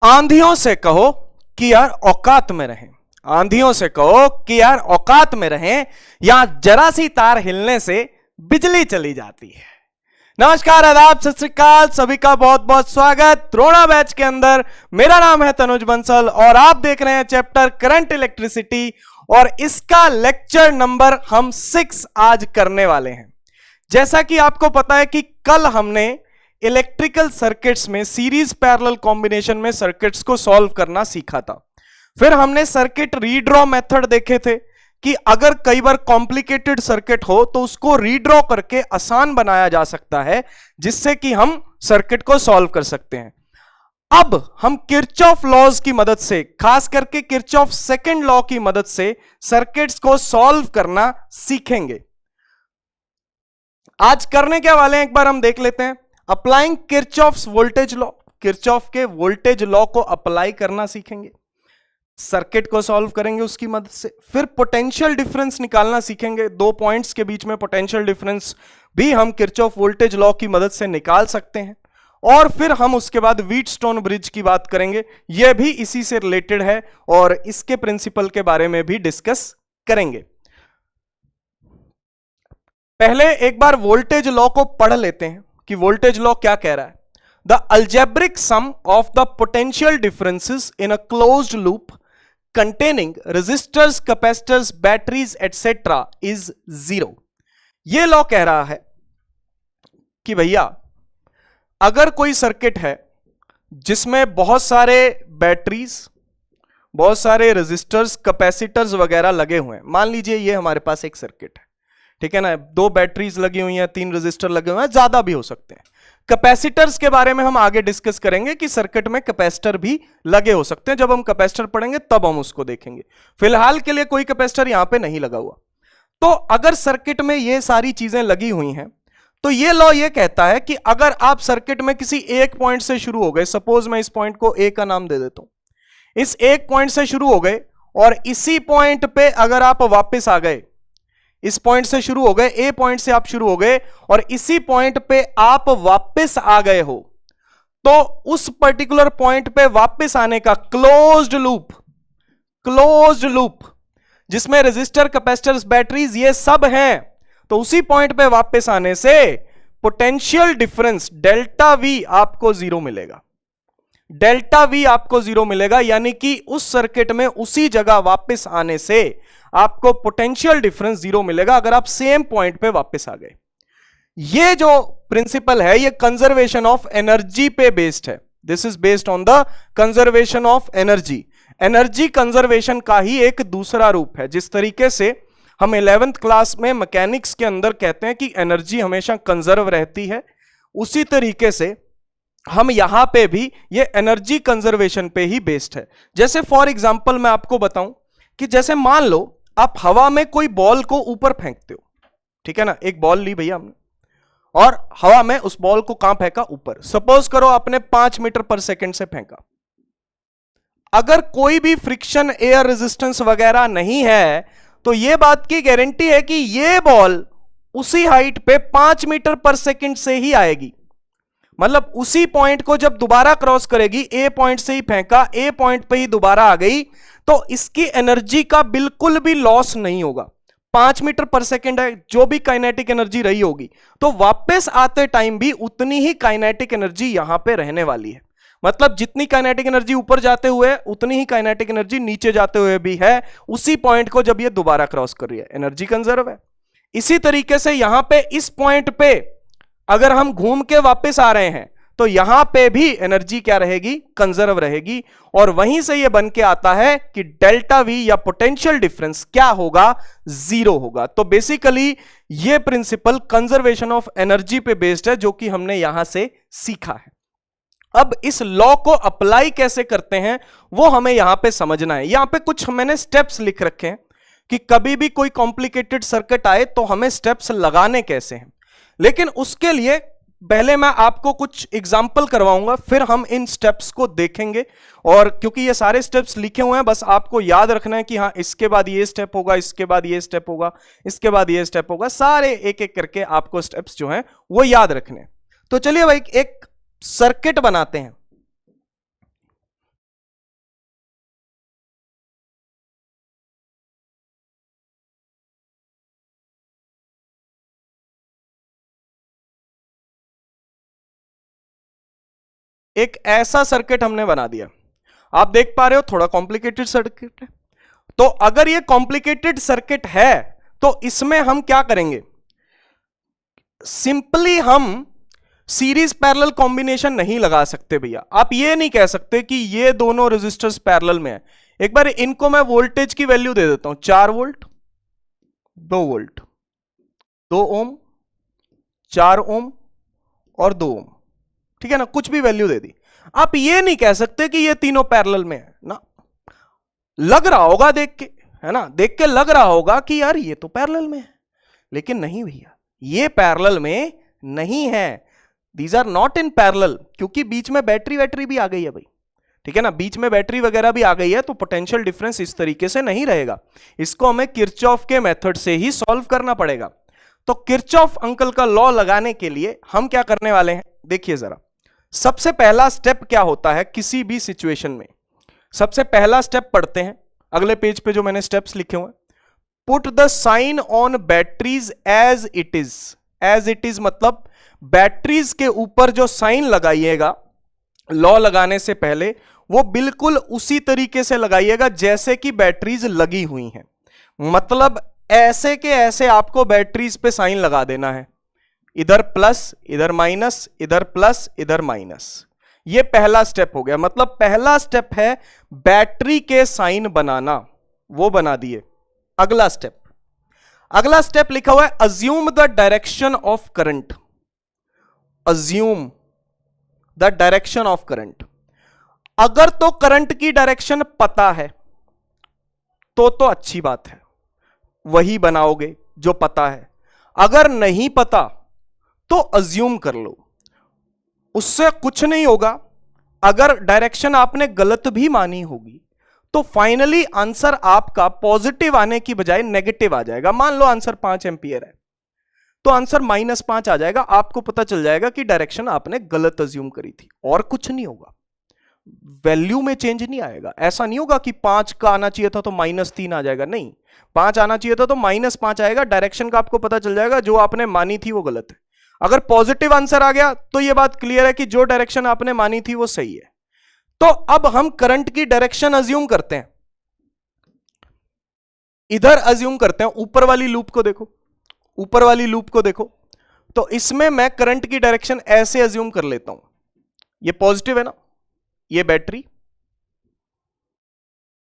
आंधियों से कहो कि यार औकात में रहें, आंधियों से कहो कि यार औकात में रहें, यहां जरा सी तार हिलने से बिजली चली जाती है। नमस्कार, आदाब, सत श्री अकाल, सभी का बहुत बहुत स्वागत द्रोणा बैच के अंदर। मेरा नाम है तनुज बंसल और आप देख रहे हैं चैप्टर करंट इलेक्ट्रिसिटी और इसका लेक्चर नंबर हम 6 आज करने वाले हैं। जैसा कि आपको पता है कि कल हमने इलेक्ट्रिकल सर्किट्स में सीरीज पैरेलल कॉम्बिनेशन में सर्किट्स को सॉल्व करना सीखा था। फिर हमने सर्किट रीड्रॉ मेथड देखे थे कि अगर कई बार कॉम्प्लिकेटेड सर्किट हो तो उसको रीड्रॉ करके आसान बनाया जा सकता है, जिससे कि हम सर्किट को सॉल्व कर सकते हैं। अब हम किरचॉफ लॉज की मदद से, खास करके किरचॉफ सेकंड लॉ की मदद से सर्किट्स को सॉल्व करना सीखेंगे। आज करने क्या वाले हैं एक बार हम देख लेते हैं। Applying Kirchhoff's voltage law, Kirchhoff के वोल्टेज लॉ को अप्लाई करना सीखेंगे, सर्किट को सॉल्व करेंगे उसकी मदद से। फिर पोटेंशियल डिफरेंस निकालना सीखेंगे, दो पॉइंट्स के बीच में पोटेंशियल डिफरेंस भी हम किरचॉफ वोल्टेज लॉ की मदद से निकाल सकते हैं। और फिर हम उसके बाद व्हीटस्टोन ब्रिज की बात करेंगे, यह भी इसी से रिलेटेड है और इसके प्रिंसिपल के बारे में भी डिस्कस करेंगे। पहले एक बार वोल्टेज लॉ को पढ़ लेते हैं कि वोल्टेज लॉ क्या कह रहा है। The algebraic sum of the potential differences in a closed loop containing resistors, capacitors, batteries etcetera is 0। यह लॉ कह रहा है कि भैया अगर कोई सर्किट है जिसमें बहुत सारे बैटरीज, बहुत सारे रेजिस्टर्स, कैपेसिटर्स वगैरह लगे हुए हैं, मान लीजिए ये हमारे पास एक सर्किट है, ठीक है ना, 2 बैटरीज लगी हुई हैं, 3 रेजिस्टर लगे हुए हैं, ज्यादा भी हो सकते हैं। कैपेसिटर्स के बारे में हम आगे डिस्कस करेंगे कि सर्किट में कैपेसिटर भी लगे हो सकते हैं, जब हम कैपेसिटर पढ़ेंगे तब हम उसको देखेंगे। फिलहाल के लिए कोई कैपेसिटर यहां पे नहीं लगा हुआ। तो अगर सर्किट में ये सारी चीजें लगी हुई हैं तो ये लॉ ये कहता है कि अगर आप सर्किट में किसी एक पॉइंट से शुरू हो गए, सपोज मैं इस पॉइंट को ए का नाम दे देता हूं, इस एक पॉइंट से शुरू हो गए और इसी पॉइंट पे अगर आप वापस आ गए, इस पॉइंट से शुरू हो गए, ए पॉइंट से आप शुरू हो गए और इसी पॉइंट पे आप वापस आ गए हो, तो उस पर्टिकुलर पॉइंट पे वापस आने का क्लोज्ड लूप जिसमें रेजिस्टर, कैपेसिटर्स, बैटरीज ये सब हैं, तो उसी पॉइंट पे वापस आने से पोटेंशियल डिफरेंस डेल्टा वी आपको 0 मिलेगा। डेल्टा वी आपको 0 मिलेगा, यानी कि उस सर्किट में उसी जगह वापस आने से आपको पोटेंशियल डिफरेंस 0 मिलेगा अगर आप सेम पॉइंट पे वापस आ गए। ये जो प्रिंसिपल है ये कंजर्वेशन ऑफ एनर्जी पे बेस्ड है। This is based on the conservation of energy. Energy conservation का ही एक दूसरा रूप है। जिस तरीके से हम 11th क्लास में मैकेनिक्स के अंदर कहते हैं कि एनर्जी हमेशा कंजर्व रहती है, उसी तरीके से हम यहां पे भी ये एनर्जी कंजर्वेशन पे ही बेस्ड है। जैसे फॉर एग्जांपल मैं आपको बताऊं कि जैसे मान लो आप हवा में कोई बॉल को ऊपर फेंकते हो, ठीक है ना, एक बॉल ली भैया हमने और हवा में उस बॉल को कहां फेंका, ऊपर। सपोज करो आपने 5 मीटर पर सेकंड से फेंका। अगर कोई भी फ्रिक्शन, एयर रेजिस्टेंस वगैरह नहीं है तो यह बात की गारंटी है कि यह बॉल उसी हाइट पे 5 मीटर पर सेकंड से ही आएगी। मतलब उसी पॉइंट को जब दोबारा क्रॉस करेगी, ए पॉइंट से ही फेंका, ए पॉइंट पे ही दोबारा आ गई, तो इसकी एनर्जी का बिल्कुल भी लॉस नहीं होगा। 5 मीटर पर सेकंड है, जो भी काइनेटिक एनर्जी रही होगी तो वापस आते टाइम भी उतनी ही काइनेटिक एनर्जी यहां पे रहने वाली है। मतलब जितनी काइनेटिक एनर्जी ऊपर जाते हुए उतनी ही काइनेटिक एनर्जी नीचे जाते हुए भी है उसी पॉइंट को जब ये दोबारा क्रॉस कर रही है, एनर्जी कंजर्व है। इसी तरीके से यहां पे इस पॉइंट पे अगर हम घूम के वापस आ रहे हैं तो यहां पे भी एनर्जी क्या रहेगी, कंजर्व रहेगी। और वहीं से यह बन के आता है कि डेल्टा वी या पोटेंशियल डिफरेंस क्या होगा, 0 होगा। तो बेसिकली यह प्रिंसिपल कंजर्वेशन ऑफ एनर्जी पे बेस्ड है, जो कि हमने यहां से सीखा है। अब इस लॉ को अप्लाई कैसे करते हैं वो हमें यहां पे समझना है। यहां पे कुछ मैंने स्टेप्स लिख रखे हैं कि कभी भी कोई कॉम्प्लिकेटेड सर्किट आए तो हमें स्टेप्स लगाने कैसे हैं। लेकिन उसके लिए पहले मैं आपको कुछ एग्जाम्पल करवाऊंगा, फिर हम इन स्टेप्स को देखेंगे। और क्योंकि ये सारे स्टेप्स लिखे हुए हैं, बस आपको याद रखना है कि हाँ इसके बाद ये स्टेप होगा, इसके बाद ये स्टेप होगा, इसके बाद ये स्टेप होगा, सारे एक एक करके आपको स्टेप्स जो हैं वो याद रखने हैं। तो चलिए भाई एक सर्किट बनाते हैं। एक ऐसा सर्किट हमने बना दिया, आप देख पा रहे हो थोड़ा कॉम्प्लिकेटेड सर्किट है। तो अगर ये कॉम्प्लिकेटेड सर्किट है तो इसमें हम क्या करेंगे, सिंपली हम सीरीज पैरेलल कॉम्बिनेशन नहीं लगा सकते भैया। आप ये नहीं कह सकते कि ये दोनों रेजिस्टर्स पैरेलल में है। एक बार इनको मैं वोल्टेज की वैल्यू दे देता हूं, 4 वोल्ट, 2 वोल्ट, 2 ओम, 4 ओम और 2 ओम, ठीक है ना, कुछ भी वैल्यू दे दी। आप ये नहीं कह सकते कि ये तीनों पैरेलल में है ना। लग रहा होगा देख के, है ना, देख के लग रहा होगा कि यार ये तो पैरेलल में है, लेकिन नहीं भैया, ये पैरेलल में नहीं है। These are not in parallel, क्योंकि बीच में बैटरी भी आ गई है भाई, ठीक है ना, बीच में बैटरी वगैरह भी आ गई है, तो पोटेंशियल डिफरेंस इस तरीके से नहीं रहेगा। इसको हमें किरचॉफ के मेथड से ही सॉल्व करना पड़ेगा। तो किरचॉफ अंकल का लॉ लगाने के लिए हम क्या करने वाले हैं, देखिए जरा। सबसे पहला स्टेप क्या होता है किसी भी सिचुएशन में, सबसे पहला स्टेप पढ़ते हैं अगले पेज पे जो मैंने स्टेप्स लिखे हुए हैं। Put the sign on batteries as it is. As it is मतलब बैटरीज के ऊपर जो साइन लगाइएगा लॉ लगाने से पहले, वो बिल्कुल उसी तरीके से लगाइएगा जैसे कि बैटरीज लगी हुई हैं। मतलब ऐसे के ऐसे आपको बैटरीज पे साइन लगा देना है, इधर प्लस, इधर माइनस, इधर प्लस, इधर माइनस। ये पहला स्टेप हो गया। मतलब पहला स्टेप है बैटरी के साइन बनाना, वो बना दिए। अगला स्टेप लिखा हुआ है assume the direction of current. Assume the direction of current. अगर तो करंट की डायरेक्शन पता है तो अच्छी बात है, वही बनाओगे जो पता है। अगर नहीं पता तो अज्यूम कर लो, उससे कुछ नहीं होगा। अगर डायरेक्शन आपने गलत भी मानी होगी तो फाइनली आंसर आपका पॉजिटिव आने की बजाय नेगेटिव आ जाएगा। मान लो आंसर 5 एंपियर है तो आंसर -5 आ जाएगा। आपको पता चल जाएगा कि डायरेक्शन आपने गलत अज्यूम करी थी, और कुछ नहीं होगा। वैल्यू में चेंज नहीं आएगा। ऐसा नहीं होगा कि 5 का आना चाहिए था तो -3 आ जाएगा, नहीं, 5 आना चाहिए था तो -5 आएगा। डायरेक्शन का आपको पता चल जाएगा, जो आपने मानी थी वो गलत है। अगर पॉजिटिव आंसर आ गया तो यह बात क्लियर है कि जो डायरेक्शन आपने मानी थी वो सही है। तो अब हम करंट की डायरेक्शन अज्यूम करते हैं, इधर अज्यूम करते हैं। ऊपर वाली लूप को देखो, ऊपर वाली लूप को देखो, तो इसमें मैं करंट की डायरेक्शन ऐसे अज्यूम कर लेता हूं। ये पॉजिटिव है ना, ये बैटरी,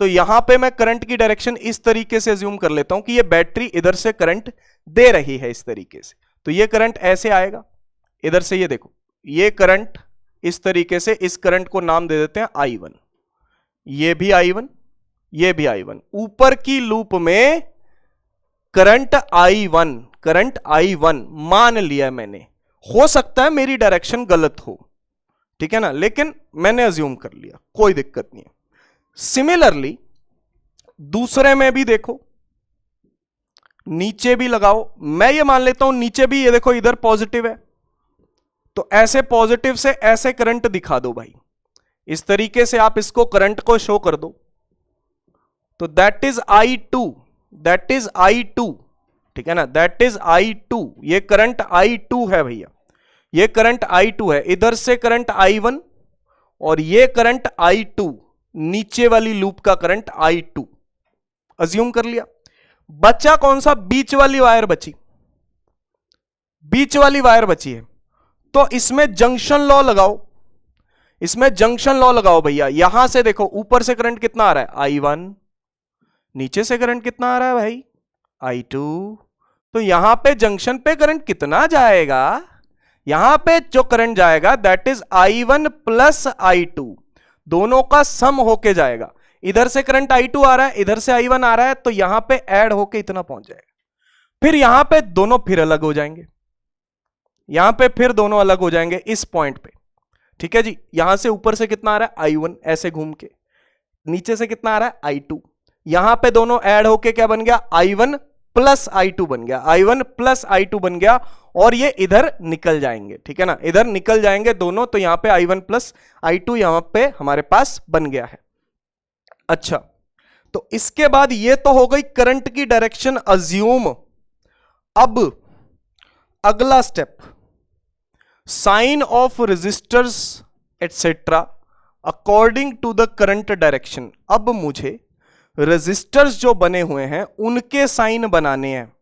तो यहां पे मैं करंट की डायरेक्शन इस तरीके से अज्यूम कर लेता हूं कि ये बैटरी इधर से करंट दे रही है इस तरीके से। तो ये करंट ऐसे आएगा इधर से, ये देखो, ये करंट इस तरीके से, इस करंट को नाम दे देते हैं I1। ये भी I1, ये भी I1। ऊपर की लूप में करंट I1 मान लिया मैंने। हो सकता है मेरी डायरेक्शन गलत हो, ठीक है ना, लेकिन मैंने अज्यूम कर लिया, कोई दिक्कत नहीं है। सिमिलरली दूसरे में भी देखो, नीचे भी लगाओ। मैं ये मान लेता हूं नीचे भी, ये देखो इधर पॉजिटिव है, तो ऐसे पॉजिटिव से ऐसे करंट दिखा दो भाई, इस तरीके से आप इसको करंट को शो कर दो। तो दैट इज I2, ठीक है ना, दैट इज I2। ये करंट I2 है भैया, ये करंट I2 है। इधर से करंट I1 और ये करंट I2, नीचे वाली लूप का करंट I2 अज्यूम कर लिया। बचा कौन सा, बीच वाली वायर बची, बीच वाली वायर बची है। तो इसमें जंक्शन लॉ लगाओ, इसमें जंक्शन लॉ लगाओ भैया। यहां से देखो, ऊपर से करंट कितना आ रहा है I1, नीचे से करंट कितना आ रहा है भाई I2। तो यहां पे जंक्शन पे करंट कितना जाएगा, यहां पे जो करंट जाएगा that is I1 plus I2, दोनों का सम होके जाएगा। इधर से करंट I2 आ रहा है, इधर से I1 आ रहा है, तो यहां पे ऐड होके इतना पहुंच जाएगा। फिर यहां पे दोनों फिर अलग हो जाएंगे, यहां पे फिर दोनों अलग हो जाएंगे इस पॉइंट पे, ठीक है जी। यहां से ऊपर से कितना आ रहा है I1 ऐसे घूम के, नीचे से कितना आ रहा है I2, यहां पे दोनों ऐड होके क्या बन गया, I1 प्लस I2 बन गया, I1 प्लस I2 बन गया। और ये इधर निकल जाएंगे, ठीक है ना, इधर निकल जाएंगे दोनों। तो यहां पे I1 प्लस I2 यहां पे हमारे पास बन गया है। अच्छा, तो इसके बाद ये तो हो गई करंट की डायरेक्शन अज्यूम। अब अगला स्टेप, sign of resistors etcetera according to the current direction. अब मुझे रेजिस्टर्स जो बने हुए हैं उनके साइन बनाने हैं।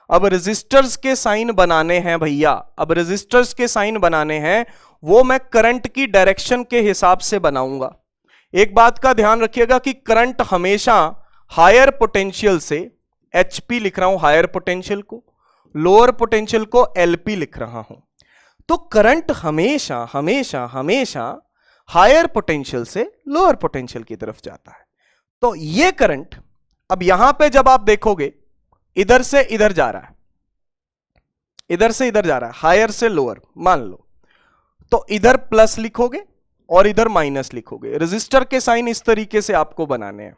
अब रेजिस्टर्स के साइन बनाने हैं भैया, अब रेजिस्टर्स के साइन बनाने हैं, वो मैं करंट की डायरेक्शन के हिसाब से बनाऊंगा। एक बात का ध्यान रखिएगा कि करंट हमेशा हायर पोटेंशियल से, एचपी लिख रहा हूं हायर पोटेंशियल को, लोअर पोटेंशियल को एलपी लिख रहा हूं। तो करंट हमेशा हमेशा हमेशा हायर पोटेंशियल से लोअर पोटेंशियल की तरफ जाता है। तो ये करंट अब यहां पे जब आप देखोगे इधर से इधर जा रहा है, इधर से इधर जा रहा है, हायर से लोअर मान लो, तो इधर प्लस लिखोगे और इधर माइनस लिखोगे। रेजिस्टर के साइन इस तरीके से आपको बनाने हैं,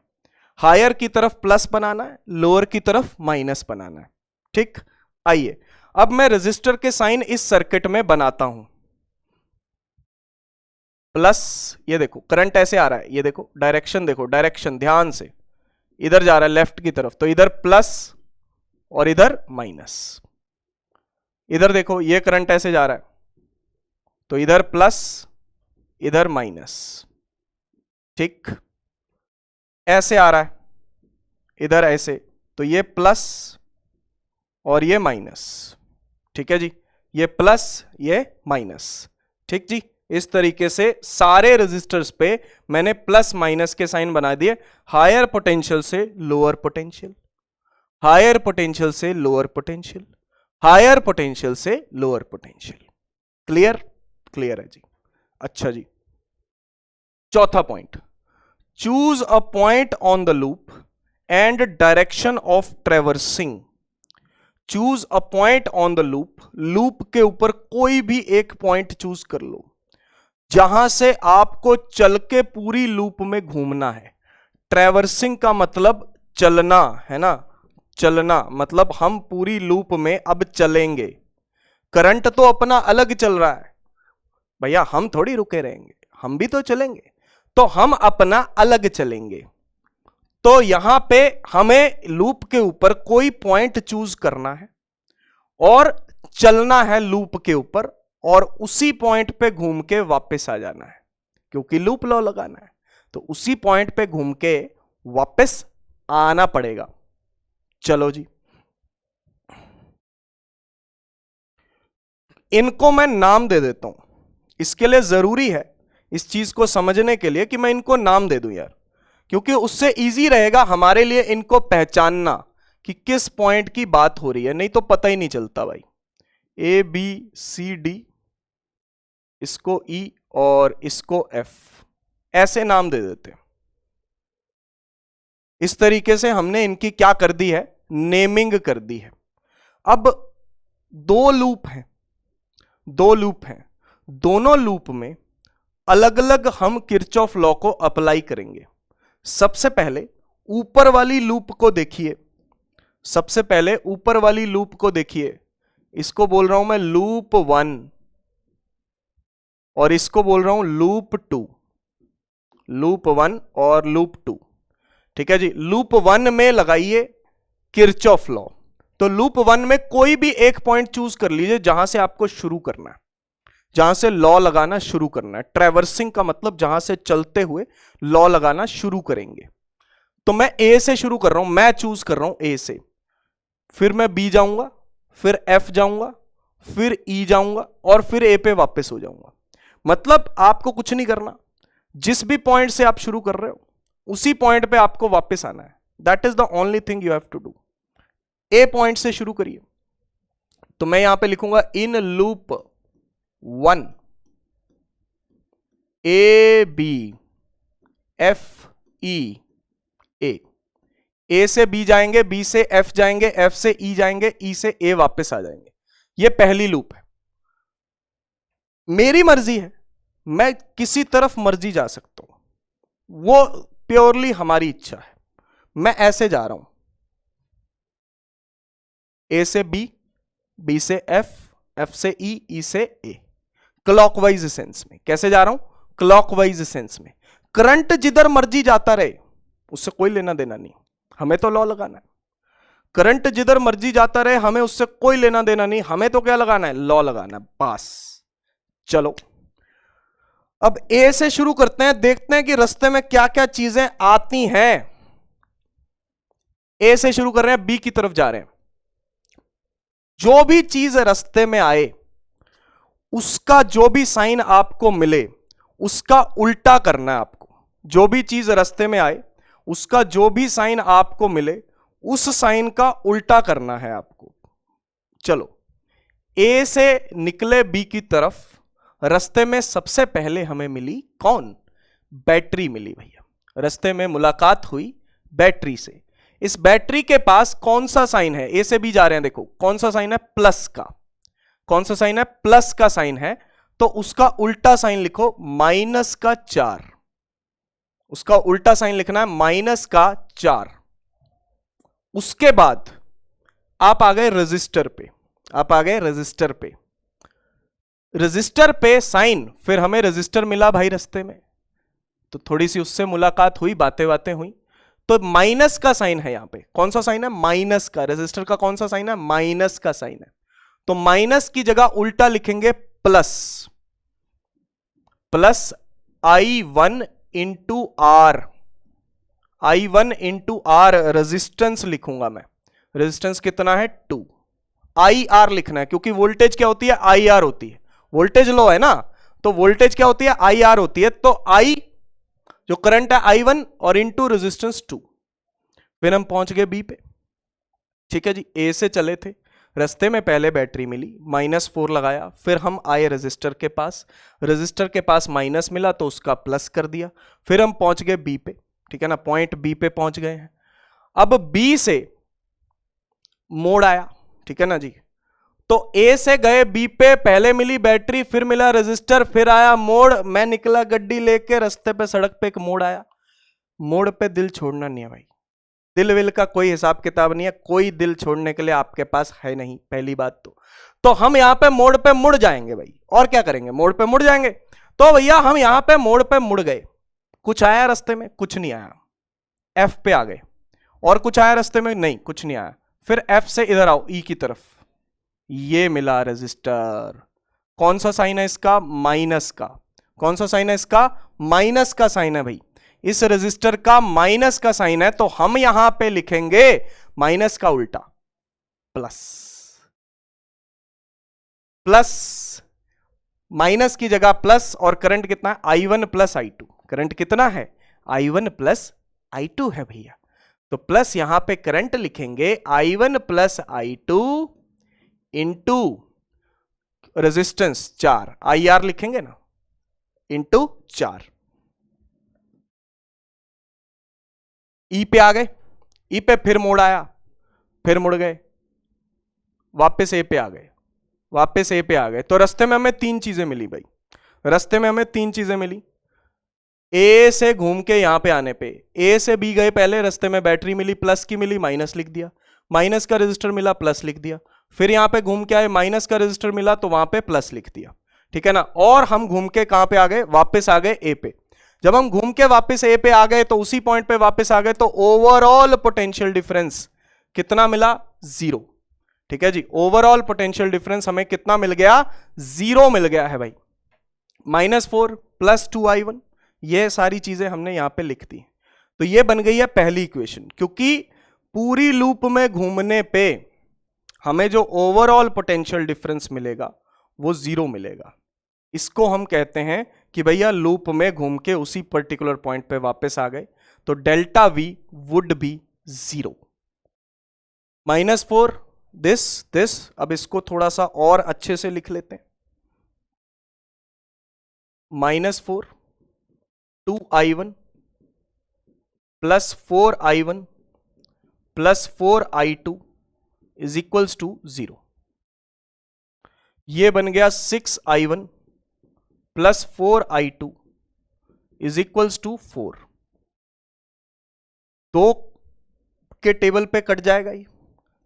हायर की तरफ प्लस बनाना है, लोअर की तरफ माइनस बनाना है। ठीक, आइए अब मैं रेजिस्टर के साइन इस सर्किट में बनाता हूं। प्लस, ये देखो करंट ऐसे आ रहा है, ये देखो डायरेक्शन, देखो डायरेक्शन ध्यान से, इधर जा रहा है लेफ्ट की तरफ, तो इधर प्लस और इधर माइनस। इधर देखो ये करंट ऐसे जा रहा है, तो इधर प्लस इधर माइनस। ठीक, ऐसे आ रहा है इधर ऐसे, तो ये प्लस और ये माइनस। ठीक है जी, ये प्लस ये माइनस। ठीक जी, इस तरीके से सारे रेजिस्टर्स पे मैंने प्लस माइनस के साइन बना दिए, हायर पोटेंशियल से लोअर पोटेंशियल, हायर पोटेंशियल से लोअर पोटेंशियल, हायर पोटेंशियल से लोअर पोटेंशियल। क्लियर? क्लियर है जी। अच्छा जी, चौथा point, choose a point on the loop and direction of traversing. Choose a point on the loop, loop के ऊपर कोई भी एक पॉइंट चूज कर लो जहां से आपको चल के पूरी लूप में घूमना है। ट्रेवर्सिंग का मतलब चलना है ना, चलना मतलब हम पूरी लूप में अब चलेंगे। करंट तो अपना अलग चल रहा है भैया, हम थोड़ी रुके रहेंगे, हम भी तो चलेंगे, तो हम अपना अलग चलेंगे। तो यहां पे हमें लूप के ऊपर कोई पॉइंट चूज करना है और चलना है लूप के ऊपर, और उसी पॉइंट पे घूम के वापस आ जाना है, क्योंकि लूप लॉ लगाना है, तो उसी पॉइंट पे घूम के वापस आना पड़ेगा। चलो जी, इनको मैं नाम दे देता हूं। इसके लिए जरूरी है इस चीज को समझने के लिए कि मैं इनको नाम दे दूं यार, क्योंकि उससे इजी रहेगा हमारे लिए इनको पहचानना कि किस पॉइंट की बात हो रही है, नहीं तो पता ही नहीं चलता भाई। ए बी सी डी, इसको ई और इसको एफ, ऐसे नाम दे देते हैं। इस तरीके से हमने इनकी क्या कर दी है, नेमिंग कर दी है। अब दो लूप हैं, दो लूप हैं, दोनों लूप में अलग अलग हम किरचॉफ लॉ को अप्लाई करेंगे। सबसे पहले ऊपर वाली लूप को देखिए, सबसे पहले ऊपर वाली लूप को देखिए, इसको बोल रहा हूं मैं लूप 1 और इसको बोल रहा हूं लूप 2, लूप 1 और लूप 2। ठीक है जी, लूप 1 में लगाइए किरचॉफ लॉ। तो लूप 1 में कोई भी एक पॉइंट चूज कर लीजिए जहां से आपको शुरू करना है, जहां से लॉ लगाना शुरू करना है। ट्रैवर्सिंग का मतलब जहां से चलते हुए लॉ लगाना शुरू करेंगे। तो मैं ए से शुरू कर रहा हूं, मैं चूज कर रहा हूं ए से, फिर मैं बी जाऊंगा, फिर एफ जाऊंगा, फिर ई जाऊंगा और फिर ए पे वापस हो जाऊंगा। मतलब आपको कुछ नहीं करना, जिस भी पॉइंट से आप शुरू कर रहे हो उसी पॉइंट पे आपको वापस आना है। That is the only thing you have to do. A point से शुरू करिए, तो मैं यहां पे लिखूंगा in loop 1 A B F E A, A से बी जाएंगे, बी से एफ जाएंगे, एफ से ई जाएंगे, ई से ए वापस आ जाएंगे। ये पहली लूप है। मेरी मर्जी है, मैं किसी तरफ मर्जी जा सकता हूं, वो प्योरली हमारी इच्छा है। मैं ऐसे जा रहा हूं, ए से बी, बी से एफ, एफ से ई, ई से ए, क्लॉकवाइज सेंस में। कैसे जा रहा हूं? क्लॉकवाइज सेंस में। करंट जिधर मर्जी जाता रहे उससे कोई लेना देना नहीं, हमें तो लॉ लगाना है। करंट जिधर मर्जी जाता रहे, हमें उससे कोई लेना देना नहीं, हमें तो क्या लगाना है? लॉ लगाना है, पास। चलो अब ए से शुरू करते हैं, देखते हैं कि रास्ते में क्या क्या चीजें आती हैं। ए से शुरू कर रहे हैं, बी की तरफ जा रहे हैं। जो भी चीज रास्ते में आए उसका जो भी साइन आपको मिले उसका उल्टा करना है आपको। जो भी चीज रास्ते में आए उसका जो भी साइन आपको मिले उस साइन का उल्टा करना है आपको। चलो, ए से निकले बी की तरफ, रास्ते में सबसे पहले हमें मिली कौन? बैटरी मिली भैया। रास्ते में मुलाकात हुई बैटरी से। इस बैटरी के पास कौन सा साइन है? ए से बी जा रहे हैं, देखो कौन सा साइन है? प्लस का। कौन सा साइन है? प्लस का साइन है। तो उसका उल्टा साइन लिखो माइनस का 4। उसका उल्टा साइन लिखना है माइनस का 4। उसके बाद आप आ गए रजिस्टर पे। आप आ गए रजिस्टर पे। रजिस्टर पे साइन, फिर हमें रजिस्टर मिला भाई रास्ते में, तो थोड़ी सी उससे मुलाकात हुई, बातें बातें हुई, तो माइनस का साइन है यहां पे। कौन सा साइन है? माइनस का। रजिस्टर का कौन सा साइन है? माइनस का साइन है। तो माइनस की जगह उल्टा लिखेंगे plus. Plus I1 into R. I1 into R resistance लिखूंगा मैं। रेजिस्टेंस कितना है? 2। IR लिखना है क्योंकि वोल्टेज क्या होती है? IR होती है। वोल्टेज लो है ना, तो वोल्टेज क्या होती है? IR होती है। तो I जो करंट है I1 और इंटू रेजिस्टेंस 2। फिर हम पहुंच गए बी पे। ठीक है जी, ए से चले थे, रास्ते में पहले बैटरी मिली, -4 लगाया, फिर हम आए रजिस्टर के पास। रजिस्टर के पास माइनस मिला तो उसका प्लस कर दिया। फिर हम पहुंच गए बी पे। ठीक है ना, पॉइंट बी पे पहुंच गए हैं। अब बी से मोड़ आया। ठीक है ना जी, तो ए से गए बी पे, पहले मिली बैटरी, फिर मिला रजिस्टर, फिर आया मोड़। मैं निकला गड्डी लेके, रास्ते पे सड़क पे एक मोड़ आया। मोड़ पे दिल छोड़ना नहीं है भाई। दिल विल का कोई हिसाब किताब नहीं है, कोई दिल छोड़ने के लिए आपके पास है नहीं, पहली बात तो हम यहां पे मोड़ पे मुड़ जाएंगे भाई। और क्या करेंगे? मोड़ पे मुड़ जाएंगे। तो भैया हम यहां पे मोड़ पे मुड़ गए। कुछ आया रास्ते में? कुछ नहीं आया। एफ पे आ गए। और कुछ आया रास्ते में? नहीं, कुछ नहीं आया। फिर एफ से इधर आओ, ई की तरफ, ये मिला रजिस्टर। कौन सा साइन है इसका? माइनस का। कौन सा साइन है इसका? माइनस का साइन है भाई। इस रजिस्टर का माइनस का साइन है, तो हम यहां पे लिखेंगे माइनस का उल्टा प्लस। प्लस, माइनस की जगह प्लस, और करंट कितना है? I1 plus I2। करंट कितना है? I1 प्लस I2 है भैया। तो प्लस यहां पे करंट लिखेंगे I1 plus I2 into resistance 4, IR लिखेंगे ना, इंटू 4। ई पे आ गए। ई पे फिर मोड़ आया, फिर मुड़ गए, वापस ए पे आ गए, वापस ए पे आ गए। तो रास्ते में हमें 3 चीजें मिली भाई। रास्ते में हमें 3 चीजें मिली। ए से घूम के यहां पे आने पे, ए से बी गए पहले, रास्ते में बैटरी मिली, प्लस की मिली, माइनस लिख दिया। माइनस का रजिस्टर मिला, प्लस लिख दिया। फिर यहां पे घूम के आए, माइनस का रजिस्टर मिला तो वहां पे प्लस लिख दिया। ठीक है ना। और हम घूम के कहां पे आ गए? वापस आ गए ए पे। जब हम घूम के वापस ए पे आ गए तो उसी पॉइंट पे वापस आ गए, तो ओवरऑल पोटेंशियल डिफरेंस कितना मिला? 0। ठीक है जी, ओवरऑल पोटेंशियल डिफरेंस हमें कितना मिल गया? 0 मिल गया है भाई। -4 प्लस 2I1, ये सारी चीजें हमने यहां पे लिख दी। तो ये बन गई है पहली इक्वेशन, क्योंकि पूरी लूप में घूमने पे हमें जो ओवरऑल पोटेंशियल डिफरेंस मिलेगा वो 0 मिलेगा। इसको हम कहते हैं कि भैया लूप में घूम के उसी पर्टिकुलर पॉइंट पे वापस आ गए, तो delta V would be 0। -4 this. अब इसको थोड़ा सा और अच्छे से लिख लेते हैं। -4 2I1 plus 4I1 plus 4I2 is equals to 0। ये बन गया 6I1 plus 4I2 is equals to 4। 2 के टेबल पे कट जाएगा ये।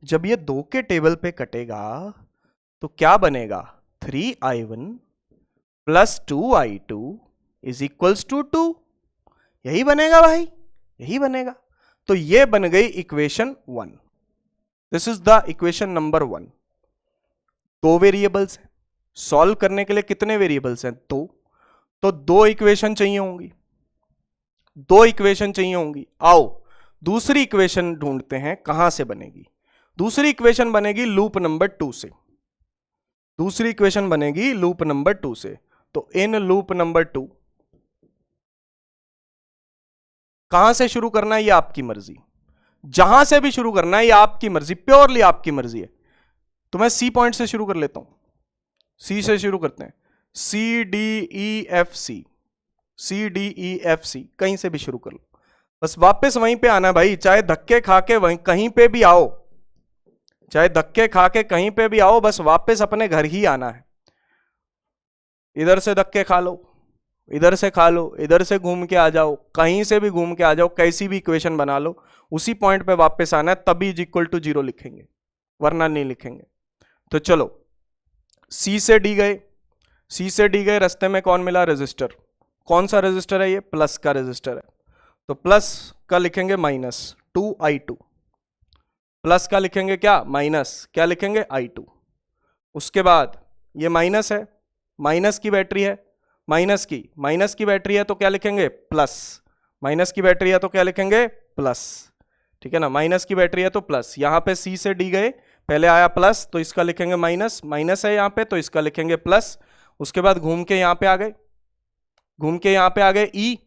जब ये 2 के टेबल पे कटेगा तो क्या बनेगा? 3I1 plus 2I2 is equals to 2। यही बनेगा भाई, यही बनेगा। तो ये बन गई equation 1। This is the equation number 1। 2 variables हैं, सॉल्व करने के लिए कितने वेरिएबल्स हैं? 2। तो दो इक्वेशन चाहिए होंगी, दो इक्वेशन चाहिए होंगी। आओ दूसरी इक्वेशन ढूंढते हैं, कहां से बनेगी। दूसरी इक्वेशन बनेगी लूप नंबर 2 से। दूसरी इक्वेशन बनेगी लूप नंबर 2 से। तो इन लूप नंबर 2 कहां से शुरू करना है ये आपकी मर्जी, जहां से भी शुरू करना है ये आपकी मर्जी, प्योरली आपकी मर्जी है। तो मैं सी पॉइंट से शुरू कर लेता हूं, सी से शुरू करते हैं। C D E F C, C D E F C, कहीं से भी शुरू कर लो, बस वापस वहीं पे आना भाई। चाहे धक्के खा के वहीं कहीं पे भी आओ, चाहे धक्के खा के कहीं पे भी आओ, बस वापस अपने घर ही आना है। इधर से धक्के खा लो, इधर से खा लो, इधर से घूम के आ जाओ, कहीं से भी घूम के आ जाओ, कैसी भी इक्वेशन बना लो, उसी पॉइंट पे वापस आना है, तभी इक्वल टू 0 लिखेंगे, वरना नहीं लिखेंगे। तो चलो सी से डी गए, सी से डी गए, रास्ते में कौन मिला, रेजिस्टर। कौन सा रेजिस्टर है ये, प्लस का रेजिस्टर है। तो प्लस का लिखेंगे माइनस 2i2, प्लस का लिखेंगे क्या, माइनस, क्या लिखेंगे, i2। उसके बाद ये माइनस है, माइनस की बैटरी है, माइनस की बैटरी है तो क्या लिखेंगे, प्लस, माइनस की बैटरी है तो क्या लिखेंगे, प्लस, ठीक है ना, माइनस की बैटरी है तो प्लस। यहां पे सी से डी गए, पहले आया प्लस तो इसका लिखेंगे माइनस, माइनस है यहां पे तो इसका लिखेंगे प्लस। उसके बाद घूम के यहां पे आ गए, घूम के यहां पे आ गए ई,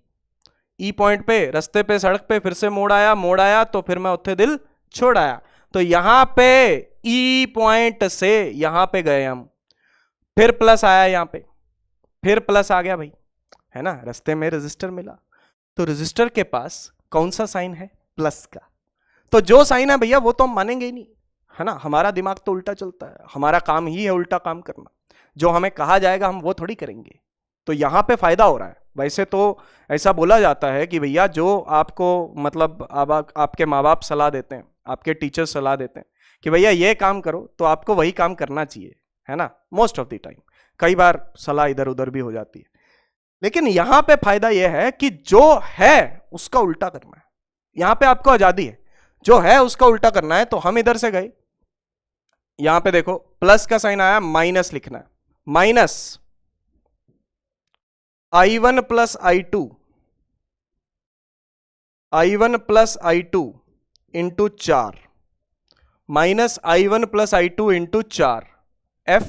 ई पॉइंट पे, रास्ते पे, सड़क पे, फिर से मोड़ आया तो फिर मैं उत्थे दिल छोड़ आया। तो यहां पे ई पॉइंट से यहां पे गए हम, फिर प्लस आया यहां पे, फिर प्लस आ गया भाई, है ना, रास्ते में रेजिस्टर मिला। तो रेजिस्टर के पास कौन सा साइन है, प्लस का। तो जो साइन है भैया वो तो हम मानेंगे ही नहीं, है ना, हमारा दिमाग तो उल्टा चलता है, हमारा काम ही है उल्टा काम करना, जो हमें कहा जाएगा हम वो थोड़ी करेंगे। तो यहां पे फायदा हो रहा है। वैसे तो ऐसा बोला जाता है कि भैया जो आपको मतलब आपके माँ बाप सलाह देते हैं, आपके टीचर सलाह देते हैं कि भैया ये काम करो, तो आपको वही काम करना चाहिए, है ना, मोस्ट ऑफ द टाइम। कई बार सलाह इधर उधर भी हो जाती है, लेकिन यहां पे फायदा यह है कि जो है उसका उल्टा करना है। यहां पे आपको आजादी है, जो है उसका उल्टा करना है। तो हम इधर से गए, यहां पे देखो प्लस का साइन आया, माइनस लिखना है, minus i1 plus i2, i1 plus i2 into 4, minus i1 plus i2 into 4, F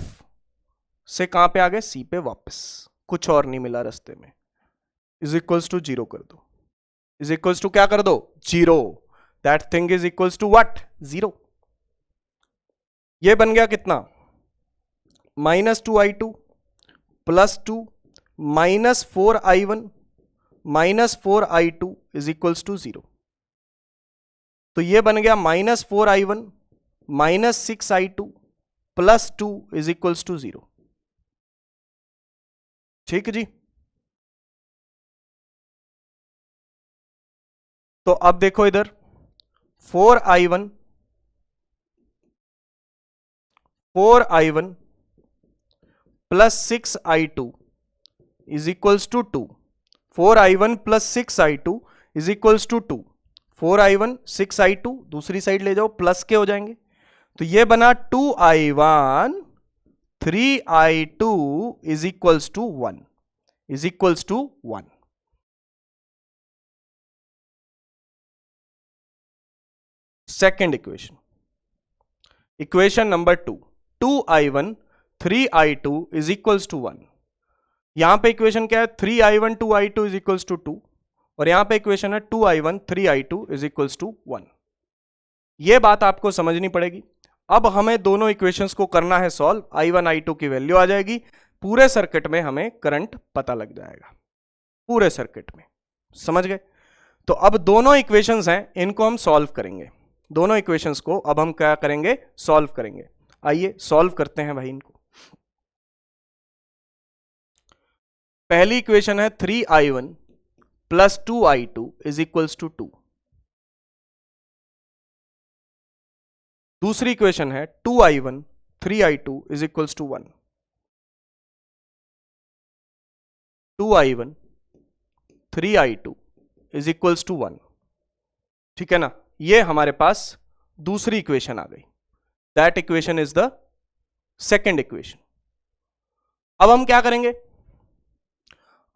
से कहां पे आ गए, सी पे वापस, कुछ और नहीं मिला रास्ते में, इज इक्वल्स टू 0 कर दो, इज इक्वल्स टू क्या कर दो, 0, that thing is equals to what, 0। ये बन गया कितना, -2i2 plus 2 -4i1 -4i2 is equals to 0। तो ये बन गया -4i1 -6i2 plus 2 is equals to 0। ठीक जी। तो अब देखो इधर 4i1 plus 6i2 is equals to 2, 4i1 plus 6i2 is equals to 2, 4i1 6i2 दूसरी साइड ले जाओ, प्लस के हो जाएंगे। तो ये बना 2i1 3i2 is equals to 1, is equals to 1। Second equation, equation number 2, 2i1 3i2 is equals to 1। यहां पे इक्वेशन क्या है, 3i1 2i2 is equals to 2, और यहां पे इक्वेशन है 2i1 3i2 is equals to 1। ये बात आपको समझनी पड़ेगी। अब हमें दोनों इक्वेशंस को करना है सॉल्व, i1 i2 की वैल्यू आ जाएगी, पूरे सर्किट में हमें करंट पता लग जाएगा, पूरे सर्किट में, समझ गए। तो अब दोनों इक्वेशंस हैं, इनको हम सॉल्व करेंगे, दोनों इक्वेशंस को अब हम क्या करेंगे, सॉल्व करेंगे। आइए सॉल्व करते हैं भाई इनको। पहली इक्वेशन है 3i1 plus 2i2 is equals to 2। दूसरी इक्वेशन है 2i1 3i2 is equals to 1। 2i1 3i2 is equals to 1, ठीक है ना। ये हमारे पास दूसरी इक्वेशन आ गई, that equation is the second equation. अब हम क्या करेंगे,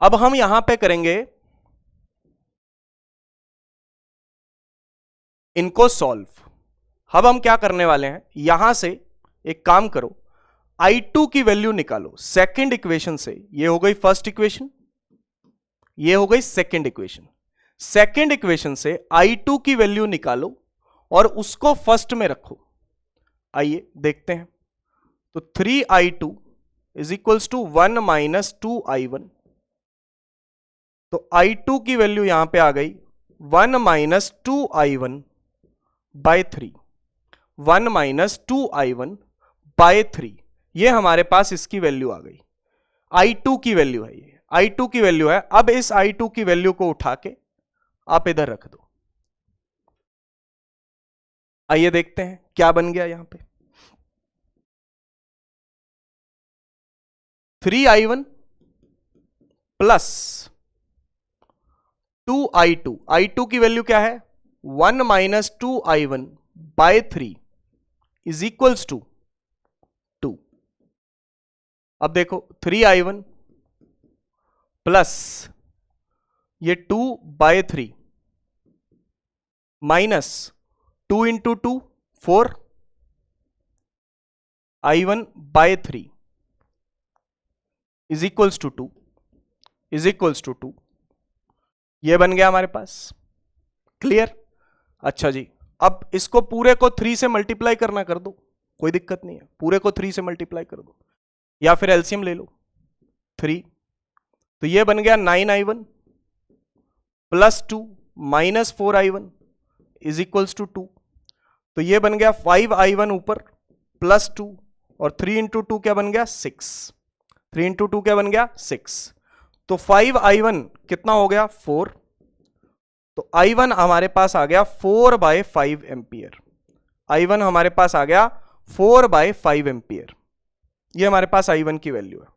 अब हम यहां पे करेंगे इनको सॉल्व। अब हम क्या करने वाले हैं, यहां से एक काम करो, I2 की वैल्यू निकालो सेकंड इक्वेशन से। ये हो गई फर्स्ट इक्वेशन, ये हो गई सेकंड इक्वेशन। सेकंड इक्वेशन से I2 की वैल्यू निकालो और उसको फर्स्ट में रखो। आइए देखते हैं। तो 3I2 is equals to 1 minus 2I1। तो I2 की वैल्यू यहां पे आ गई 1 minus 2I1 by 3, 1 minus 2I1 by 3। ये हमारे पास इसकी वैल्यू आ गई, I2 की वैल्यू है, ये I2 की वैल्यू है। अब इस I2 की वैल्यू को उठा के आप इधर रख दो। आइए देखते हैं क्या बन गया यहां पे। 3I1 प्लस 2I2, I2 की वैल्यू क्या है 1 minus 2I1 by 3 is equals to 2। अब देखो 3I1 प्लस ये 2 by 3 minus 2 into 2 4 I1 by 3 is equals to 2, is equals to 2। ये बन गया हमारे पास। क्लियर? अच्छा जी, अब इसको पूरे को 3 से मल्टीप्लाई करना कर दो, कोई दिक्कत नहीं है, पूरे को 3 से मल्टीप्लाई कर दो या फिर एलसीएम ले लो 3। तो ये बन गया 9I1 plus 2 minus 4I1 is equals to 2। तो ये बन गया 5I1 ऊपर प्लस 2 और 3 इंटू 2 क्या बन गया 6, 3 इंटू 2 क्या बन गया 6। तो 5I1 कितना हो गया 4। तो I1 हमारे पास आ गया 4 बाय 5 एम्पियर। I1 हमारे पास आ गया 4 बाय 5 एम्पियर। ये हमारे पास I1 की वैल्यू है।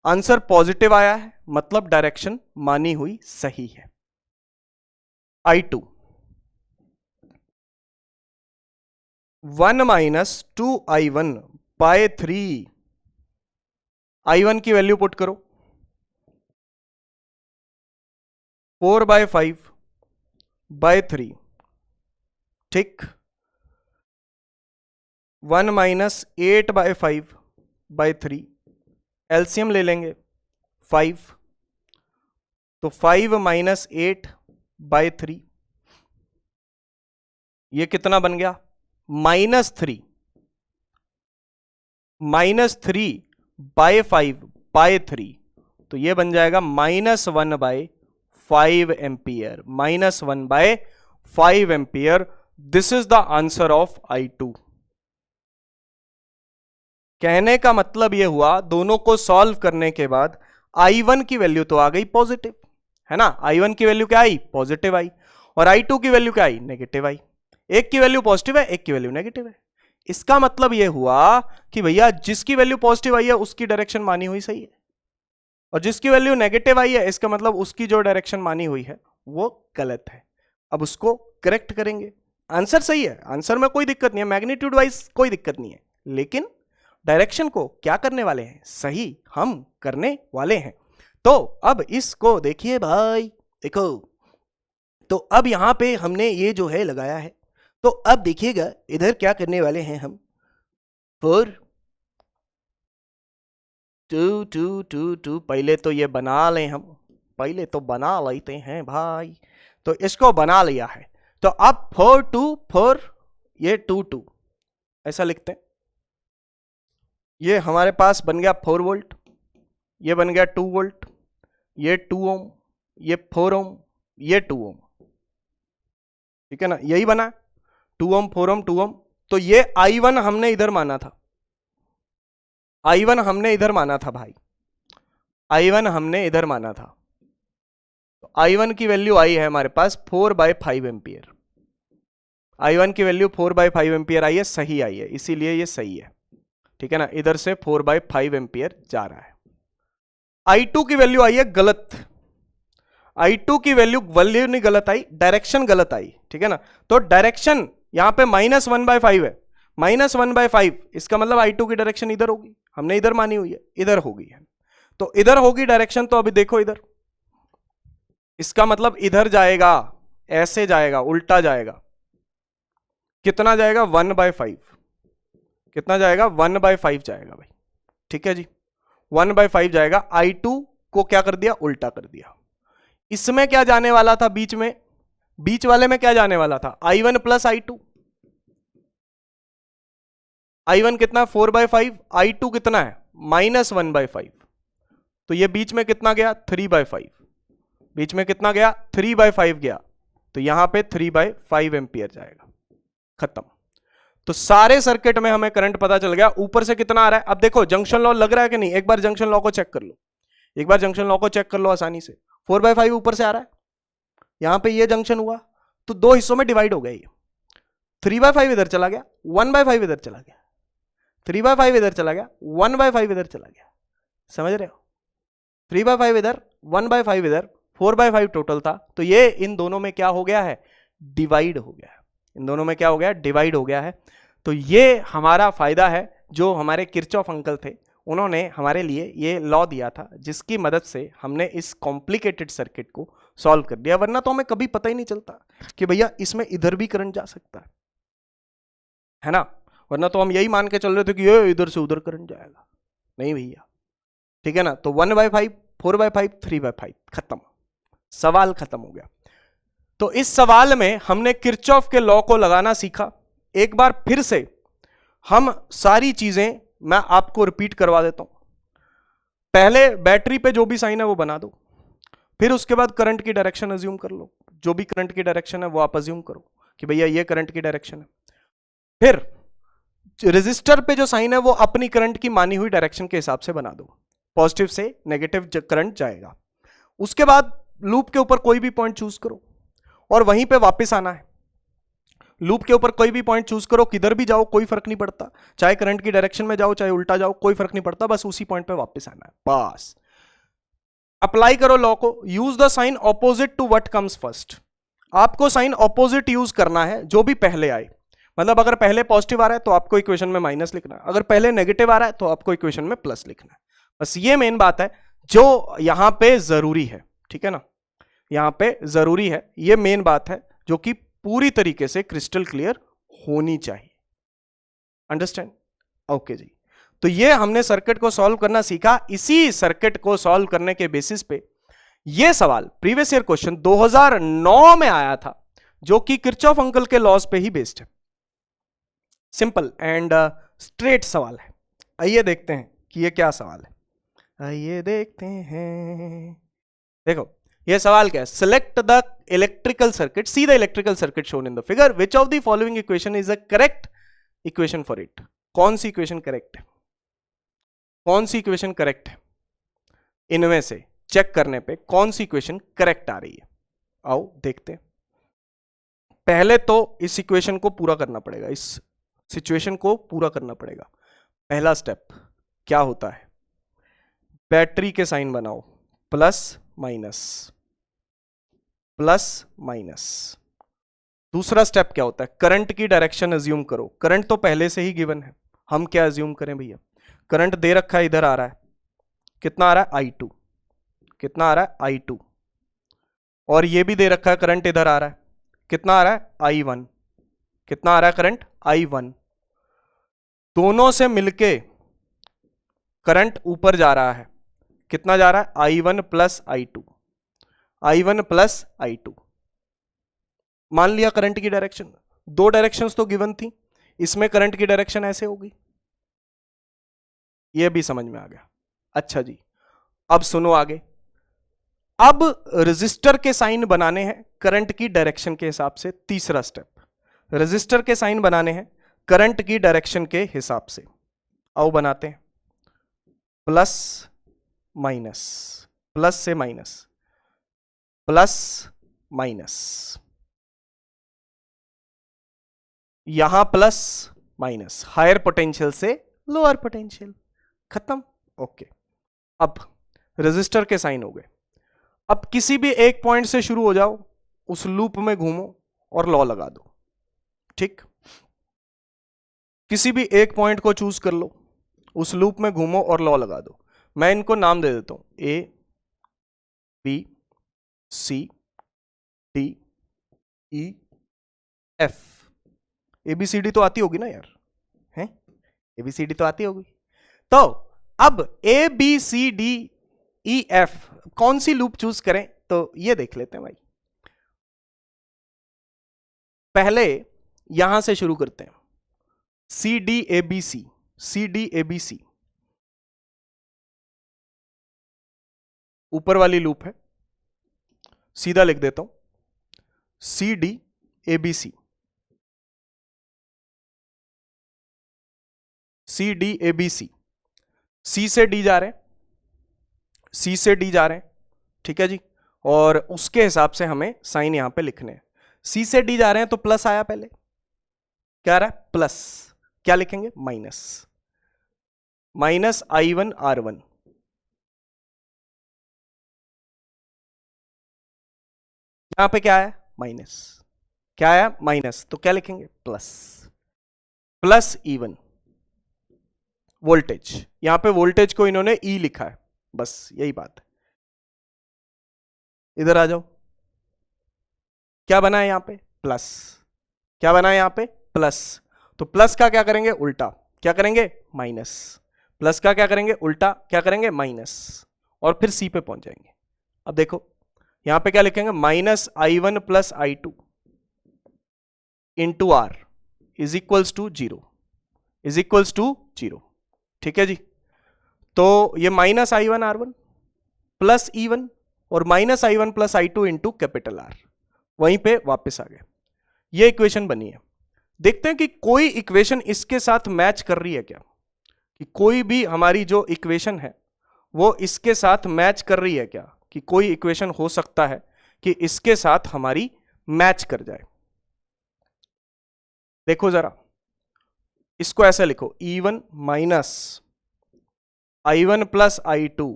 आंसर पॉजिटिव आया है, मतलब डायरेक्शन मानी हुई सही है। I2 1 minus 2I1 by 3। I1 की वैल्यू पुट करो 4 बाय 5 बाय 3, ठीक। 1 माइनस 8 बाय 5 बाय 3, एलसीएम ले लेंगे 5। तो 5 माइनस 8 बाय 3, ये कितना बन गया -3, -3 बाय 5 बाय 3। तो ये बन जाएगा -1 by 5 ampere, -1 by 5 ampere. This is the answer of I2। कहने का मतलब यह हुआ, दोनों को सॉल्व करने के बाद I1 की वैल्यू तो आ गई पॉजिटिव, है ना। I1 की वैल्यू क्या आई पॉजिटिव आई, और I2 की वैल्यू क्या आई नेगेटिव आई। एक की वैल्यू पॉजिटिव है, एक की वैल्यू नेगेटिव है। इसका मतलब यह हुआ कि भैया जिसकी वैल्यू पॉजिटिव आई है उसकी डायरेक्शन मानी हुई सही है, और जिसकी वैल्यू नेगेटिव आई है इसका मतलब उसकी जो डायरेक्शन मानी हुई है वो गलत है। अब उसको करेक्ट करेंगे। आंसर सही है, आंसर में कोई दिक्कत नहीं है, मैग्नीट्यूड वाइज कोई दिक्कत नहीं है, लेकिन डायरेक्शन को क्या करने वाले हैं, सही हम करने वाले हैं। तो अब इसको देखिए भाई, देखो तो अब यहां पे हमने ये जो है लगाया है, तो अब देखिएगा इधर क्या करने वाले हैं हम। 4 2 2 2 2 पहले तो ये बना लें, हम पहले तो बना लेते हैं भाई। तो इसको बना लिया है, तो अब 4 2 4 ये 2 2 ऐसा लिखते हैं। ये हमारे पास बन गया 4 वोल्ट, ये बन गया 2 वोल्ट, ये 2 ओम, ये 4 ओम, ये 2 ओम, ठीक है ना, यही बना 2 ओम 4 ओम 2 ओम। तो ये I1 हमने इधर माना था, I1 हमने इधर माना था भाई, I1 हमने इधर माना था। तो I1 की वैल्यू आई है हमारे पास 4 बाय 5 एम्पियर। I1 की वैल्यू 4 बाय 5 एम्पियर आई है, सही आई है, इसीलिए ये सही है, ठीक है ना। इधर से 4 बाय 5 एम्पियर जा रहा है। I2 की वैल्यू आई है गलत, I2 की वैल्यू नहीं गलत आई, डायरेक्शन गलत आई, ठीक है ना। तो डायरेक्शन यहां पे -1 बाय 5 है, -1 बाय 5, इसका मतलब I2 की डायरेक्शन इधर होगी, हमने इधर मानी हुई है, इधर होगी है। तो इधर होगी डायरेक्शन, तो अभी देखो इधर, इसका मतलब इधर जाएगा, ऐसे जाएगा, उल्टा जाएगा। कितना जाएगा? 1/5। कितना जाएगा? 1/5 जाएगा भाई। ठीक है जी, 1/5 जाएगा। I2 को क्या कर दिया? उल्टा कर दिया। इसमें क्या जाने वाला था? बीच में, बीच वाले में क्या जाने वाला था? I1 plus I2। I1 कितना? 4/5। I2 कितना है? -1/5। तो ये बीच में कितना गया? 3/5। बीच में कितना गया? 3/5 गया। तो यहां पे 3/5 एंपियर जाएगा। खत्म। तो सारे सर्किट में हमें करंट पता चल गया। ऊपर से कितना आ रहा है? अब देखो जंक्शन लॉ लग रहा है कि नहीं? एक बार जंक्शन लॉ को चेक कर लो, एक बार जंक्शन लॉ को चेक कर लो आसानी से। 4/5 ऊपर से आ रहा है, यहां पे ये जंक्शन हुआ तो दो हिस्सों में डिवाइड हो गया। ये 3/5 इधर चला गया, 1/5 इधर चला गया, 3/5 इधर चला गया, 1/5 इधर चला गया। समझ रहे हो? 3/5 इधर, 1/5 इधर, 4/5 टोटल था। तो ये इन दोनों में क्या हो गया है? डिवाइड हो गया है। इन दोनों में क्या हो गया? डिवाइड हो गया है। तो ये हमारा फायदा है, जो हमारे किरचॉफ अंकल थे उन्होंने हमारे लिए ये लॉ दिया था, जिसकी मदद से हमने इस कॉम्प्लिकेटेड सर्किट को सॉल्व कर दिया। वरना तो हमें कभी पता ही नहीं चलता कि भैया इसमें इधर भी करंट जा सकता है ना? वरना तो हम यही मान के चल रहे थे कि ये इधर से उधर करंट जाएगा। नहीं भैया, ठीक है ना? तो 1/5, 4/5, 3/5, खत्म, सवाल खत्म हो गया। तो इस सवाल में हमने किरचॉफ के लॉ को लगाना सीखा। एक बार फिर से हम सारी चीजें मैं आपको रिपीट करवा देता हूं। पहले बैटरी पे जो भी साइन है वो बना दो, फिर उसके बाद करंट की डायरेक्शन अज्यूम कर लो। जो भी करंट की डायरेक्शन है वो आप अज्यूम करो कि भैया ये करंट की डायरेक्शन है। फिर रेजिस्टर पे जो साइन है वो अपनी करंट की मानी हुई डायरेक्शन के हिसाब से बना दो, पॉजिटिव से नेगेटिव करंट जाएगा। उसके बाद लूप के ऊपर कोई भी पॉइंट चूज करो और वहीं पे वापस आना है। लूप के ऊपर कोई भी पॉइंट चूज करो, किधर भी जाओ कोई फर्क नहीं पड़ता, चाहे करंट की डायरेक्शन में जाओ चाहे उल्टा जाओ, कोई फर्क नहीं पड़ता, बस उसी पॉइंट पे वापस आना है, बस। अप्लाई करो लॉ को। Use the sign opposite to what comes first. आपको साइन ऑपोजिट यूज करना है, जो भी पहले आए। मतलब अगर पहले पॉजिटिव आ रहा है तो आपको इक्वेशन में माइनस लिखना है, अगर पहले नेगेटिव आ रहा है तो आपको इक्वेशन में प्लस लिखना है। बस ये मेन बात है जो यहां पे जरूरी है। ठीक है ना? यहां पे जरूरी है, ये मेन बात है जो कि पूरी तरीके से क्रिस्टल क्लियर होनी चाहिए। अंडरस्टैंड? ओके जी। तो ये हमने सर्किट को सॉल्व करना सीखा। इसी सर्किट को सॉल्व करने के बेसिस पे ये सवाल प्रीवियस ईयर क्वेश्चन 2009 में आया था, जो कि किरचॉफ अंकल के लॉज पे ही बेस्ड है। सिंपल एंड स्ट्रेट सवाल है। आइए देखते हैं कि ये क्या सवाल है। आइए देखते हैं। देखो ये सवाल क्या है? Select the electrical circuit, see the electrical circuit shown in the figure, which of the following equation is a correct equation for it. कौन सी इक्वेशन करेक्ट है? कौन सी इक्वेशन करेक्ट है? इनमें से चेक करने पे कौन सी इक्वेशन करेक्ट आ रही है? आओ देखते हैं। पहले तो इस इक्वेशन को पूरा करना पड़ेगा, इस सिचुएशन को पूरा करना पड़ेगा। पहला स्टेप क्या होता है? बैटरी के साइन बनाओ, प्लस माइनस, प्लस माइनस। दूसरा स्टेप क्या होता है? करंट की डायरेक्शन अज्यूम करो। करंट तो पहले से ही गिवन है, हम क्या अज्यूम करें भैया? करंट दे रखा है, इधर आ रहा है, कितना आ रहा है? I2। कितना आ रहा है? I2। और ये भी दे रखा है करंट इधर आ रहा है, कितना आ रहा है? I1। कितना आ रहा है करंट? I1। दोनों से मिलके करंट ऊपर जा रहा है, कितना जा रहा है? I1 plus I2। I1 plus I2। मान लिया करंट की डायरेक्शन, दो डायरेक्शंस तो गिवन थी, इसमें करंट की डायरेक्शन ऐसे होगी। यह भी समझ में आ गया। अच्छा जी, अब सुनो आगे। अब रेजिस्टर के साइन बनाने हैं करंट की डायरेक्शन के हिसाब से। तीसरा स्टेप, रेजिस्टर के साइन बनाने हैं करंट की डायरेक्शन के हिसाब से। आओ बनाते हैं। प्लस माइनस, प्लस से माइनस, प्लस माइनस, यहां प्लस माइनस, हायर पोटेंशियल से लोअर पोटेंशियल, खत्म। ओके, अब रेजिस्टर के साइन हो गए। अब किसी भी एक पॉइंट से शुरू हो जाओ, उस लूप में घूमो और लॉ लगा दो। ठीक, किसी भी एक पॉइंट को चूज कर लो, उस लूप में घूमो और लॉ लगा दो। मैं इनको नाम दे देता हूं, A B C D E F. A B C D तो आती होगी ना यार, हैं? एबीसीडी तो आती होगी। तो अब A B C D E F कौन सी लूप चूज करें, तो ये देख लेते हैं भाई। पहले यहां से शुरू करते हैं, C D A B C, C D A B C ऊपर वाली लूप है, सीधा लिख देता हूं, C D A B C, C D A B C, C से डी जा रहे हैं, सी से डी जा रहे हैं, ठीक है जी। और उसके हिसाब से हमें साइन यहां पे लिखने हैं। सी से डी जा रहे हैं तो प्लस आया, पहले क्या आ रहा है, प्लस, क्या लिखेंगे, माइनस, माइनस I1 R1, यहां पे क्या है, माइनस, क्या आया, माइनस, तो क्या लिखेंगे, प्लस, प्लस E1 वोल्टेज, यहां पे वोल्टेज को इन्होंने E लिखा है, बस यही बात है। इधर आ जाओ, क्या बना है यहां पे, प्लस, क्या बना है यहां पे, प्लस, तो प्लस का क्या करेंगे, उल्टा, क्या करेंगे, माइनस, प्लस का क्या करेंगे, उल्टा, क्या करेंगे, माइनस, और फिर सी पे पहुंच जाएंगे। अब देखो यहां पे क्या लिखेंगे, minus I1 plus I2 into R is equals to 0, is equals to 0, ठीक है जी। तो ये minus I1 R1 plus E1 और minus I1 plus I2 into capital R, वहीं पे वापस आ गए। ये इक्वेशन बनी है। देखते हैं कि कोई इक्वेशन इसके साथ मैच कर रही है क्या, कि कोई भी हमारी जो इक्वेशन है वो इसके साथ मैच कर रही है क्या, कि कोई इक्वेशन हो सकता है कि इसके साथ हमारी मैच कर जाए। देखो जरा, इसको ऐसे लिखो, E1 minus I1 plus I2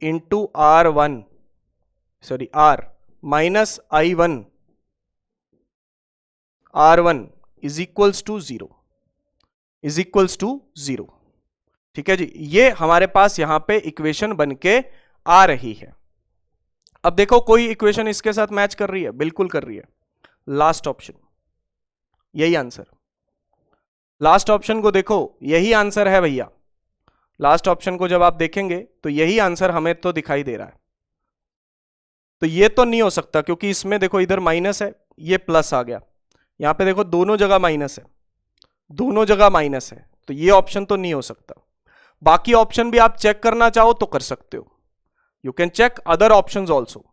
into R1, sorry R minus I1 R1 is equals to 0, is equals to 0, ठीक है जी। ये हमारे पास यहां पे इक्वेशन बन के आ रही है। अब देखो कोई इक्वेशन इसके साथ मैच कर रही है, बिल्कुल कर रही है, लास्ट ऑप्शन, यही आंसर, लास्ट ऑप्शन को देखो, यही आंसर है भैया। लास्ट ऑप्शन को जब आप देखेंगे तो यही आंसर हमें तो दिखाई दे रहा है। तो ये तो नहीं हो सकता, क्योंकि इसमें देखो इधर माइनस है, ये प्लस आ गया, यहां पे देखो दोनों जगह माइनस है, दोनों जगह माइनस है, तो ये ऑप्शन तो नहीं हो सकता। बाकी ऑप्शन भी आप चेक करना चाहो तो कर सकते हो, you can check other options also.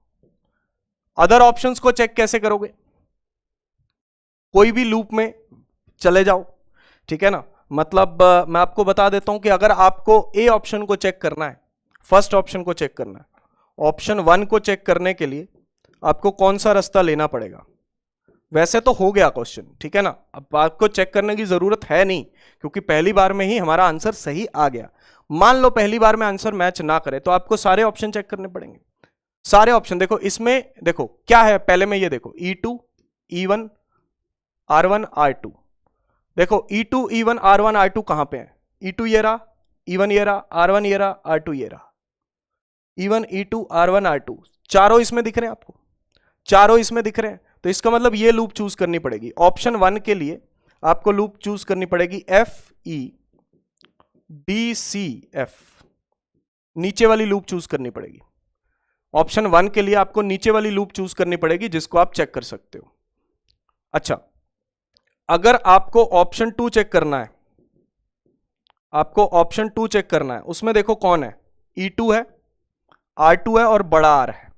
Other options को चेक कैसे करोगे, कोई भी लूप में चले जाओ, ठीक है ना। मतलब मैं आपको बता देता हूं कि अगर आपको ए ऑप्शन को चेक करना है, फर्स्ट ऑप्शन को चेक करना है, ऑप्शन 1 को चेक करने के लिए आपको कौन सा रास्ता लेना पड़ेगा। वैसे तो हो गया क्वेश्चन, ठीक है ना, अब आपको चेक करने की जरूरत है नहीं, क्योंकि पहली बार में ही हमारा आंसर सही आ गया। मान लो पहली बार में आंसर मैच ना करे तो आपको सारे ऑप्शन चेक करने पड़ेंगे, सारे ऑप्शन। देखो इसमें देखो क्या है, पहले में ये देखो E2 E1 R1 R2, देखो E2 E1 R1 R2 कहां पे है, E2 ये रहा, E1 ये रहा, R1 ये रहा, R2 ये रहा, E1 E2 R1 R2, चारों इसमें दिख रहे हैं आपको, चारों इसमें दिख रहे हैं। तो इसका मतलब ये लूप चूज करनी पड़ेगी। ऑप्शन 1 के लिए आपको लूप चूज करनी पड़ेगी FE DCF, नीचे वाली लूप चूज करनी पड़ेगी। ऑप्शन 1 के लिए आपको नीचे वाली लूप चूज करनी पड़ेगी, जिसको आप चेक कर सकते हो। अच्छा, अगर आपको ऑप्शन 2 चेक करना है, आपको ऑप्शन 2 चेक करना है, उसमें देखो कौन है, E2 है, R2 है और बड़ा R है,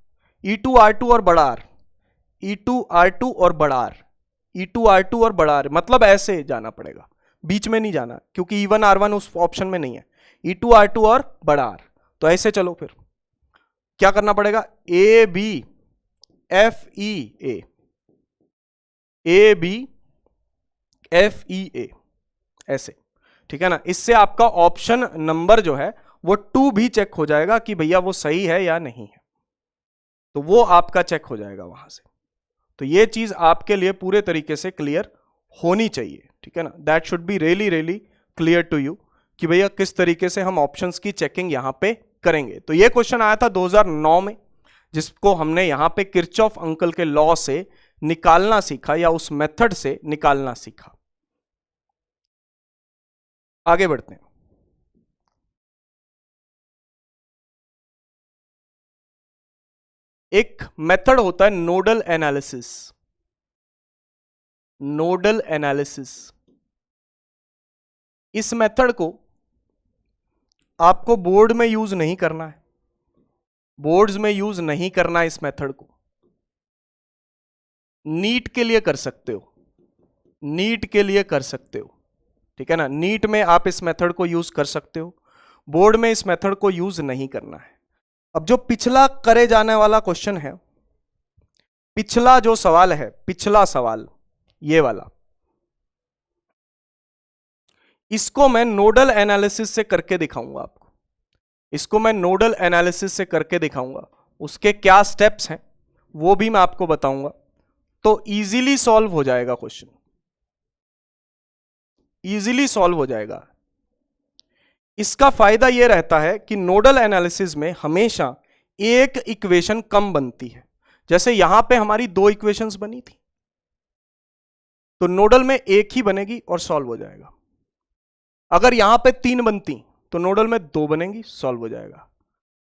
E2 R2 और बड़ा R, E2 R2 और बड़ा R, E2 R2 और बड़ा R, मतलब ऐसे जाना पड़ेगा, बीच में नहीं जाना, क्योंकि E1 R1 उस ऑप्शन में नहीं है, E2 R2 और बड़ा R। तो ऐसे चलो, फिर क्या करना पड़ेगा, A B F E A, A B F E A, ऐसे, ठीक है ना। इससे आपका ऑप्शन नंबर जो है वो 2 भी चेक हो जाएगा कि भैया वो सही है या नहीं है, तो वो आपका चेक हो जाएगा वहां से। तो ये चीज आपके लिए पूरे तरीके से क्लियर होनी चाहिए, ठीक है ना। That should be really really clear to you कि भैया किस तरीके से हम ऑप्शंस की चेकिंग यहां पे करेंगे। तो ये क्वेश्चन आया था 2009 में, जिसको हमने यहां पे किरचॉफ अंकल के लॉ से निकालना सीखा या उस मेथड से निकालना सीखा। आगे बढ़ते हैं। एक मेथड होता है नोडल एनालिसिस। नोडल एनालिसिस, इस मेथड को आपको बोर्ड में यूज नहीं करना है, बोर्ड्स में यूज नहीं करना है। इस मेथड को नीट के लिए कर सकते हो, नीट के लिए कर सकते हो, ठीक है ना। नीट में आप इस मेथड को यूज कर सकते हो, बोर्ड में इस मेथड को यूज नहीं करना है। अब जो पिछला करे जाने वाला क्वेश्चन है, पिछला जो सवाल है, पिछला सवाल ये वाला, इसको मैं नोडल एनालिसिस से करके दिखाऊंगा आपको। इसको मैं नोडल एनालिसिस से करके दिखाऊंगा, उसके क्या स्टेप्स हैं वो भी मैं आपको बताऊंगा। तो इजीली सॉल्व हो जाएगा क्वेश्चन, इजीली सॉल्व हो जाएगा। इसका फायदा यह रहता है कि नोडल एनालिसिस में हमेशा एक इक्वेशन कम बनती है। जैसे यहां पे हमारी 2 इक्वेशंस बनी थी, तो नोडल में एक ही बनेगी और सॉल्व हो जाएगा। अगर यहां पे 3 बनती तो नोडल में 2 बनेंगी, सॉल्व हो जाएगा।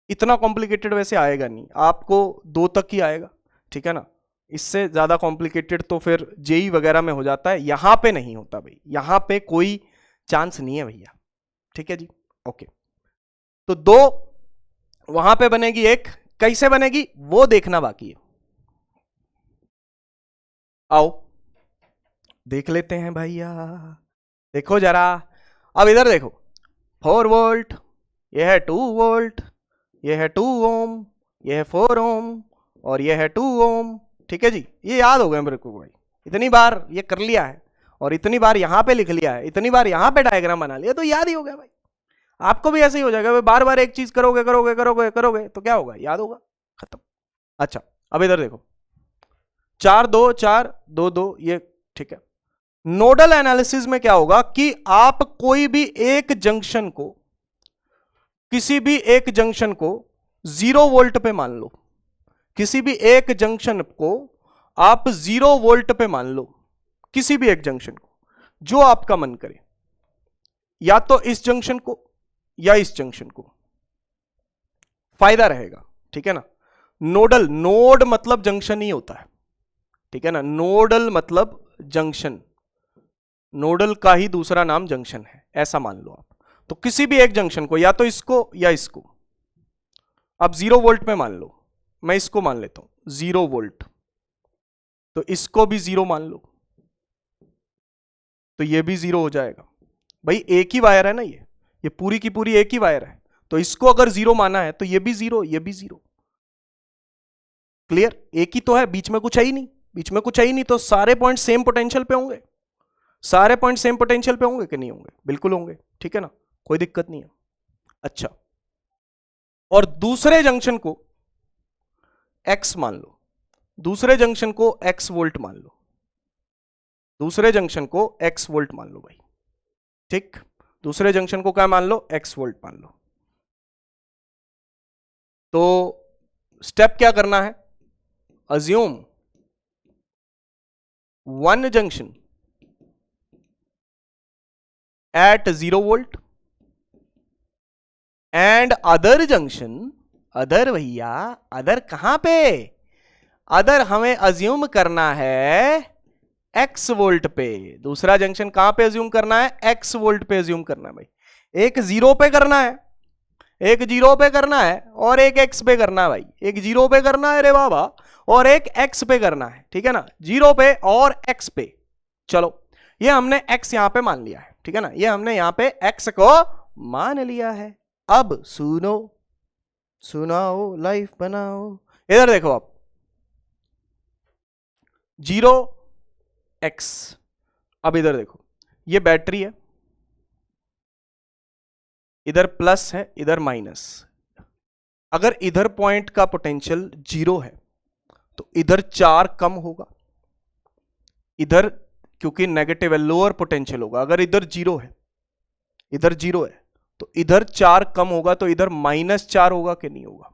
इतना कॉम्प्लिकेटेड वैसे आएगा नहीं, आपको 2 तक ही आएगा, ठीक है ना। इससे ज्यादा कॉम्प्लिकेटेड तो फिर जेई वगैरह में हो जाता है, यहां पे नहीं होता भाई, यहां पे कोई चांस नहीं है भैया, ठीक है जी। ओके, तो 2 वहां पे बनेगी, एक कैसे बनेगी वो देखना बाकी है। आओ देख लेते हैं भैया, देखो जरा। अब इधर देखो, 4 वोल्ट, यह है 2 वोल्ट, यह है 2 ओम, यह है 4 ओम और यह है 2 ओम, ठीक है जी। ये याद हो गया मेरे को भाई, इतनी बार ये कर लिया है और इतनी बार यहां पे लिख लिया है, इतनी बार यहां पे डायग्राम बना लिया, तो याद ही हो गया भाई। आपको भी ऐसे ही हो जाएगा, बार बार एक चीज करोगे करोगे करोगे करोगे तो क्या होगा, याद होगा, खत्म। अच्छा, अब इधर देखो, 4 2 4 2 2, ये ठीक है। नोडल एनालिसिस में क्या होगा कि आप कोई भी एक जंक्शन को, किसी भी एक जंक्शन को 0 वोल्ट पे मान लो, किसी भी एक जंक्शन को आप 0 वोल्ट पे मान लो, किसी भी एक जंक्शन को, जो आपका मन करे, या तो इस जंक्शन को या इस जंक्शन को, फायदा रहेगा, ठीक है ना। नोडल, नोड मतलब जंक्शन ही होता है, ठीक है ना। नोडल मतलब जंक्शन, नोडल का ही दूसरा नाम जंक्शन है, ऐसा मान लो आप। तो किसी भी एक जंक्शन को, या तो इसको या इसको, अब 0 वोल्ट में मान लो, मैं इसको मान लेता हूं 0 वोल्ट, तो इसको भी 0 मान लो, तो ये भी 0 हो जाएगा भाई। एक ही वायर है ना, ये पूरी की पूरी एक ही वायर है, तो इसको अगर 0 माना है तो ये भी 0, ये भी 0। क्लियर, एक ही तो है, बीच में कुछ है ही नहीं, बीच में कुछ है ही नहीं, तो सारे पॉइंट सेम पोटेंशियल पे होंगे, सारे पॉइंट सेम पोटेंशियल पे होंगे कि नहीं होंगे, बिल्कुल होंगे, ठीक है ना, कोई दिक्कत नहीं है। अच्छा, और दूसरे जंक्शन को x मान लो, दूसरे जंक्शन को x वोल्ट मान लो, दूसरे जंक्शन को x वोल्ट मान लो भाई, ठीक। दूसरे जंक्शन को क्या मान लो, x वोल्ट मान लो। तो स्टेप क्या करना है, assume 1 junction at 0 volt and other junction, other भैया, अदर कहां पे, अदर हमें अज्यूम करना है x वोल्ट पे। दूसरा जंक्शन कहां पे अज्यूम करना है, x वोल्ट पे अज्यूम करना है भाई। एक 0 पे करना है, एक 0 पे करना है और एक x पे करना है भाई। एक 0 पे करना है रे बाबा, और एक x पे करना है, ठीक है ना। 0 पे और x पे, चलो ये हमने x यहां पे मान लिया है, ठीक है ना, ये हमने यहां पे x को मान लिया है। अब सुनो, सुनाओ, लाइफ बनाओ। इधर देखो आप, 0x, अब इधर देखो, ये बैटरी है, इधर प्लस है, इधर माइनस। अगर इधर पॉइंट का पोटेंशियल 0 है तो इधर 4 कम होगा, इधर क्योंकि नेगेटिव है, लोअर पोटेंशियल होगा। अगर इधर 0 है, इधर 0 है तो इधर 4 कम होगा, तो इधर -4 होगा कि नहीं होगा?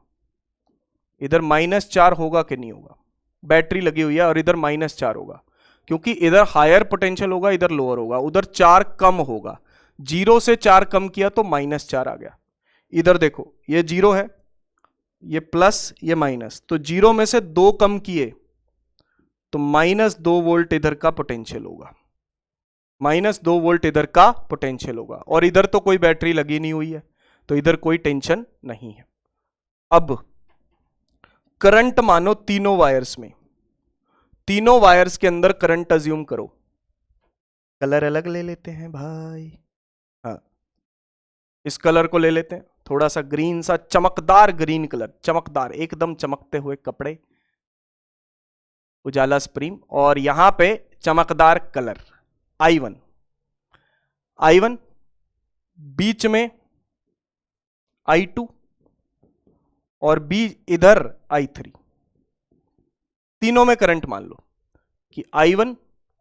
इधर -4 होगा कि नहीं होगा? बैटरी लगी हुई है और इधर -4 होगा, क्योंकि इधर हायर पोटेंशियल होगा, इधर लोअर होगा, उधर 4 कम होगा। 0 से 4 कम किया तो -4 आ गया। इधर देखो, ये 0 है, ये प्लस, ये माइनस, तो 0 में से 2 कम किए तो -2 वोल्ट इधर का पोटेंशियल होगा, -2 वोल्ट इधर का पोटेंशियल होगा। और इधर तो कोई बैटरी लगी नहीं हुई है, तो इधर कोई टेंशन नहीं है। अब करंट मानो तीनों वायर्स में, तीनों वायर्स के अंदर करंट अज्यूम करो। कलर अलग ले लेते हैं भाई, हाँ इस कलर को ले लेते हैं, थोड़ा सा ग्रीन सा, चमकदार ग्रीन कलर, चमकदार एकदम चमकते हुए कपड़े, उजाला स्प्रीम, और यहां पे चमकदार कलर I1, I1 बीच में I2 और इधर I3, तीनों में करंट मान लो कि I1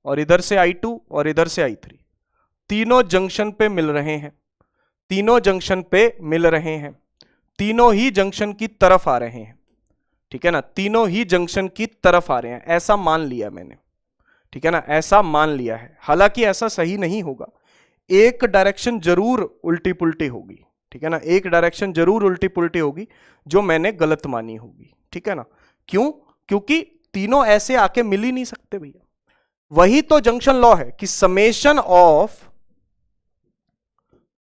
और इधर से I2 और इधर से I3 तीनों जंक्शन पे मिल रहे हैं, तीनों जंक्शन पे मिल रहे हैं, तीनों ही जंक्शन की तरफ आ रहे हैं, ठीक है ना, तीनों ही जंक्शन की तरफ आ रहे हैं, ऐसा मान लिया मैंने, ठीक है ना, ऐसा मान लिया है। हालांकि ऐसा सही नहीं होगा, एक डायरेक्शन जरूर उल्टी पुल्टी होगी, ठीक है ना, एक डायरेक्शन जरूर उल्टी पुल्टी होगी जो मैंने गलत मानी होगी, ठीक है ना। क्यों? क्योंकि तीनों ऐसे आके मिल ही नहीं सकते भैया। वही तो जंक्शन लॉ है कि summation of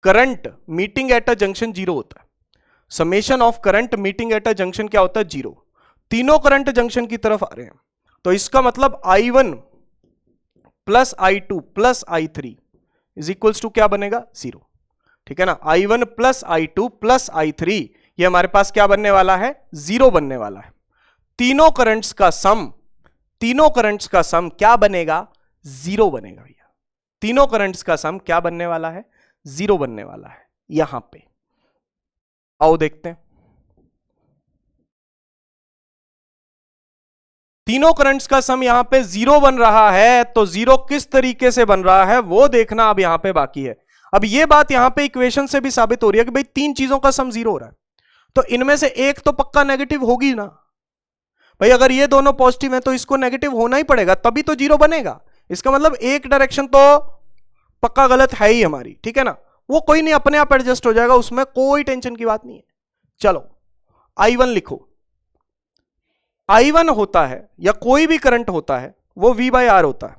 current meeting at a junction 0 होता है। Summation of current meeting at a junction क्या होता है? 0। तीनों करंट जंक्शन की तरफ आ रहे हैं, तो इसका मतलब I1 plus I2 plus I3 is equals to क्या बनेगा? 0, ठीक है ना। I1 plus I2 plus I3 ये हमारे पास क्या बनने वाला है? 0 बनने वाला है। तीनों करंट्स का सम, तीनों करंट्स का सम क्या बनेगा? 0 बनेगा भैया। तीनों करंट्स का सम क्या बनने वाला है? 0 बनने वाला है। यहां पे आओ देखते हैं, तीनों करंट्स का सम यहां पे 0 बन रहा है, तो 0 किस तरीके से बन रहा है वो देखना अब यहां पे बाकी है। अब ये बात यहां पे इक्वेशन से भी साबित हो रही है कि भाई तीन चीजों का सम 0 हो रहा है, तो इनमें से एक तो पक्का नेगेटिव होगी ना भाई। अगर ये दोनों पॉजिटिव हैं तो इसको नेगेटिव होना ही पड़ेगा, तभी तो 0 बनेगा। इसका मतलब एक डायरेक्शन तो पक्का गलत है ही हमारी, ठीक है ना। वो कोई नहीं, अपने आप एडजस्ट हो जाएगा, उसमें कोई टेंशन की बात नहीं है। चलो I1 लिखो। I1 होता है या कोई भी करंट होता है वो V/R होता है।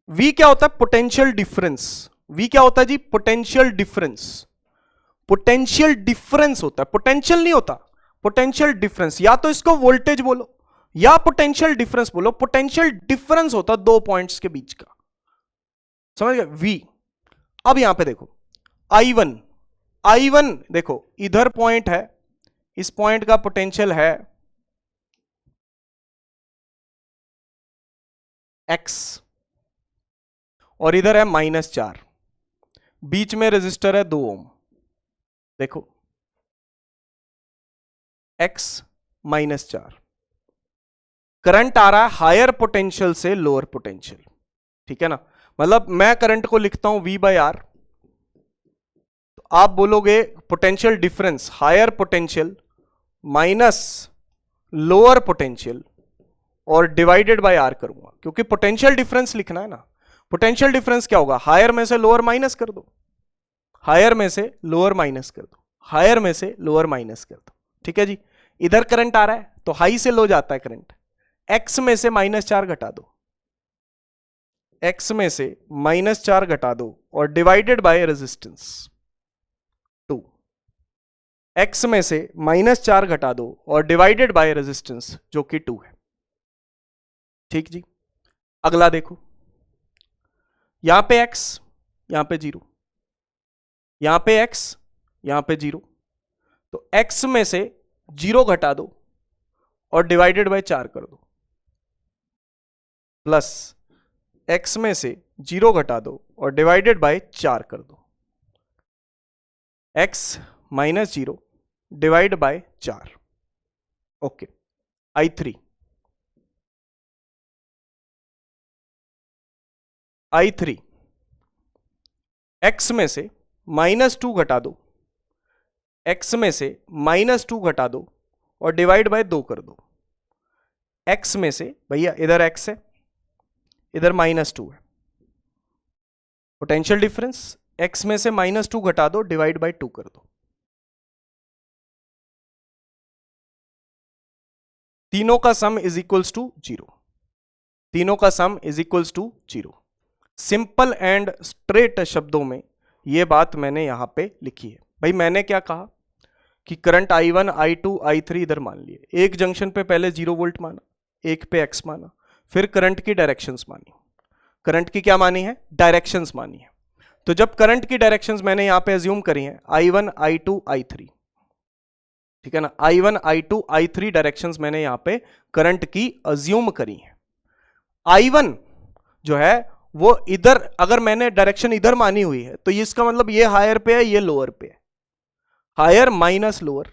V क्या होता है? Potential difference. V क्या होता है जी? Potential difference. पोटेंशियल डिफरेंस होता है, पोटेंशियल नहीं होता, पोटेंशियल डिफरेंस। या तो इसको वोल्टेज बोलो या पोटेंशियल डिफरेंस बोलो। पोटेंशियल डिफरेंस होता है दो पॉइंट्स के बीच का, समझ गए? V। अब यहां पे देखो I1, I1 देखो इधर पॉइंट है, इस पॉइंट का पोटेंशियल है X और इधर है -4, बीच में रेजिस्टर है 2 ओम। देखो X -4, करंट आ रहा है हायर पोटेंशियल से लोअर पोटेंशियल, ठीक है ना। मतलब मैं करंट को लिखता हूं V/R, तो आप बोलोगे potential difference higher potential minus lower potential और डिवाइडेड बाय R करूंगा, क्योंकि पोटेंशियल डिफरेंस लिखना है ना। पोटेंशियल डिफरेंस क्या होगा? हायर में से लोअर माइनस कर दो, हायर में से लोअर माइनस कर दो, हायर में से लोअर माइनस कर दो, ठीक है जी। इधर करंट आ रहा है तो हाई से लो जाता है करंट, X में से -4 घटा दो, X में से -4 घटा दो और डिवाइडेड बाय रेजिस्टेंस 2। X में से -4 घटा दो और डिवाइडेड बाय रेजिस्टेंस जो कि 2 है, ठीक जी। अगला देखो, यहां पे X, यहां पे 0, यहां पे X, यहां पे 0, तो X में से 0 घटा दो और डिवाइडेड बाय 4 कर दो, प्लस X में से 0 घटा दो और डिवाइडेड बाय 4 कर दो, X -0 divide by 4। Okay, I3, X में से -2 घटा दो, x में से -2 घटा दो और डिवाइड बाय 2 कर दो। x में से भैया इधर x है, इधर -2 है, पोटेंशियल डिफरेंस x में से -2 घटा दो, डिवाइड बाय 2 कर दो। तीनों का सम इज इक्वल्स टू 0, तीनों का sum is equals to 0। Simple and straight शब्दों में यह बात मैंने यहां पे लिखी है। भाई मैंने क्या कहा कि करंट I1, I2, I3 इधर मान लिए, एक जंक्शन पे पहले 0 वोल्ट माना, एक पे x माना, फिर करंट की डायरेक्शंस मानी। करंट की क्या मानी है? डायरेक्शंस मानी है। तो जब करंट की डायरेक्शंस मैंने यहां पे अज्यूम करी हैं I1, I2, I3, ठीक है ना, I1, I2, I3 डायरेक्शंस मैंने यहां पे करंट की अज्यूम करी हैं। I1 जो है वो इधर, अगर मैंने डायरेक्शन इधर मानी हुई है तो इसका मतलब ये हायर पे है, ये लोअर पे है। Higher minus lower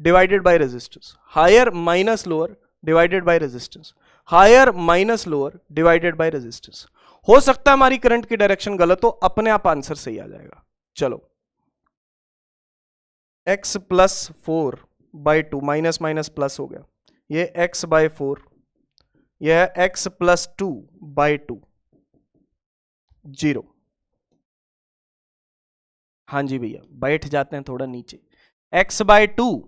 divided by resistance, higher minus lower divided by resistance, higher minus lower divided by resistance. हो सकता है हमारी करंट की डायरेक्शन गलत हो, अपने आप आंसर सही आ जाएगा। चलो, x plus 4/2 minus minus plus हो गया, ये x/4, यह है x प्लस 2/2 0। हाँ जी भैया, बैठ जाते हैं थोड़ा नीचे। x/2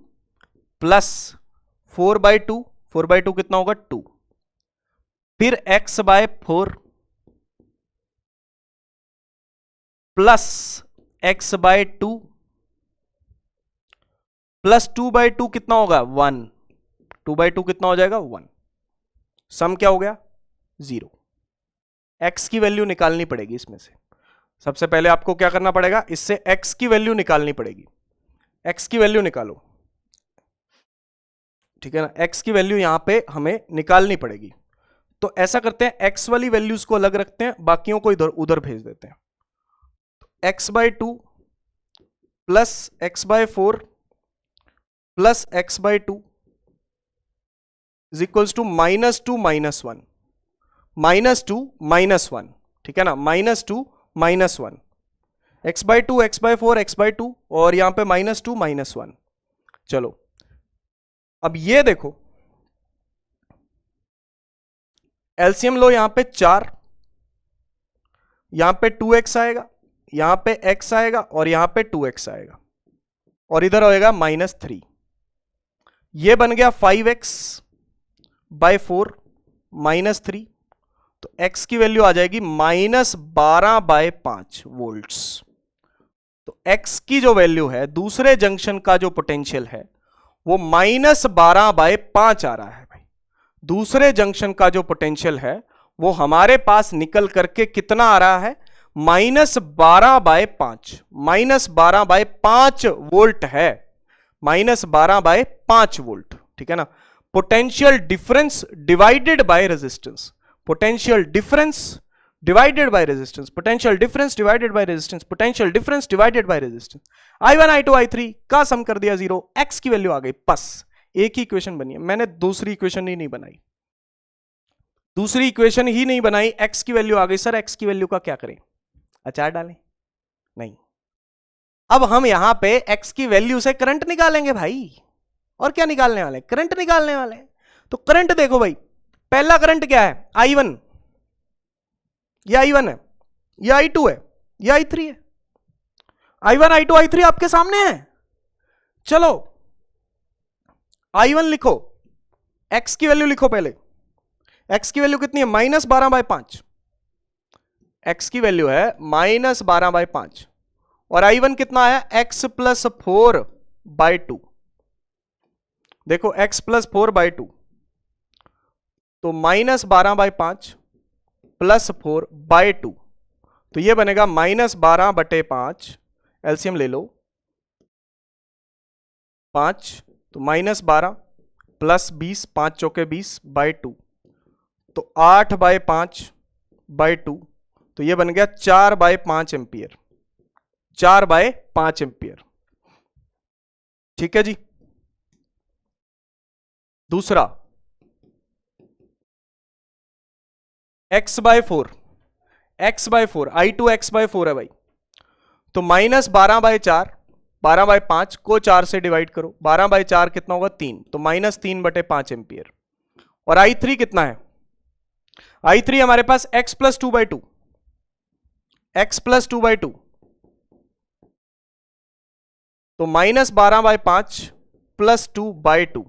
प्लस 4/2, 4/2 कितना होगा? 2। फिर x/4 प्लस x/2 प्लस 2/2 कितना होगा? 1। 2/2 कितना हो जाएगा? 1। सम क्या हो गया? 0। x की वैल्यू निकालनी पड़ेगी इसमें से। सबसे पहले आपको क्या करना पड़ेगा? इससे x की वैल्यू निकालनी पड़ेगी। x की वैल्यू निकालो, ठीक है ना, x की वैल्यू यहां पे हमें निकालनी पड़ेगी। तो ऐसा करते हैं, x वाली वैल्यूज को अलग रखते हैं, बाकियों को इधर उधर भेज देते हैं। x/2 plus x/4 plus x/2 is equals to -2 -1, -2 -1, ठीक है ना, -2 -1, x/2 x/4 x/2 और यहां पे -2 -1। चलो अब ये देखो, एलसीएम लो, यहां पे 4, यहां पे 2x आएगा, यहां पे x आएगा और यहां पे 2x आएगा और इधर आएगा -3। ये बन गया 5x/4 -3, तो x की वैल्यू आ जाएगी -12/5 वोल्ट्स। तो x की जो वैल्यू है, दूसरे जंक्शन का जो पोटेंशियल है वो -12/5 आ रहा है। भाई दूसरे जंक्शन का जो पोटेंशियल है वो हमारे पास निकल करके कितना आ रहा है? -12/5, -12/5 वोल्ट है, -12/5 वोल्ट, ठीक है ना। Potential difference divided by resistance, potential difference divided by resistance, potential difference divided by resistance, potential difference divided by resistance. I1, I2, I3 का सम कर दिया 0, x की वैल्यू आ गई। बस एक ही इक्वेशन बनी है, मैंने दूसरी इक्वेशन ही नहीं बनाई, दूसरी इक्वेशन ही नहीं बनाई, x की वैल्यू आ गई। सर x की वैल्यू का क्या करें? अचार डालें? नहीं, अब हम यहां पे x की वैल्यू से करंट निकालेंगे भाई। और क्या निकालने वाले? करंट निकालने वाले। तो करंट देखो भाई, पहला करंट क्या है? I1, ये I1 है, ये I2 है, ये I3 है। I1, I2, I3 आपके सामने है। चलो I1 लिखो, x की वैल्यू लिखो पहले। x की वैल्यू कितनी है? -12/5। x की वैल्यू है -12/5 और I1 कितना आया? x plus 4/2। देखो x प्लस 4/2, तो -12/5 प्लस 4/2, तो ये बनेगा -12/5। एलसीएम ले लो, 5, तो -12 प्लस 20, 5 चौके 20/2, तो 8/5/2, तो ये बन गया 4/5 एम्पियर, 4/5 एम्पियर, ठीक है जी। दूसरा x/4, I2 x/4 है भाई, तो -12/4, 12/5 को 4 से डिवाइड करो, 12/4 कितना होगा 3, तो -3/5 एम्पियर। और I3 कितना है, I3 हमारे पास x + 2/2, x + 2/2, तो -12/5 + 2/2,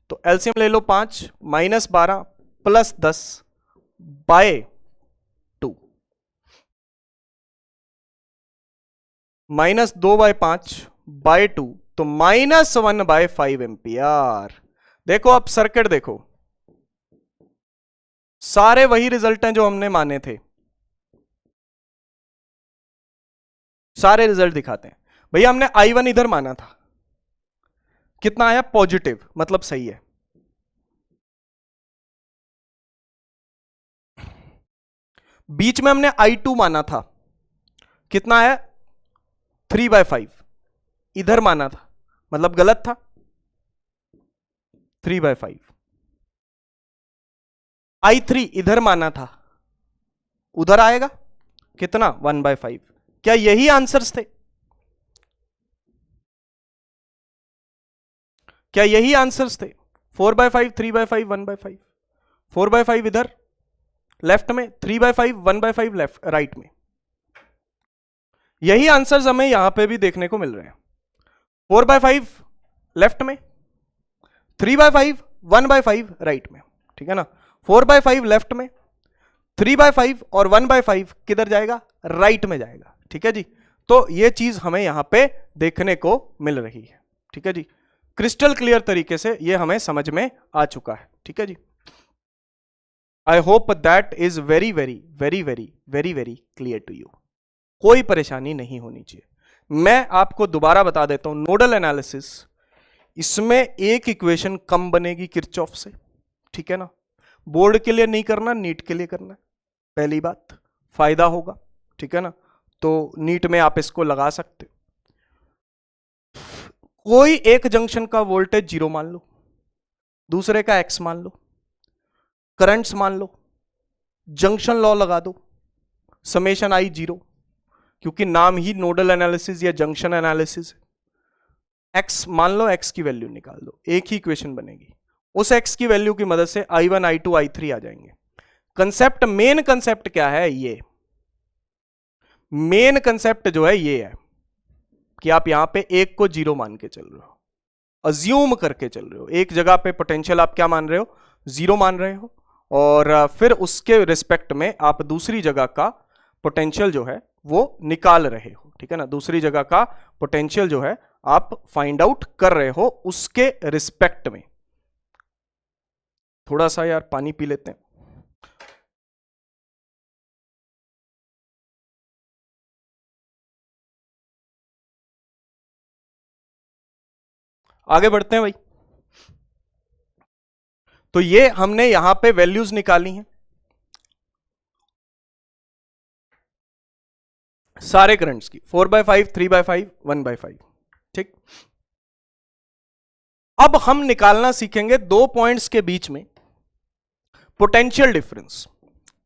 तो एलसीएम ले लो 5, -12 + 10/2, -2/5/2, तो -1/5 एम्पियर। देखो अब सर्किट देखो, सारे वही रिजल्ट हैं जो हमने माने थे, सारे रिजल्ट दिखाते हैं। भैया हमने I1 इधर माना था, कितना आया पॉजिटिव, मतलब सही है। बीच में हमने I2 माना था, कितना है 3/5, इधर माना था मतलब गलत था, 3/5। I3 इधर माना था, उधर आएगा कितना 1/5। क्या यही आंसर्स थे, क्या यही आंसर्स थे, 4/5, 3/5, 1/5, 4/5 इधर लेफ्ट में, 3/5, 1/5 लेफ्ट राइट में। यही आंसर्स हमें यहां पे भी देखने को मिल रहे हैं, 4/5 लेफ्ट में, 3/5, 1/5 राइट में, ठीक है ना। 4/5 लेफ्ट में, 3/5 और 1/5 किधर जाएगा, राइट में जाएगा, ठीक है जी। तो ये चीज हमें यहां पे देखने को मिल रही है, ठीक है जी। क्रिस्टल क्लियर तरीके से ये हमें समझ में आ चुका है, ठीक है जी। I hope that is very very very very very very clear to you, कोई परेशानी नहीं होनी चाहिए। मैं आपको दोबारा बता देता हूं, नोडल एनालिसिस, इसमें एक इक्वेशन कम बनेगी किरचॉफ से, ठीक है ना। बोर्ड के लिए नहीं करना, नीट के लिए करना, पहली बात, फायदा होगा, ठीक है ना। तो नीट में आप इसको लगा सकते हो। कोई एक जंक्शन का वोल्टेज 0 मान लो, दूसरे का x मान लो, करंट्स मान लो, जंक्शन लॉ लगा दो, समेशन I 0, क्योंकि नाम ही नोडल एनालिसिस या जंक्शन एनालिसिस है। x मान लो, x की वैल्यू निकाल दो, एक ही इक्वेशन बनेगी। उस x की वैल्यू की मदद से I1, I2, I3 आ जाएंगे। कंसेप्ट, मेन कंसेप्ट क्या है, ये मेन कंसेप्ट जो है ये है कि आप यहां पे एक को 0 मान के चल रहे हो, अज्यूम करके चल रहे हो। एक जगह पे पोटेंशियल आप क्या मान रहे हो, 0 मान रहे हो, और फिर उसके रिस्पेक्ट में आप दूसरी जगह का पोटेंशियल जो है वो निकाल रहे हो, ठीक है ना। दूसरी जगह का पोटेंशियल जो है आप फाइंड आउट कर रहे हो उसके रिस्पेक्ट में। थोड़ा सा यार पानी पी लेते हैं। आगे बढ़ते हैं भाई। तो ये हमने यहां पे वैल्यूज निकाली हैं सारे करंट्स की, 4/5, 3/5, 1/5, ठीक। अब हम निकालना सीखेंगे दो पॉइंट्स के बीच में पोटेंशियल डिफरेंस।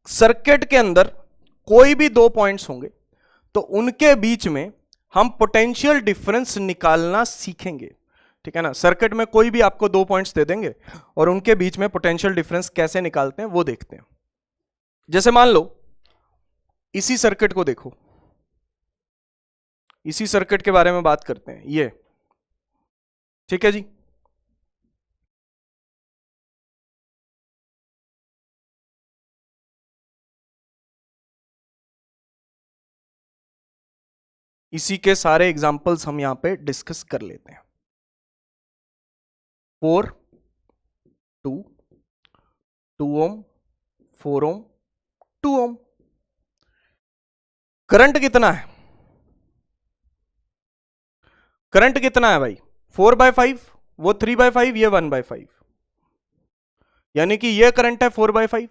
सर्किट के अंदर कोई भी दो पॉइंट्स होंगे तो उनके बीच में हम पोटेंशियल डिफरेंस निकालना सीखेंगे, ठीक है ना। सर्किट में कोई भी आपको दो पॉइंट्स दे देंगे और उनके बीच में पोटेंशियल डिफरेंस कैसे निकालते हैं वो देखते हैं। जैसे मान लो इसी सर्किट को देखो, इसी सर्किट के बारे में बात करते हैं, ये ठीक है जी। इसी के सारे एग्जांपल्स हम यहां पे डिस्कस कर लेते हैं। 4, 2, 2 ओम, 4 ओम, 2 ओम। करंट कितना है, करंट कितना है भाई, 4/5, वो 3/5, ये 1/5, यानी कि ये करंट है 4/5,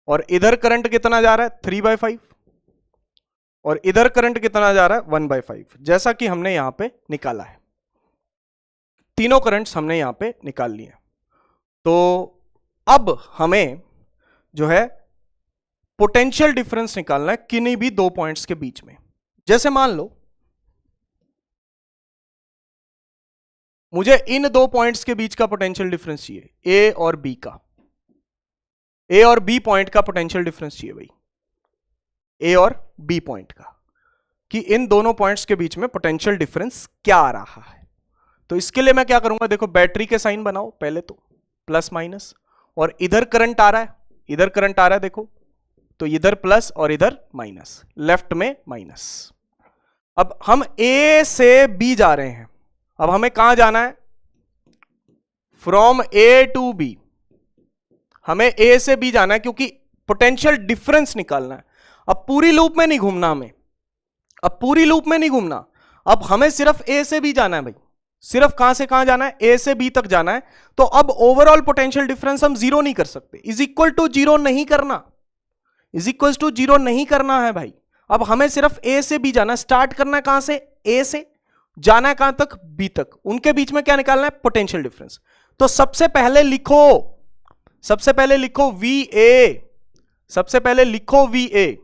और इधर करंट कितना जा रहा है 3/5, और इधर करंट कितना जा रहा है 1/5, जैसा कि हमने यहां पे निकाला है। तीनों करंट्स हमने यहां पे निकाल लिए। तो अब हमें जो है पोटेंशियल डिफरेंस निकालना है किन्हीं भी दो पॉइंट्स के बीच में। जैसे मान लो मुझे इन दो पॉइंट्स के बीच का पोटेंशियल डिफरेंस चाहिए, ए और बी का, ए और बी पॉइंट का पोटेंशियल डिफरेंस चाहिए भाई, ए और बी पॉइंट का, कि इन दोनों पॉइंट्स के बीच में पोटेंशियल डिफरेंस क्या आ रहा है। तो इसके लिए मैं क्या करूंगा, देखो बैटरी के साइन बनाओ पहले तो, प्लस माइनस, और इधर करंट आ रहा है, इधर करंट आ रहा है देखो, तो इधर प्लस और इधर माइनस, लेफ्ट में माइनस। अब हम ए से बी जा रहे हैं, अब हमें कहां जाना है, फ्रॉम ए टू बी, हमें ए से बी जाना है क्योंकि पोटेंशियल डिफरेंस निकालना है। अब पूरी लूप में नहीं घूमना हमें, अब पूरी लूप में नहीं घूमना, अब हमें सिर्फ ए से बी जाना है भाई, सिर्फ कहां से कहां जाना है, ए से बी तक जाना है। तो अब ओवरऑल पोटेंशियल डिफरेंस हम जीरो नहीं कर सकते, इज इक्वल टू जीरो नहीं करना, इज इक्वल टू जीरो नहीं करना है भाई। अब हमें सिर्फ ए से बी जाना है, स्टार्ट करना है कहां से, ए से, जाना है कहां तक, बी तक, उनके बीच में क्या निकालना है, पोटेंशियल डिफरेंस। तो सबसे पहले लिखो, सबसे पहले लिखो वी ए, सबसे पहले लिखो वी ए,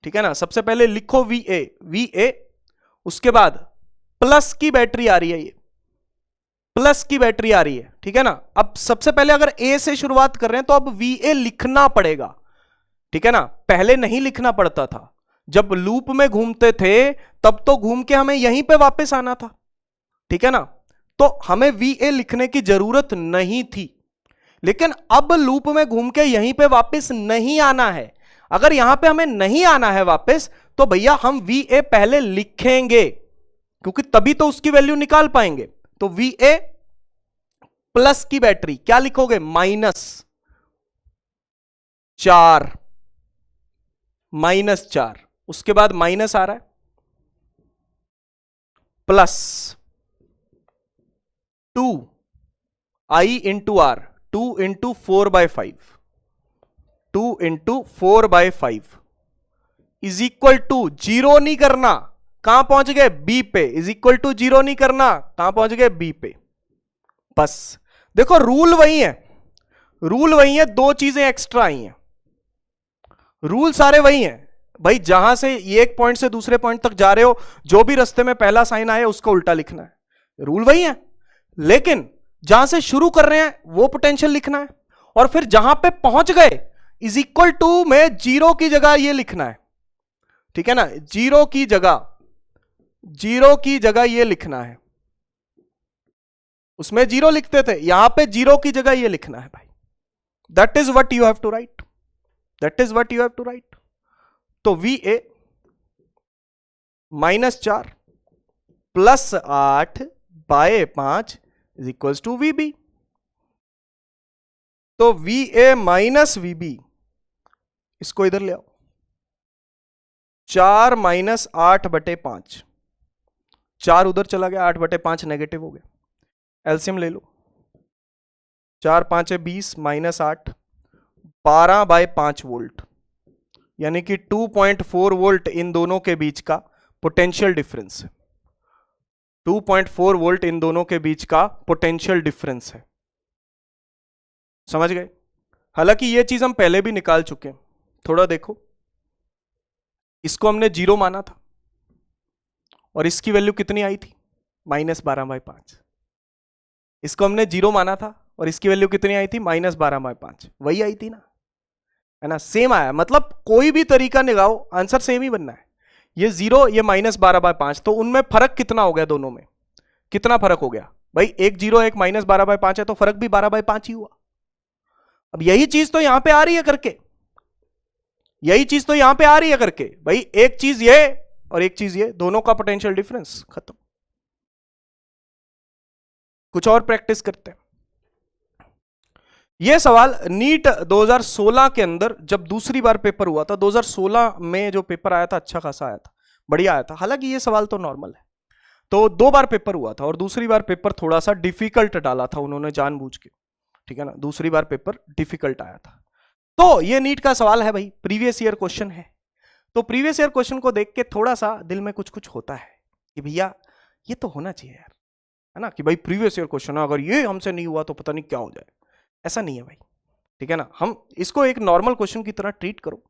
ठीक है ना, सबसे पहले लिखो वी ए, वी ए, उसके बाद प्लस की बैटरी आ रही है, ये प्लस की बैटरी आ रही है, ठीक है ना। अब सबसे पहले अगर ए से शुरुआत कर रहे हैं तो अब वी ए लिखना पड़ेगा, ठीक है ना, पहले नहीं लिखना पड़ता था, जब लूप में घूमते थे तब तो घूम के हमें यहीं पे वापस आना था, ठीक है ना, तो हमें वी ए लिखने की जरूरत नहीं थी। लेकिन अब लूप में घूम के यहीं पे वापस नहीं आना है, अगर यहां पे हमें नहीं आना है वापस, तो भैया हम वी ए पहले लिखेंगे, क्योंकि तभी तो उसकी वैल्यू निकाल पाएंगे। तो वी ए प्लस की बैटरी क्या लिखोगे, -4, -4, उसके बाद माइनस आ रहा है, plus 2 I into R, 2 into 4/5, 2 into 4/5 is equal to, zero नहीं करना, कहां पहुंच गए, बी पे, इज इक्वल टू जीरो नहीं करना, कहां पहुंच गए, बी पे। बस देखो रूल वही है, रूल वही है, दो चीजें एक्स्ट्रा आई हैं, रूल सारे वही हैं भाई, जहां से एक पॉइंट से दूसरे पॉइंट तक जा रहे हो, जो भी रास्ते में पहला साइन आए उसको उल्टा लिखना है, रूल वही है। लेकिन जहां से शुरू कर रहे हैं वो पोटेंशियल लिखना है, और फिर जहां पे पहुंच गए इज इक्वल टू में जीरो की जगह ये लिखना है, ठीक है ना, जीरो की जगह ये लिखना है, उसमें जीरो लिखते थे, यहां पे जीरो की जगह ये लिखना है भाई, that is what you have to write, that is what you have to write. तो V A -4 plus 8/5 is equal to V B. तो V A minus V B, इसको इधर ले आओ, 4 - 8/5, 4 उधर चला गया, 8/5 नेगेटिव हो गया, एलसीएम ले लो, 4 × 5 = 20, -8, 12/5 वोल्ट, यानी कि 2.4 वोल्ट इन दोनों के बीच का पोटेंशियल डिफरेंस है, 2.4 वोल्ट इन दोनों के बीच का पोटेंशियल डिफरेंस है, समझ गए। हालांकि ये चीज हम पहले भी निकाल चुके हैं, थोड़ा देखो, इसको हमने जीरो माना था और इसकी वैल्यू कितनी आई थी, -12/5, इसको हमने जीरो माना था और इसकी वैल्यू कितनी आई थी, -12/5, वही आई थी ना, है ना, सेम आया, मतलब कोई भी तरीका निकालो आंसर सेम ही बनना है, ये जीरो, ये -12/5, तो उनमें फर्क कितना हो गया, दोनों में कितना फर्क हो गया भाई, एक जीरो एक -12/5 है, तो फर्क भी 12/5 ही हुआ। अब यही चीज तो यहां पे आ रही है करके, यही चीज तो यहां पे आ रही है करके भाई, एक चीज ये और एक चीज ये, दोनों का पोटेंशियल डिफरेंस खत्म। कुछ और प्रैक्टिस करते हैं। यह सवाल नीट 2016 के अंदर जब दूसरी बार पेपर हुआ था, 2016 में जो पेपर आया था अच्छा खासा आया था, बढ़िया आया था। हालांकि ये सवाल तो नॉर्मल है, तो 2 बार पेपर हुआ था और दूसरी बार पेपर थोड़ा सा डिफिकल्ट डाला था उन्होंने जानबूझ के, ठीक है ना, दूसरी बार पेपर डिफिकल्ट आया था। तो ये नीट का सवाल है भाई, प्रीवियस ईयर क्वेश्चन है, तो प्रीवियस ईयर क्वेश्चन को देख के थोड़ा सा दिल में कुछ कुछ होता है कि भैया ये तो होना चाहिए यार, है ना, कि भाई प्रीवियस ईयर क्वेश्चन है, अगर ये हमसे नहीं हुआ तो पता नहीं क्या हो जाए। ऐसा नहीं है भाई, ठीक है ना, हम इसको एक नॉर्मल क्वेश्चन की तरह ट्रीट करो,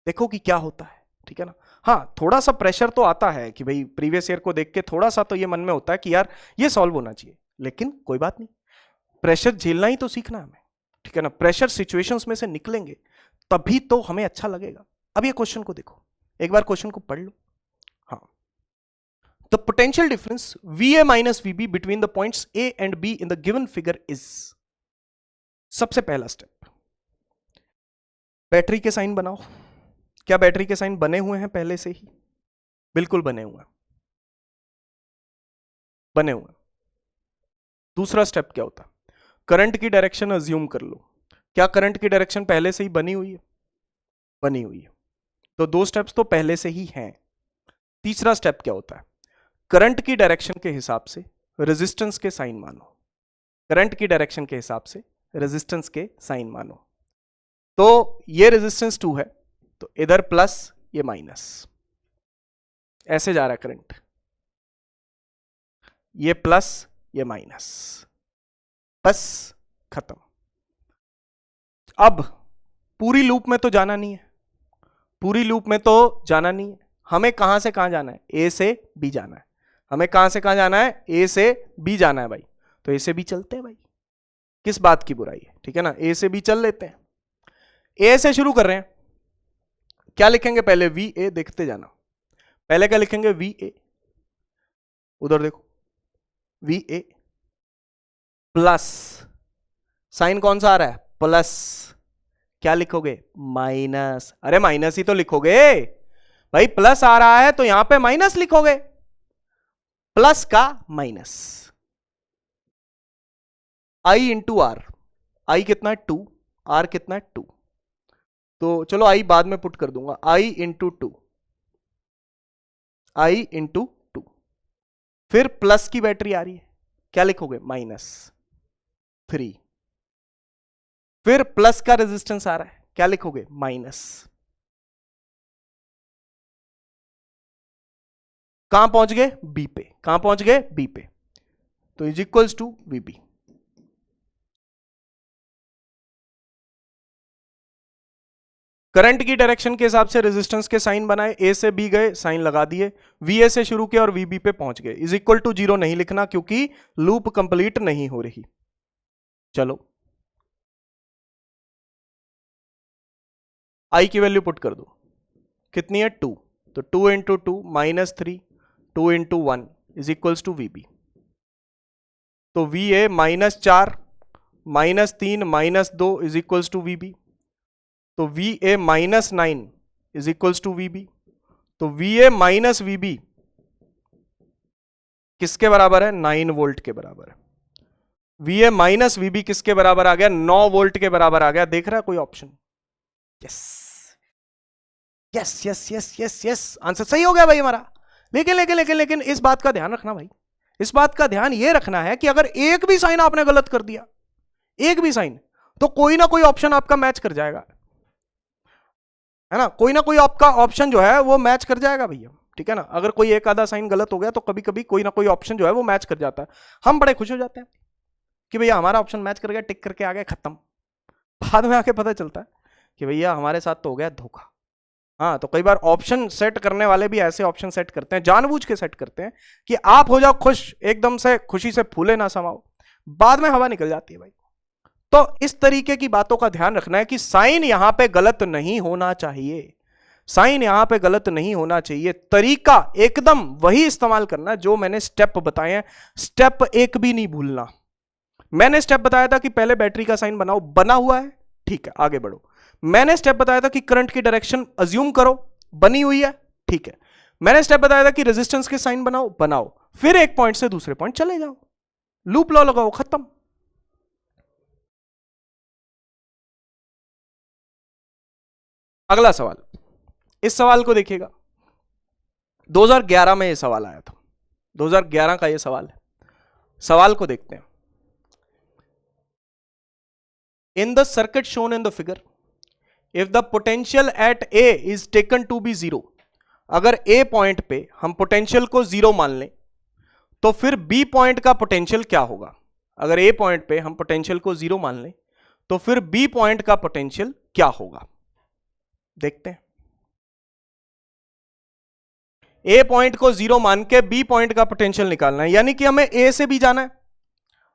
देखो कि क्या होता है, ठीक है ना। हाँ, थोड़ा सा प्रेशर तो आता है कि भाई प्रीवियस ईयर को देख के थोड़ा सा तो ये मन में होता है कि यार ये सॉल्व होना चाहिए, लेकिन कोई बात नहीं, प्रेशर झेलना ही तो सीखना है हमें, ठीक है ना। प्रेशर सिचुएशंस में से निकलेंगे तभी तो हमें अच्छा लगेगा। अब ये क्वेश्चन को देखो, एक बार क्वेश्चन को पढ़ लो। हाँ, the potential difference VA minus VB between the points A and B in the given figure is. सबसे पहला स्टेप, बैटरी के साइन बनाओ। क्या बैटरी के साइन बने हुए हैं पहले से ही? बिल्कुल बने हुए हैं, बने हुए हैं। दूसरा स्टेप क्या होता है? करंट की डायरेक्शन अज्यूम कर लो। क्या करंट की डायरेक्शन पहले से ही बनी हुई है? बनी हुई है, तो दो स्टेप्स तो पहले से ही हैं। तीसरा स्टेप क्या होता है? करंट की डायरेक्शन के हिसाब से रेजिस्टेंस के साइन मानो। करंट की डायरेक्शन के हिसाब से रेजिस्टेंस के साइन मानो। तो ये रेजिस्टेंस 2 है, तो इधर प्लस, ये माइनस, ऐसे जा रहा है करंट, ये प्लस ये माइनस, बस खत्म। अब पूरी लूप में तो जाना नहीं है, पूरी लूप में तो जाना नहीं है। हमें कहां से कहां जाना है? ए से बी जाना है। हमें कहां से कहां जाना है? ए से बी जाना है भाई। तो ए से बी चलते हैं भाई, किस बात की बुराई है, ठीक है ना। ए से बी चल लेते हैं। ए से शुरू कर रहे हैं, क्या लिखेंगे पहले? वी ए, देखते जाना। पहले क्या लिखेंगे? वी ए, उधर देखो, वी ए प्लस, साइन कौन सा आ रहा है? प्लस। क्या लिखोगे? माइनस। अरे माइनस ही तो लिखोगे भाई, प्लस आ रहा है तो यहां पे माइनस लिखोगे, प्लस का माइनस। आई इंटू आर, आई कितना है? 2, आर कितना है? 2। तो चलो आई बाद में पुट कर दूंगा, आई इंटू 2, आई इंटू 2। फिर प्लस की बैटरी आ रही है, क्या लिखोगे? -3। फिर प्लस का रेजिस्टेंस आ रहा है, क्या लिखोगे? माइनस। कहां पहुंच गए? बी पे। कहां पहुंच गए? बी पे। तो is equals to VB। Current की डायरेक्शन के हिसाब से रेजिस्टेंस के साइन बनाए, ए से बी गए, साइन लगा दिए, VA से शुरू किया और VB पे पहुंच गए। इज इक्वल टू 0 नहीं लिखना क्योंकि लूप कंप्लीट नहीं हो रही। चलो आई की वैल्यू पुट कर दो, कितनी है? 2। तो 2 into 2 -3, 2 into 1 is equals to VB। तो VA -4 -3 -2 is equals to VB। तो VA -9 is equals to VB। तो VA माइनस VB किसके बराबर है? 9 वोल्ट के बराबर है। VA माइनस VB किसके बराबर आ गया? 9 वोल्ट के बराबर आ गया। देख रहा है कोई option? Yes yes yes yes yes yes, answer सही हो गया भाई हमारा। लेकिन लेकिन लेकिन लेकिन इस बात का ध्यान रखना भाई, इस बात का ध्यान यह रखना है कि अगर एक भी साइन आपने गलत कर दिया, एक भी साइन, तो कोई ना कोई ऑप्शन आपका मैच कर जाएगा, है ना। कोई ना कोई आपका ऑप्शन जो है वो मैच कर जाएगा भैया, ठीक है ना। अगर कोई एक आधा साइन गलत हो गया तो कभी कभी कोई ना कोई ऑप्शन जो है वो मैच कर जाता है। हम बड़े खुश हो जाते हैं कि भैया हमारा ऑप्शन मैच कर गया, टिक करके आ गया, खत्म। बाद में आके पता चलता है कि भैया हमारे साथ तो हो गया धोखा। हाँ, तो कई बार ऑप्शन सेट करने वाले भी ऐसे ऑप्शन सेट करते हैं, जानबूझ के सेट करते हैं कि आप हो जाओ खुश, एकदम से खुशी से फूले ना समाओ, बाद में हवा निकल जाती है भाई। तो इस तरीके की बातों का ध्यान रखना है कि साइन यहां पे गलत नहीं होना चाहिए, साइन यहां पे गलत नहीं होना चाहिए। तरीका एकदम वही इस्तेमाल करना जो मैंने स्टेप बताए हैं, स्टेप एक भी नहीं भूलना। मैंने स्टेप बताया था कि पहले बैटरी का साइन बनाओ, बना हुआ है, ठीक है, आगे बढ़ो। मैंने स्टेप बताया था कि करंट की डायरेक्शन अज्यूम करो, बनी हुई है, ठीक है। मैंने स्टेप बताया था कि रेजिस्टेंस के साइन बनाओ, बनाओ, फिर एक पॉइंट से दूसरे पॉइंट चले जाओ, लूप लॉ लगाओ, खत्म। अगला सवाल, इस सवाल को देखिएगा, 2011 में यह सवाल आया था, 2011 का यह सवाल है। सवाल को देखते हैं। In the circuit shown in the figure, if the potential at A is taken to be 0, अगर ए पॉइंट पे हम पोटेंशियल को 0 मान लें तो फिर बी पॉइंट का पोटेंशियल क्या होगा? अगर ए पॉइंट पे हम पोटेंशियल को 0 मान लें तो फिर बी पॉइंट का पोटेंशियल क्या होगा? देखते हैं। ए पॉइंट को 0 मान के बी पॉइंट का पोटेंशियल निकालना है, यानी कि हमें ए से बी जाना है।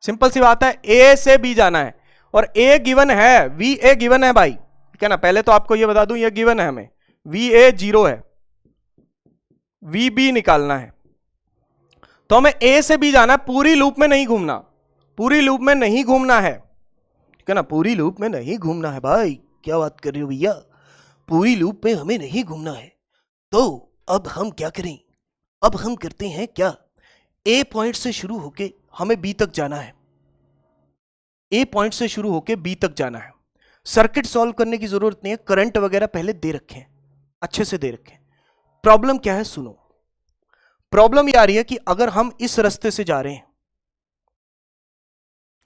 सिंपल सी बात है, ए से बी जाना है और ए गिवन है, वी ए गिवन है भाई, ठीक है ना। पहले तो आपको ये बता दूं, ये गिवन है, हमें वी ए 0 है, वी बी निकालना है। तो हमें ए से बी जाना है, पूरी लूप में नहीं घूमना, पूरी लूप में नहीं घूमना है, ठीक है ना। पूरी लूप में नहीं घूमना है भाई, क्या बात कर रहे हो भैया, पूरी लूप में हमें नहीं घूमना है। तो अब हम क्या करें, अब हम करते हैं क्या, ए पॉइंट से शुरू होके हमें बी तक जाना है, ए पॉइंट से शुरू होके बी तक जाना है। सर्किट सॉल्व करने की जरूरत नहीं है, करंट वगैरह पहले दे रखे हैं, अच्छे से दे रखे हैं। प्रॉब्लम क्या है सुनो, प्रॉब्लम ये आ रही है कि अगर हम इस रास्ते से जा रहे हैं,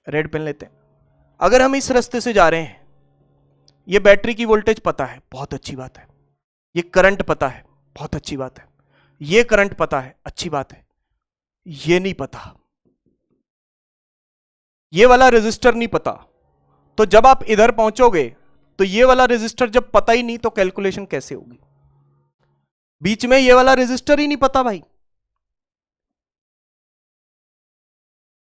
रेड पेन लेते हैं, अगर हम इस रास्ते से जा रहे हैं, ये बैटरी की वोल्टेज पता है, बहुत अच्छी बात है, ये करंट पता है, बहुत अच्छी बात है, ये करंट पता है, अच्छी बात है, ये नहीं पता, ये वाला रेजिस्टर नहीं पता। तो जब आप इधर पहुंचोगे तो ये वाला रेजिस्टर जब पता ही नहीं तो कैलकुलेशन कैसे होगी, बीच में ये वाला रेजिस्टर ही नहीं पता भाई,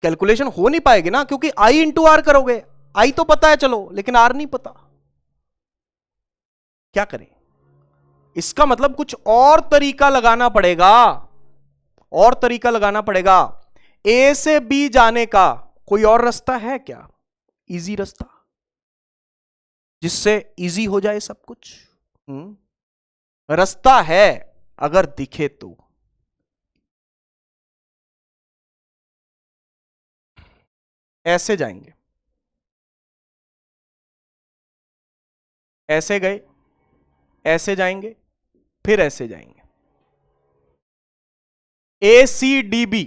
कैलकुलेशन हो नहीं पाएगी ना, क्योंकि आई इंटू आर करोगे, आई तो पता है चलो, लेकिन आर नहीं पता, क्या करें। इसका मतलब कुछ और तरीका लगाना पड़ेगा, और तरीका लगाना पड़ेगा। ए से बी जाने का कोई और रास्ता है क्या, इजी रास्ता, जिससे इजी हो जाए सब कुछ? रास्ता है अगर दिखे तो। ऐसे जाएंगे, ऐसे गए, ऐसे जाएंगे, फिर ऐसे जाएंगे। ACDB,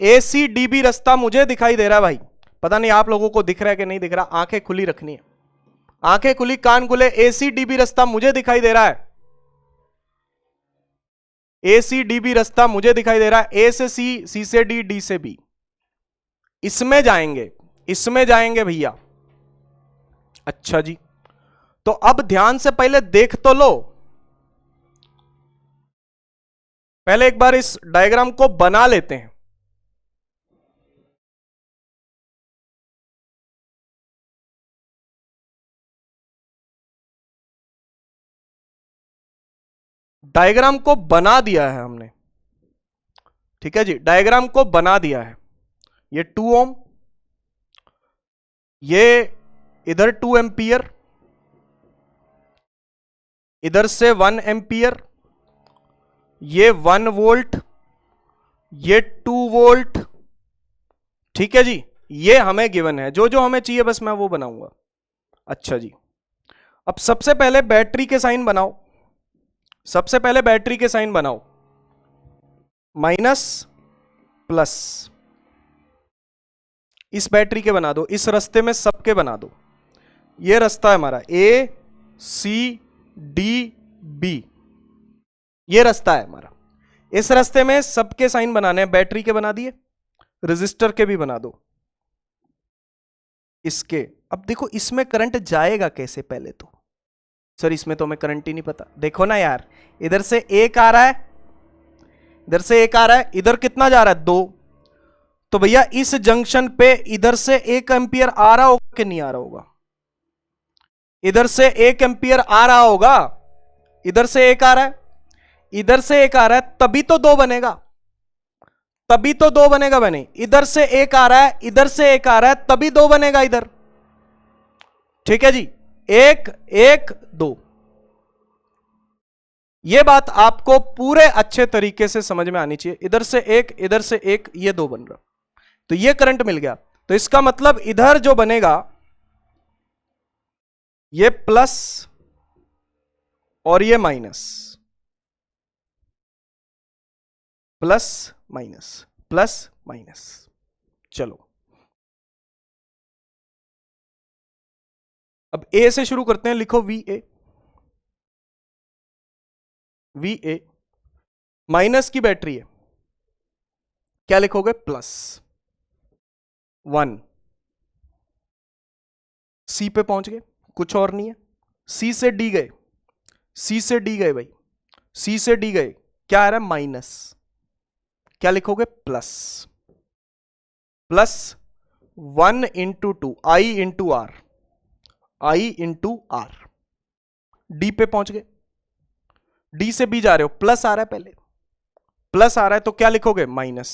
ACDB रास्ता मुझे दिखाई दे रहा है भाई, पता नहीं आप लोगों को दिख रहा है कि नहीं दिख रहा, आंखें खुली रखनी है, आंखें खुली कान खुले। ACDB रास्ता मुझे दिखाई दे रहा है, ACDB रास्ता मुझे दिखाई दे रहा है। A से C, C से D, D से B, इसमें जाएंगे, इसमें जाएंगे भैया। अच्छा जी, तो अब ध्यान से पहले देख तो लो, पहले एक बार इस डायग्राम को बना लेते हैं। डायग्राम को बना दिया है हमने, ठीक है जी, डायग्राम को बना दिया है। ये 2 ओम, ये इधर 2 एंपियर, इधर से 1 एंपियर, ये 1 वोल्ट, ये 2 वोल्ट, ठीक है जी। ये हमें गिवन है, जो जो हमें चाहिए बस मैं वो बनाऊंगा। अच्छा जी, अब सबसे पहले बैटरी के साइन बनाओ, सबसे पहले बैटरी के साइन बनाओ, माइनस प्लस, इस बैटरी के बना दो, इस रास्ते में सबके बना दो। ये रास्ता है हमारा ACDB, ये रास्ता है हमारा। इस रास्ते में सबके साइन बनाने हैं, बैटरी के बना दिए, रेजिस्टर के भी बना दो, इसके। अब देखो इसमें करंट जाएगा कैसे, पहले तो सर इसमें तो हमें करंट ही नहीं पता। देखो ना यार, इधर से एक आ रहा है, इधर से एक आ रहा है, इधर कितना जा रहा है 2, तो भैया इस जंक्शन पे इधर से 1 एंपियर आ रहा होगा कि नहीं आ रहा होगा, इधर से 1 एंपियर आ रहा होगा, इधर से 1 आ रहा है, इधर से 1 आ रहा है, तभी तो 2 बनेगा, तभी तो 2 बनेगा बने। इधर से 1 आ रहा है, इधर से 1 आ रहा है, तभी 2 बनेगा इधर, ठीक है जी। 1 1 2, यह बात आपको पूरे अच्छे तरीके से समझ में आनी चाहिए। इधर से 1, इधर से 1, ये 2 बन रहा, तो ये करंट मिल गया। तो इसका मतलब इधर जो बनेगा ये प्लस और ये minus, plus minus, plus minus. चलो अब ए से शुरू करते हैं, लिखो VA, VA माइनस की बैटरी है, क्या लिखोगे, प्लस 1। C पे पहुंच गए, कुछ और नहीं है। C से D गए, C से D गए भाई, C से D गए, क्या आ रहा है? माइनस। क्या लिखोगे? Plus. Plus 1 into 2 I into R, I into R. D पे पहुंच गए, डी से बी जा रहे हो, प्लस आ रहा है, पहले प्लस आ रहा है तो क्या लिखोगे? माइनस।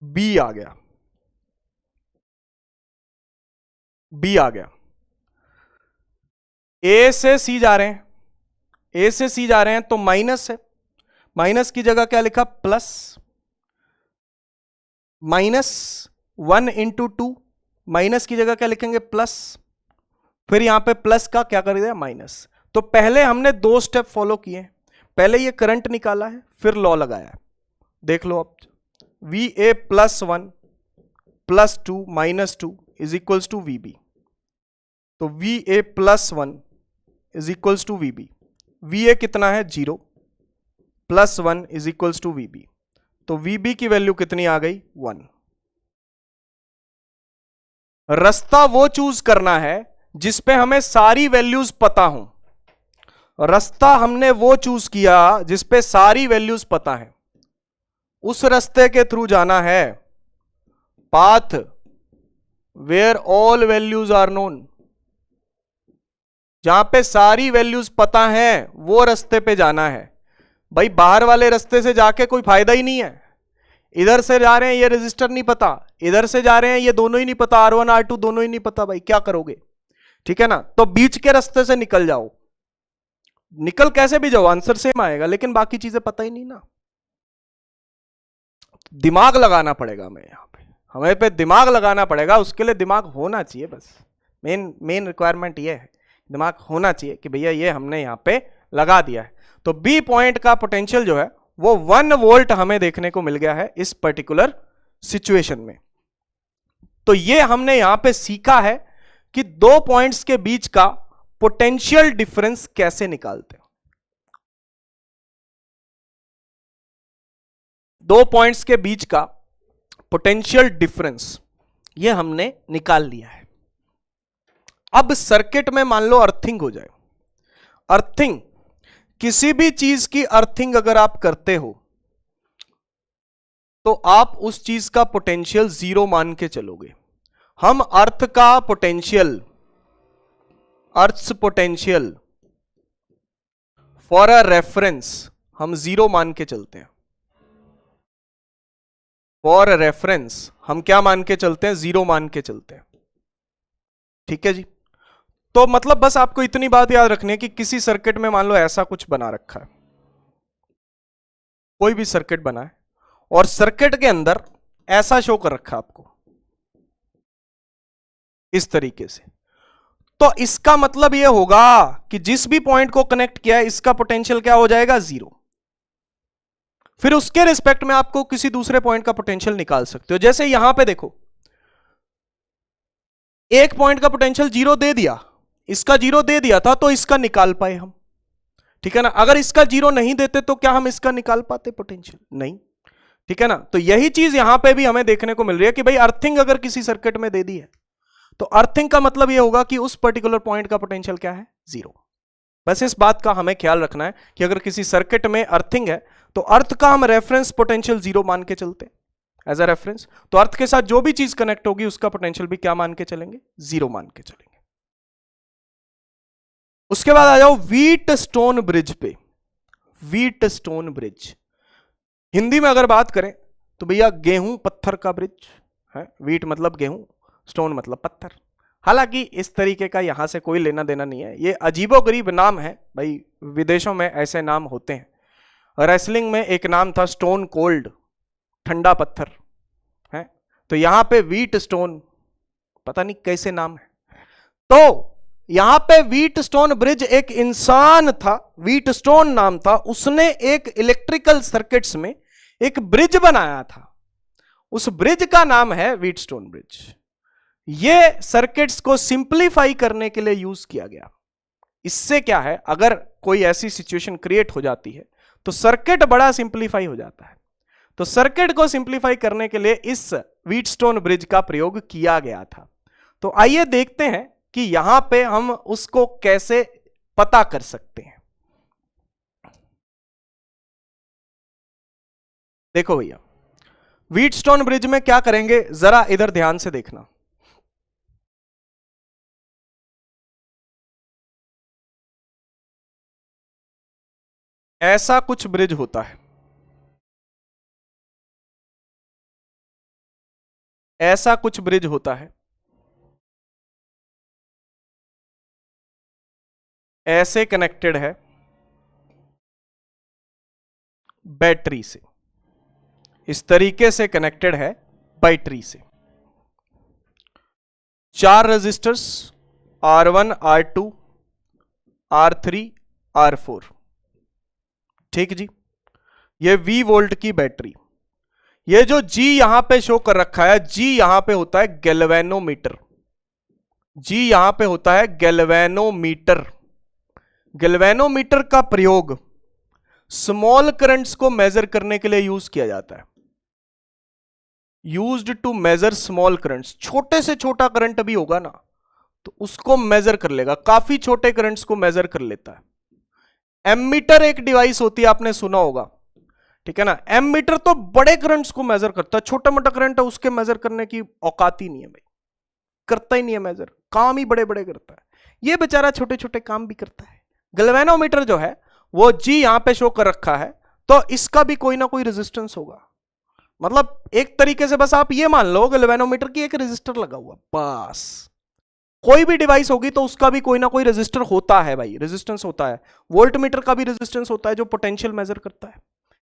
बी आ गया, बी आ गया। ए से सी जा रहे हैं, ए से सी जा रहे हैं तो माइनस है, माइनस की जगह क्या लिखा? प्लस। माइनस 1 इंटू 2, माइनस की जगह क्या लिखेंगे? प्लस। फिर यहां पे प्लस का क्या कर दिया? माइनस। तो पहले हमने 2 स्टेप फॉलो किए, पहले ये करंट निकाला है, फिर लॉ लगाया है। देख लो अब, V A plus 1 plus 2 minus 2 is equals to V B. तो V A plus 1 is equals to V B. V A कितना है? 0 plus 1 is equals to V B. तो वी बी की वैल्यू कितनी आ गई? 1। रास्ता वो चूज करना है जिसपे हमें सारी वैल्यूज पता हो। रास्ता हमने वो चूज किया जिसपे सारी वैल्यूज पता है, उस रास्ते के थ्रू जाना है। Path where all values are known, जहां पे सारी वैल्यूज पता है वो रास्ते पे जाना है। भाई बाहर वाले रास्ते से जाके कोई फायदा ही नहीं है। इधर से जा रहे हैं, ये रजिस्टर नहीं पता, इधर से जा रहे हैं, ये दोनों ही नहीं पता, R1 R2 दोनों ही नहीं पता, भाई क्या करोगे? ठीक है ना? तो बीच के रास्ते से निकल जाओ, निकल कैसे भी जाओ आंसर सेम आएगा, लेकिन बाकी चीजें पता ही नहीं ना। दिमाग लगाना पड़ेगा हमें, यहां पे हमें पे दिमाग लगाना पड़ेगा। उसके लिए दिमाग होना चाहिए, बस मेन रिक्वायरमेंट ये है, दिमाग होना चाहिए कि भैया ये हमने यहां पे लगा दिया है। तो बी पॉइंट का पोटेंशियल जो है वो 1 वोल्ट हमें देखने को मिल गया है इस पर्टिकुलर सिचुएशन में। तो ये हमने यहां पे सीखा है कि 2 पॉइंट्स के बीच का पोटेंशियल डिफरेंस कैसे निकालते हैं। 2 पॉइंट्स के बीच का पोटेंशियल डिफरेंस ये हमने निकाल लिया है। अब सर्किट में मान लो अर्थिंग हो जाए, अर्थिंग, किसी भी चीज की अर्थिंग अगर आप करते हो तो आप उस चीज का पोटेंशियल 0 मान के चलोगे। हम अर्थ का potential, earth's potential for a reference हम 0 मान के चलते हैं। फॉर अ रेफरेंस हम क्या मान के चलते हैं? 0 मान के चलते हैं। ठीक है जी। तो मतलब बस आपको इतनी बात याद रखनी है कि किसी सर्किट में मान लो ऐसा कुछ बना रखा है, कोई भी सर्किट बना है और सर्किट के अंदर ऐसा शो कर रखा है आपको इस तरीके से, तो इसका मतलब यह होगा कि जिस भी पॉइंट को कनेक्ट किया है इसका पोटेंशियल क्या हो जाएगा? 0। फिर उसके रिस्पेक्ट में आपको किसी दूसरे पॉइंट का पोटेंशियल निकाल सकते हो। जैसे यहां पे देखो, एक पॉइंट का पोटेंशियल 0 दे दिया, इसका 0 दे दिया था, तो इसका निकाल पाए हम। ठीक है ना? अगर इसका 0 नहीं देते तो क्या हम इसका निकाल पाते पोटेंशियल? नहीं। ठीक है ना? तो यही चीज यहां पे भी हमें देखने को मिल रही है कि भाई अर्थिंग अगर किसी सर्किट में दे दी है तो अर्थिंग का मतलब यह होगा कि उस पर्टिकुलर पॉइंट का पोटेंशियल क्या है? 0। बस इस बात का हमें ख्याल रखना है कि अगर किसी सर्किट में अर्थिंग है तो अर्थ का हम रेफरेंस पोटेंशियल 0 मान के चलते हैं एज अ रेफरेंस। तो अर्थ के साथ जो भी चीज कनेक्ट होगी उसका पोटेंशियल भी क्या मान के चलेंगे? 0 मान के चलेंगे। उसके बाद आ जाओ व्हीट स्टोन ब्रिज पे। व्हीट स्टोन ब्रिज हिंदी में अगर बात करें तो भैया गेहूं पत्थर का ब्रिज है। व्हीट मतलब गेहूं, स्टोन मतलब पत्थर। हालांकि इस तरीके का यहां से कोई लेना देना नहीं है, ये अजीबोगरीब नाम है भाई, विदेशों में ऐसे नाम होते हैं। रेसलिंग में एक नाम था स्टोन कोल्ड, ठंडा पत्थर है। तो यहां पे व्हीट स्टोन, पता नहीं कैसे नाम है। तो यहां पे व्हीट स्टोन ब्रिज एक इंसान था, व्हीट स्टोन नाम था, उसने एक इलेक्ट्रिकल सर्किट्स में एक ब्रिज बनाया था, उस ब्रिज का नाम है व्हीट स्टोन ब्रिज। यह सर्किट्स को सिंपलीफाई करने के लिए यूज किया गया। इससे क्या है, अगर कोई ऐसी सिचुएशन क्रिएट हो जाती है तो सर्किट बड़ा सिंपलीफाई हो जाता है। तो सर्किट को सिंपलीफाई करने के लिए इस व्हीट स्टोन ब्रिज का प्रयोग किया गया था। तो आइए देखते हैं कि यहां पे हम उसको कैसे पता कर सकते हैं। देखो भैया, व्हीटस्टोन ब्रिज में क्या करेंगे, जरा इधर ध्यान से देखना। ऐसा कुछ ब्रिज होता है, ऐसा कुछ ब्रिज होता है, ऐसे कनेक्टेड है बैटरी से, इस तरीके से कनेक्टेड है बैटरी से। 4 resistors R1 R2 R3 R4, ठीक जी। ये V वोल्ट की बैटरी, ये जो G यहां पे शो कर रखा है, G यहां पे होता है गैल्वेनोमीटर, G यहां पे होता है गैल्वेनोमीटर। गैल्वेनोमीटर का प्रयोग स्मॉल करंट्स को मेजर करने के लिए यूज किया जाता है, used to measure small currents. छोटे से छोटा करंट भी होगा ना तो उसको मेजर कर लेगा, काफी छोटे करंट्स को मेजर कर लेता है। एमीटर एक डिवाइस होती है, आपने सुना होगा, ठीक है ना। एमीटर तो बड़े करंट्स को मेजर करता है, छोटा मोटा करंट है उसके मेजर करने की औकात ही नहीं है भाई, करता ही नहीं है मेजर, काम ही बड़े बड़े करता है। ये बेचारा छोटे छोटे काम भी करता है। गैल्वेनोमीटर जो है वो G यहां पे शो कर रखा है, तो इसका भी कोई ना कोई रेजिस्टेंस होगा। मतलब एक तरीके से बस आप ये मान लो गैल्वेनोमीटर की एक रेजिस्टर लगा हुआ, बस। कोई भी डिवाइस होगी तो उसका भी कोई ना कोई रेजिस्टर होता है भाई, रेजिस्टेंस होता है। वोल्टमीटर का भी रेजिस्टेंस होता है जो पोटेंशियल मेजर करता है।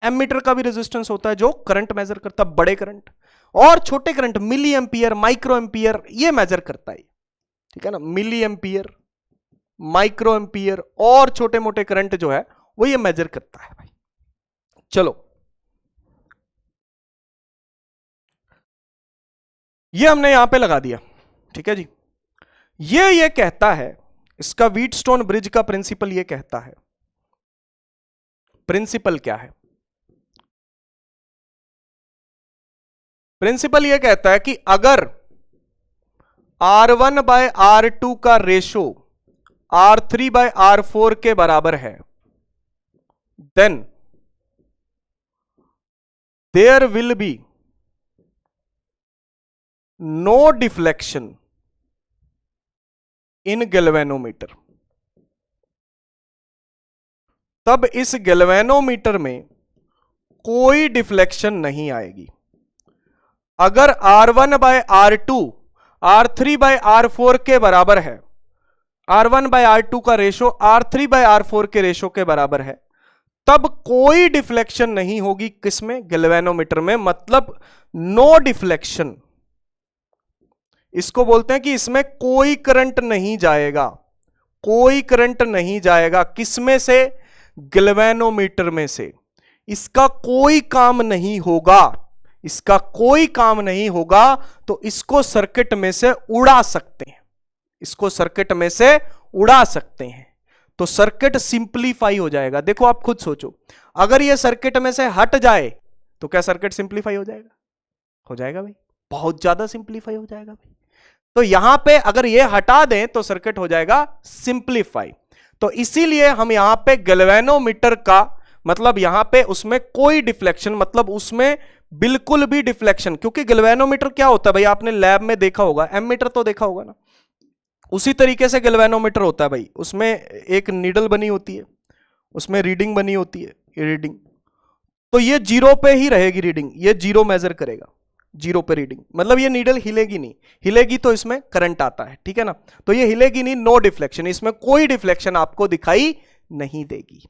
एमीटर का भी रेजिस्टेंस होता है जो करंट मेजर करता है, बड़े करंट और छोटे current, milliampere, microampere, ये मेजर करता है, ठीक है ना। मिली एम्पियर, माइक्रो एम्पियर और छोटे मोटे करंट जो है वो ये मेजर करता है भाई। चलो, ये हमने यहां पे लगा दिया, ठीक है जी। ये कहता है, इसका व्हीटस्टोन ब्रिज का प्रिंसिपल ये कहता है, प्रिंसिपल क्या है? प्रिंसिपल ये कहता है कि अगर R1 बाय R2 का रेशो R3 बाय R4 के बराबर है, then there will be no deflection in galvanometer. तब इस गैल्वेनोमीटर में कोई डिफ्लेक्शन नहीं आएगी। अगर R1 by R2 R3 by R4 के बराबर है, R1 बाय R2 का रेशो R3 बाय R4 के रेशो के बराबर है, तब कोई डिफ्लेक्शन नहीं होगी किसमें? गैल्वेनोमीटर में। मतलब नो डिफ्लेक्शन, इसको बोलते हैं कि इसमें कोई करंट नहीं जाएगा, कोई करंट नहीं जाएगा। किसमें से? गैल्वेनोमीटर में से। इसका कोई काम नहीं होगा, इसका कोई काम नहीं होगा, तो इसको सर्किट में से उड़ा सकते हैं, इसको सर्किट में से उड़ा सकते हैं, तो सर्किट सिंपलीफाई हो जाएगा। देखो आप खुद सोचो, अगर ये सर्किट में से हट जाए तो क्या सर्किट सिंपलीफाई हो जाएगा? हो जाएगा भाई, बहुत ज्यादा सिंपलीफाई हो जाएगा भाई। तो यहां पे अगर ये हटा दें तो सर्किट हो जाएगा सिंपलीफाई। तो इसीलिए हम यहां पे गैल्वेनोमीटर का मतलब यहां पे उसमें कोई डिफ्लेक्शन, मतलब उसमें बिल्कुल भी डिफ्लेक्शन, क्योंकि गैल्वेनोमीटर क्या होता है भाई, आपने लैब में देखा होगा, एमीटर तो देखा होगा ना, उसी तरीके से गैल्वेनोमीटर होता है भाई। उसमें एक नीडल बनी होती है, उसमें रीडिंग बनी होती है, रीडिंग, तो ये जीरो पे ही रहेगी रीडिंग, ये जीरो मेजर करेगा, जीरो पे रीडिंग, मतलब ये नीडल हिलेगी नहीं, हिलेगी तो इसमें करंट आता है, ठीक है ना। तो ये हिलेगी नहीं, नो डिफ्लेक्शन, इसमें कोई डिफ्लेक्शन आपको दिखाई नहीं देगी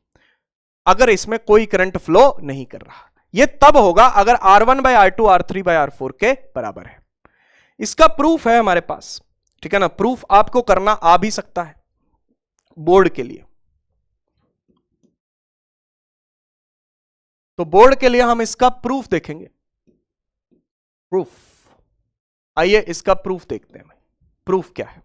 अगर इसमें कोई करंट फ्लो नहीं कर रहा। ये तब होगा अगर R1 by R2 R3 by R4 के बराबर है। इसका प्रूफ है हमारे पास, ठीक है ना। प्रूफ आपको करना आ भी सकता है बोर्ड के लिए, तो बोर्ड के लिए हम इसका प्रूफ देखेंगे। प्रूफ, आइए इसका प्रूफ देखते हैं। प्रूफ क्या है?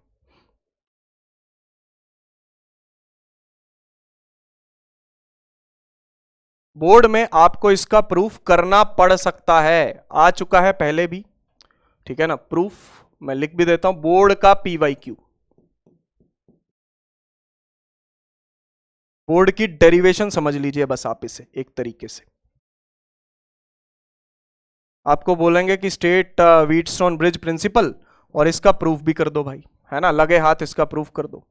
बोर्ड में आपको इसका प्रूफ करना पड़ सकता है, आ चुका है पहले भी, ठीक है ना। प्रूफ मैं लिख भी देता हूं, बोर्ड का PYQ, बोर्ड की डेरिवेशन समझ लीजिए बस आप इसे एक तरीके से। आपको बोलेंगे कि स्टेट व्हीटस्टोन ब्रिज प्रिंसिपल और इसका प्रूफ भी कर दो भाई, है ना, लगे हाथ इसका प्रूफ कर दो।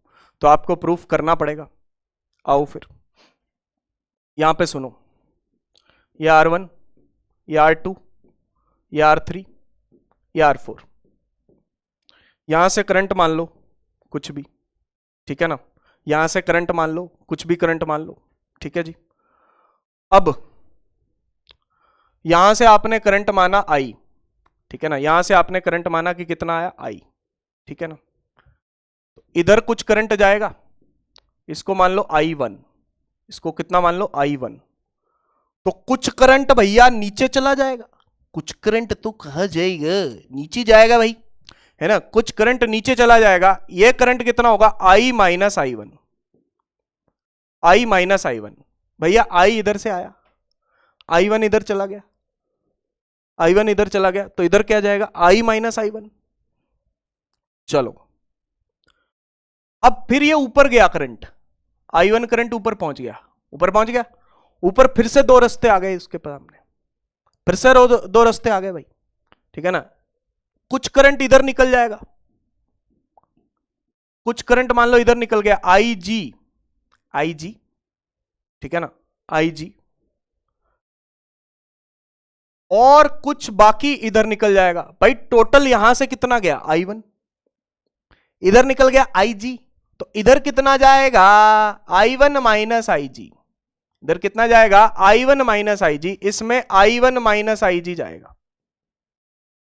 तो आपको प्रूफ करना पड़ेगा। आओ फिर यहां पे सुनो, ये R1, ये R2, ये R3, ये R4, यहां से करंट मान लो कुछ भी, ठीक है ना, यहां से करंट मान लो कुछ भी, करंट मान लो, ठीक है जी। अब यहां से आपने करंट माना I, ठीक है ना, यहां से आपने करंट माना कि कितना आया I, ठीक है ना। तो इधर कुछ करंट जाएगा, इसको मान लो I1, इसको कितना मान लो I1, तो कुछ करंट भैया नीचे चला जाएगा, कुछ करंट तो कहां जाएगा, नीचे जाएगा भाई, है ना, कुछ करंट नीचे चला जाएगा। ये करंट कितना होगा I minus I1, I minus I1, भैया I इधर से आया, I1 इधर चला गया, I1 इधर चला गया, तो इधर क्या जाएगा I माइनस I1। चलो अब फिर ये ऊपर गया करंट, I1 करंट ऊपर पहुंच गया, ऊपर पहुंच गया, ऊपर फिर से दो रास्ते आ गए इसके सामने, फिर से दो रास्ते आ गए भाई, ठीक है ना। कुछ करंट इधर निकल जाएगा, कुछ करंट मान लो इधर निकल गया IG, ठीक है ना, IG, और कुछ बाकी इधर निकल जाएगा भाई। टोटल यहां से कितना गया I1, इधर निकल गया IG, तो इधर कितना जाएगा I1 माइनस IG, इधर कितना जाएगा I1 माइनस IG, इसमें I1 माइनस IG जाएगा।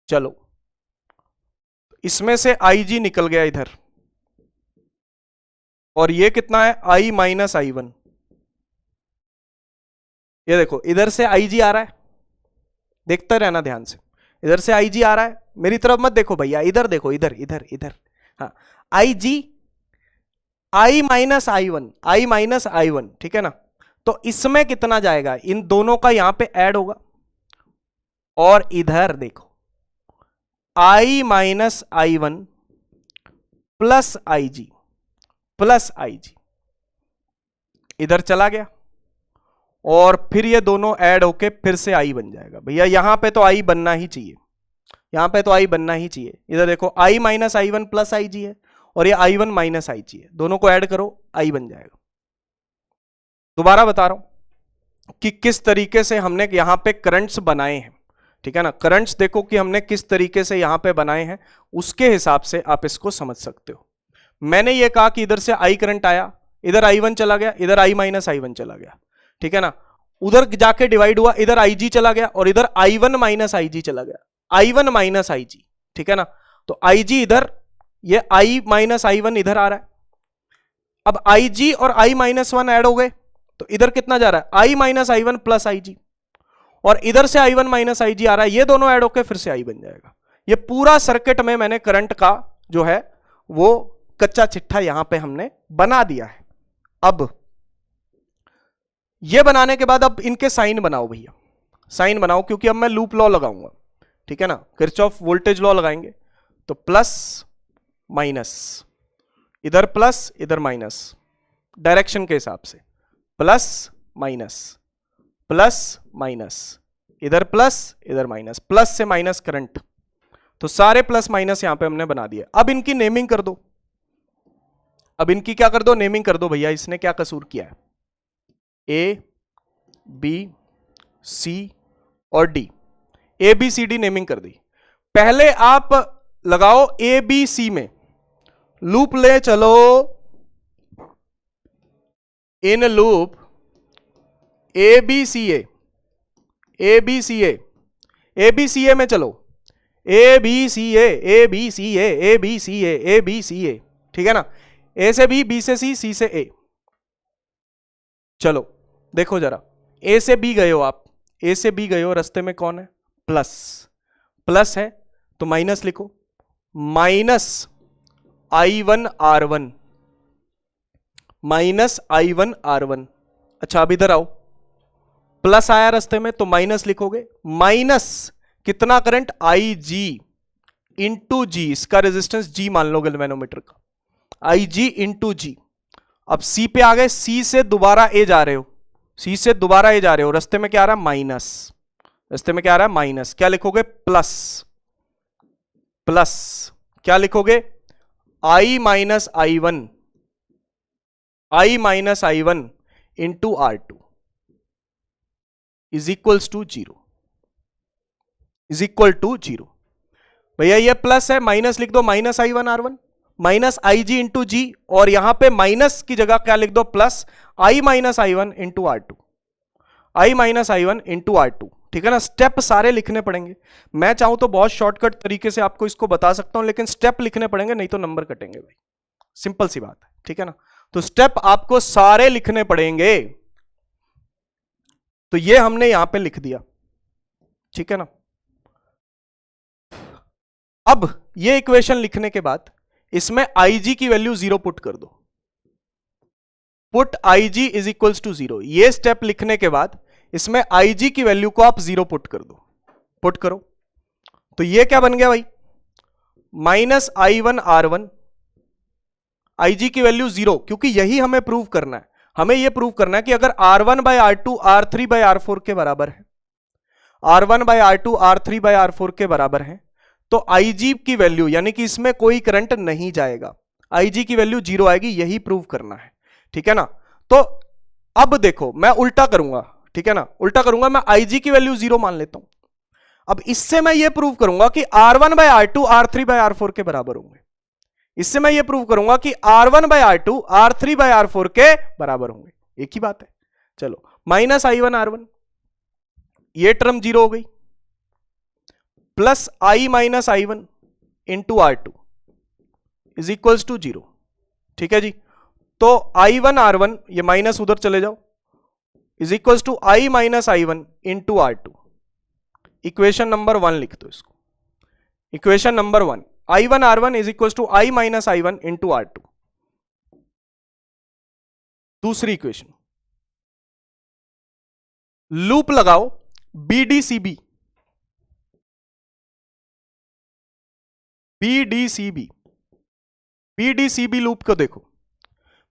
चलो इसमें से IG निकल गया इधर, और ये कितना है I माइनस I1। ये देखो इधर से IG आ रहा है, देखते रहना ध्यान से, इधर से IG आ रहा है, मेरी तरफ मत देखो भैया, इधर देखो, इधर इधर इधर, हाँ IG, I minus I1, I minus I1, ठीक है ना। तो इसमें कितना जाएगा, इन दोनों का यहां पे ऐड होगा, और इधर देखो I minus I1 plus IG, plus IG, इधर चला गया, और फिर ये दोनों ऐड होके फिर से I बन जाएगा। भैया यहां पे तो I बनना ही चाहिए, यहां पे तो I बनना ही चाहिए। इधर देखो I minus I1 plus IG है, और ये I1 माइनस IG है, दोनों को ऐड करो I बन जाएगा। दोबारा बता रहा हूं कि किस तरीके से हमने यहां पे करंट्स बनाए हैं, ठीक है ना। करंट्स देखो कि हमने किस तरीके से यहां पे बनाए हैं, उसके हिसाब से आप इसको समझ सकते हो। मैंने ये कहा कि इधर से I करंट आया, इधर I1 चला गया, इधर I माइनस I1 चला गया, ठीक है ना। उधर जाके डिवाइड हुआ, इधर IG चला गया, और इधर I1 माइनस IG चला गया, I1 माइनस IG, ठीक है ना। तो IG इधर, ये I माइनस I1 इधर आ रहा है। अब IG और I माइनस 1 ऐड हो गए, तो इधर कितना जा रहा है I minus I1 plus IG, और इधर से I1 माइनस IG आ रहा है, ये दोनों ऐड होकर फिर से I बन जाएगा। ये पूरा सर्किट में मैंने करंट का जो है वो कच्चा चिट्ठा यहां पे हमने बना दिया है। अब ये बनाने के बाद अब इनके साइन बनाओ भैया, साइन बनाओ, क्योंकि अब मैं लूप लॉ लगाऊंगा, ठीक है ना, किरचॉफ वोल्टेज लॉ लगाएंगे। तो प्लस माइनस, इधर प्लस इधर माइनस, डायरेक्शन के हिसाब से प्लस माइनस, प्लस माइनस, इधर प्लस इधर माइनस, प्लस से माइनस करंट, तो सारे प्लस माइनस यहां पे हमने बना दिए। अब इनकी नेमिंग कर दो, अब इनकी क्या कर दो, नेमिंग कर दो भैया। इसने क्या कसूर किया है, A, B, C और D, ABCD नेमिंग कर दी। पहले आप लगाओ ABC में लूप ले चलो, in loop ABCA, ABCA, ABCA में चलो, ABCA, ABCA, ABCA, ABCA, ठीक है ना। A से B, B से C, C से A। चलो देखो जरा, A से B गए हो आप, A से B गए हो, रास्ते में कौन है, प्लस, प्लस है तो माइनस लिखो, minus I1 R1, minus I1 R1। अच्छा अब इधर आओ, प्लस आया रास्ते में तो माइनस लिखोगे, माइनस कितना करंट IG इंटू G, इसका रेजिस्टेंस G मान लो गैल्वेनोमीटर का, IG इंटू G। अब C पे आ गए, C से दोबारा A जा रहे हो, C से दोबारा A जा रहे हो, रास्ते में क्या आ रहा है माइनस, रास्ते में क्या आ रहा है माइनस, क्या लिखोगे प्लस, प्लस क्या लिखोगे i minus I one, i minus I one into R2 is equals to 0, is equal to 0। भैया ये प्लस है, माइनस लिख दो minus I one R1 minus I G into G, और यहां पे माइनस की जगह क्या लिख दो plus i minus I one into R2, i minus I one into R2, ठीक है ना। स्टेप सारे लिखने पड़ेंगे, मैं चाहूं तो बहुत शॉर्टकट तरीके से आपको इसको बता सकता हूं, लेकिन स्टेप लिखने पड़ेंगे नहीं तो नंबर कटेंगे भाई, सिंपल सी बात है, ठीक है ना। तो स्टेप आपको सारे लिखने पड़ेंगे, तो ये हमने यहां पे लिख दिया, ठीक है ना। अब ये इक्वेशन लिखने के बाद इसमें IG की वैल्यू 0 पुट कर दो, put IG is equals to 0। ये स्टेप लिखने के बाद इसमें IG की वैल्यू को आप 0 पुट कर दो, पुट करो तो ये क्या बन गया भाई माइनस I1 R1, IG की वैल्यू 0, क्योंकि यही हमें प्रूव करना है, हमें यह प्रूव करना है कि अगर R1 by R2 R3 by R4 के बराबर है, R1 by R2 R3 by R4 के बराबर है, तो IG की वैल्यू यानी कि इसमें कोई करंट नहीं जाएगा, IG की वैल्यू 0 आएगी, यही प्रूव करना है, ठीक है ना। तो अब देखो मैं उल्टा करूंगा, ठीक है ना, उल्टा करूंगा, मैं IG की वैल्यू 0 मान लेता हूं। अब इससे मैं ये प्रूव करूंगा कि R1 by R2 R3 by R4 के बराबर होंगे, इससे मैं ये प्रूव करूंगा कि R1 by R2 R3 by R4 के बराबर होंगे, एक ही बात है। चलो माइनस I1 R1, ये टर्म 0 हो गई, plus I minus I1 into R2 is equals to 0, ठीक है जी। तो I1 R1 ये माइनस उधर चले जाओ, is equals to I minus I1 into R2। Equation number 1 लिख दो इसको, equation number 1 I1 R1 is equals to I minus I1 into R2। दूसरी इक्वेशन, लूप लगाओ BDCB, BDCB, BDCB लूप को देखो,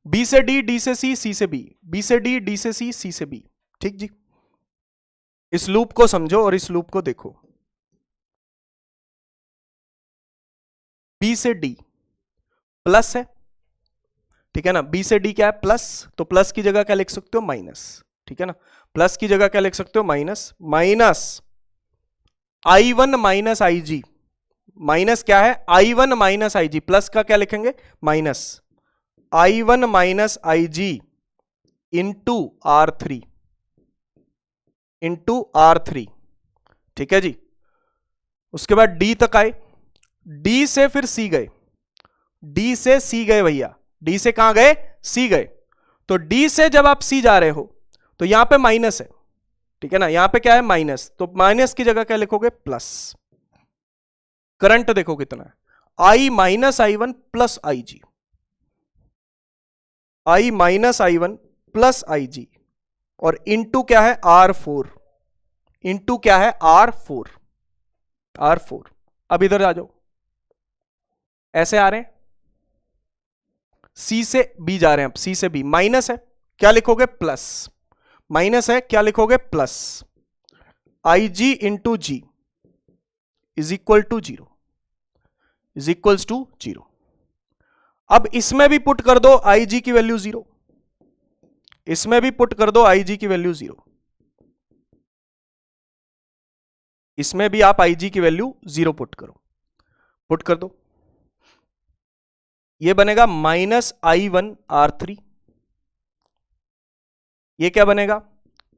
B से D, D से C, C से B, B से D, D से C, C से B, ठीक जी। इस लूप को समझो और इस लूप को देखो, B से D प्लस है, ठीक है ना, B से D क्या है प्लस, तो प्लस की जगह क्या लिख सकते हो माइनस, ठीक है ना, प्लस की जगह क्या लिख सकते हो minus, minus I1 minus IG, minus क्या है I1 माइनस IG, प्लस का क्या लिखेंगे minus I1 minus IG into R3, into R3, ठीक है जी। उसके बाद D तक आए, D से फिर C गए, D से C गए भैया, D से कहां गए C गए, तो D से जब आप C जा रहे हो तो यहां पे माइनस है, ठीक है ना, यहां पे क्या है माइनस, तो माइनस की जगह क्या लिखोगे प्लस। करंट देखो कितना है I minus I1 plus IG, I minus I1 plus IG, और इंटू क्या है R4, इंटू क्या है R4, R4। अब इधर आ जाओ, ऐसे आ रहे हैं, C से B जा रहे हैं, अब C से B माइनस है, क्या लिखोगे प्लस, माइनस है क्या लिखोगे plus, IG into G is equal to 0, is equals to 0। अब इसमें भी पुट कर दो IG की वैल्यू 0, इसमें भी पुट कर दो IG की वैल्यू 0, इसमें भी आप IG की वैल्यू 0 पुट करो, पुट कर दो, ये बनेगा माइनस I1 R3, ये क्या बनेगा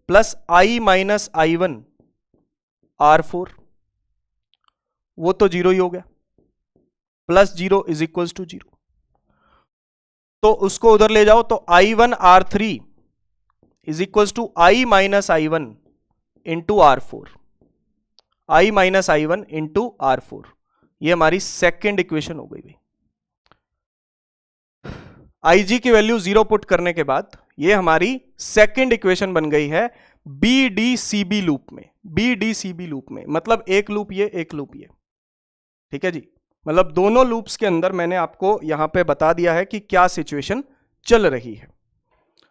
plus I minus I1 R4, वो तो 0 ही हो गया, प्लस 0 इज इक्वल्स टू 0, तो उसको उधर ले जाओ, तो I1 R3 is equals to I minus I1 into R4, I minus I1 into R4, ये हमारी सेकेंड इक्वेशन हो गई भाई। IG की वैल्यू 0 पुट करने के बाद ये हमारी सेकेंड इक्वेशन बन गई है BDCB लूप में, BDCB लूप में, मतलब एक लूप ये एक लूप ये, ठीक है जी, मतलब दोनों लूप्स के अंदर मैंने आपको यहां पे बता दिया है कि क्या सिचुएशन चल रही है।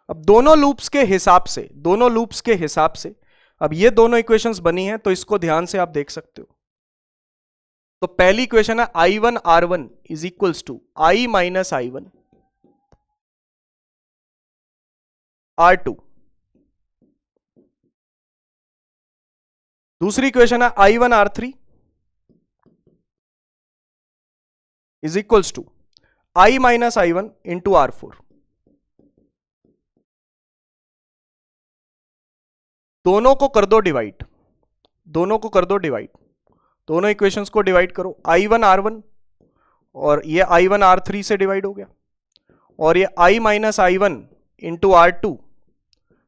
अब दोनों लूप्स के हिसाब से, दोनों लूप्स के हिसाब से अब ये दोनों इक्वेशंस बनी हैं, तो इसको ध्यान से आप देख सकते हो। तो पहली इक्वेशन है I1 R1 is equals to I minus I1 R2। दूसरी इक्वेशन है I1 R3 is equals to I minus I1 into R4। दोनों को कर दो डिवाइड, दोनों को कर दो डिवाइड, दोनों इक्वेशंस को डिवाइड करो। I1 R1 और ये I1 R3 से डिवाइड हो गया, और ये I minus I1 into R2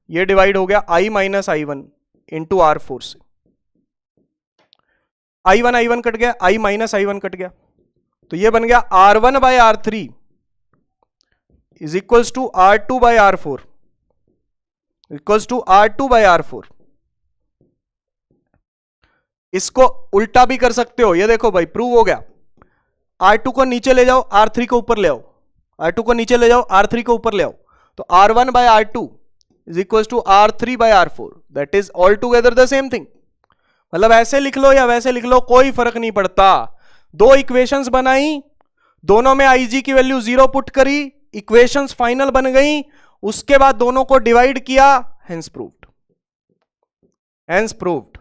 ये डिवाइड हो गया I minus I1 into R4 से। I1 कट गया, I माइनस I1 कट गया, तो ये बन गया R1 by R3 is equals to R2 by R4 equals to R2 by R4। इसको उल्टा भी कर सकते हो, ये देखो भाई प्रूव हो गया। R2 को नीचे ले जाओ, R3 को ऊपर ले आओ, R2 को नीचे ले जाओ, R3 को ऊपर ले आओ, तो R1 by R2 is equals to R3 by R4, that is all together the same thing. मतलब ऐसे लिख लो या वैसे लिख लो, कोई फर्क नहीं पड़ता। दो इक्वेशंस बनाई, दोनों में IG की वैल्यू 0 पुट करी, इक्वेशंस फाइनल बन गई, उसके बाद दोनों को डिवाइड किया, हेंस प्रूव्ड, हेंस प्रूव्ड।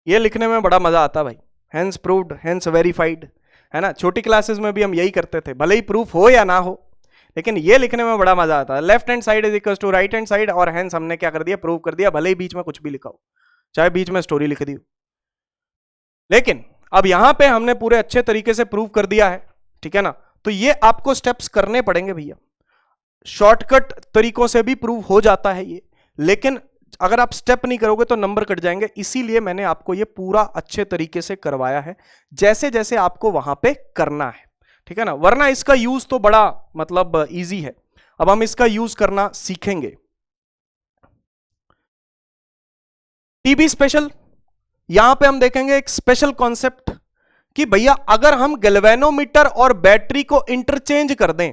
ये लिखने में बड़ा मजा आता भाई, हेंस प्रूव्ड, हेंस वेरीफाइड, है ना। छोटी क्लासेस में भी हम यही करते थे, भले ही प्रूफ हो या ना हो, लेकिन ये लिखने में बड़ा मजा आता है। Left hand side is equal to right hand side, और हेंस हमने क्या कर दिया, प्रूव कर दिया, भले ही बीच में कुछ भी लिखा हो, चाहे बीच में स्टोरी लिख दी हो। लेकिन अब यहां पे हमने पूरे अच्छे तरीके से प्रूव कर दिया है, ठीक है ना। तो ये आपको स्टेप्स करने पड़ेंगे भैया, शॉर्टकट तरीकों से भी प्रूव हो जाता है ये, लेकिन अगर आप स्टेप नहीं करोगे तो नंबर कट जाएंगे। इसीलिए मैंने आपको ये पूरा अच्छे तरीके से करवाया है, जैसे जैसे आपको वहां पे करना है, ठीक है ना। वरना इसका यूज तो बड़ा मतलब इजी है, अब हम इसका यूज करना सीखेंगे। टीबी स्पेशल, यहां पे हम देखेंगे एक स्पेशल कॉन्सेप्ट कि भैया अगर हम गैल्वेनोमीटर और बैटरी को इंटरचेंज कर दें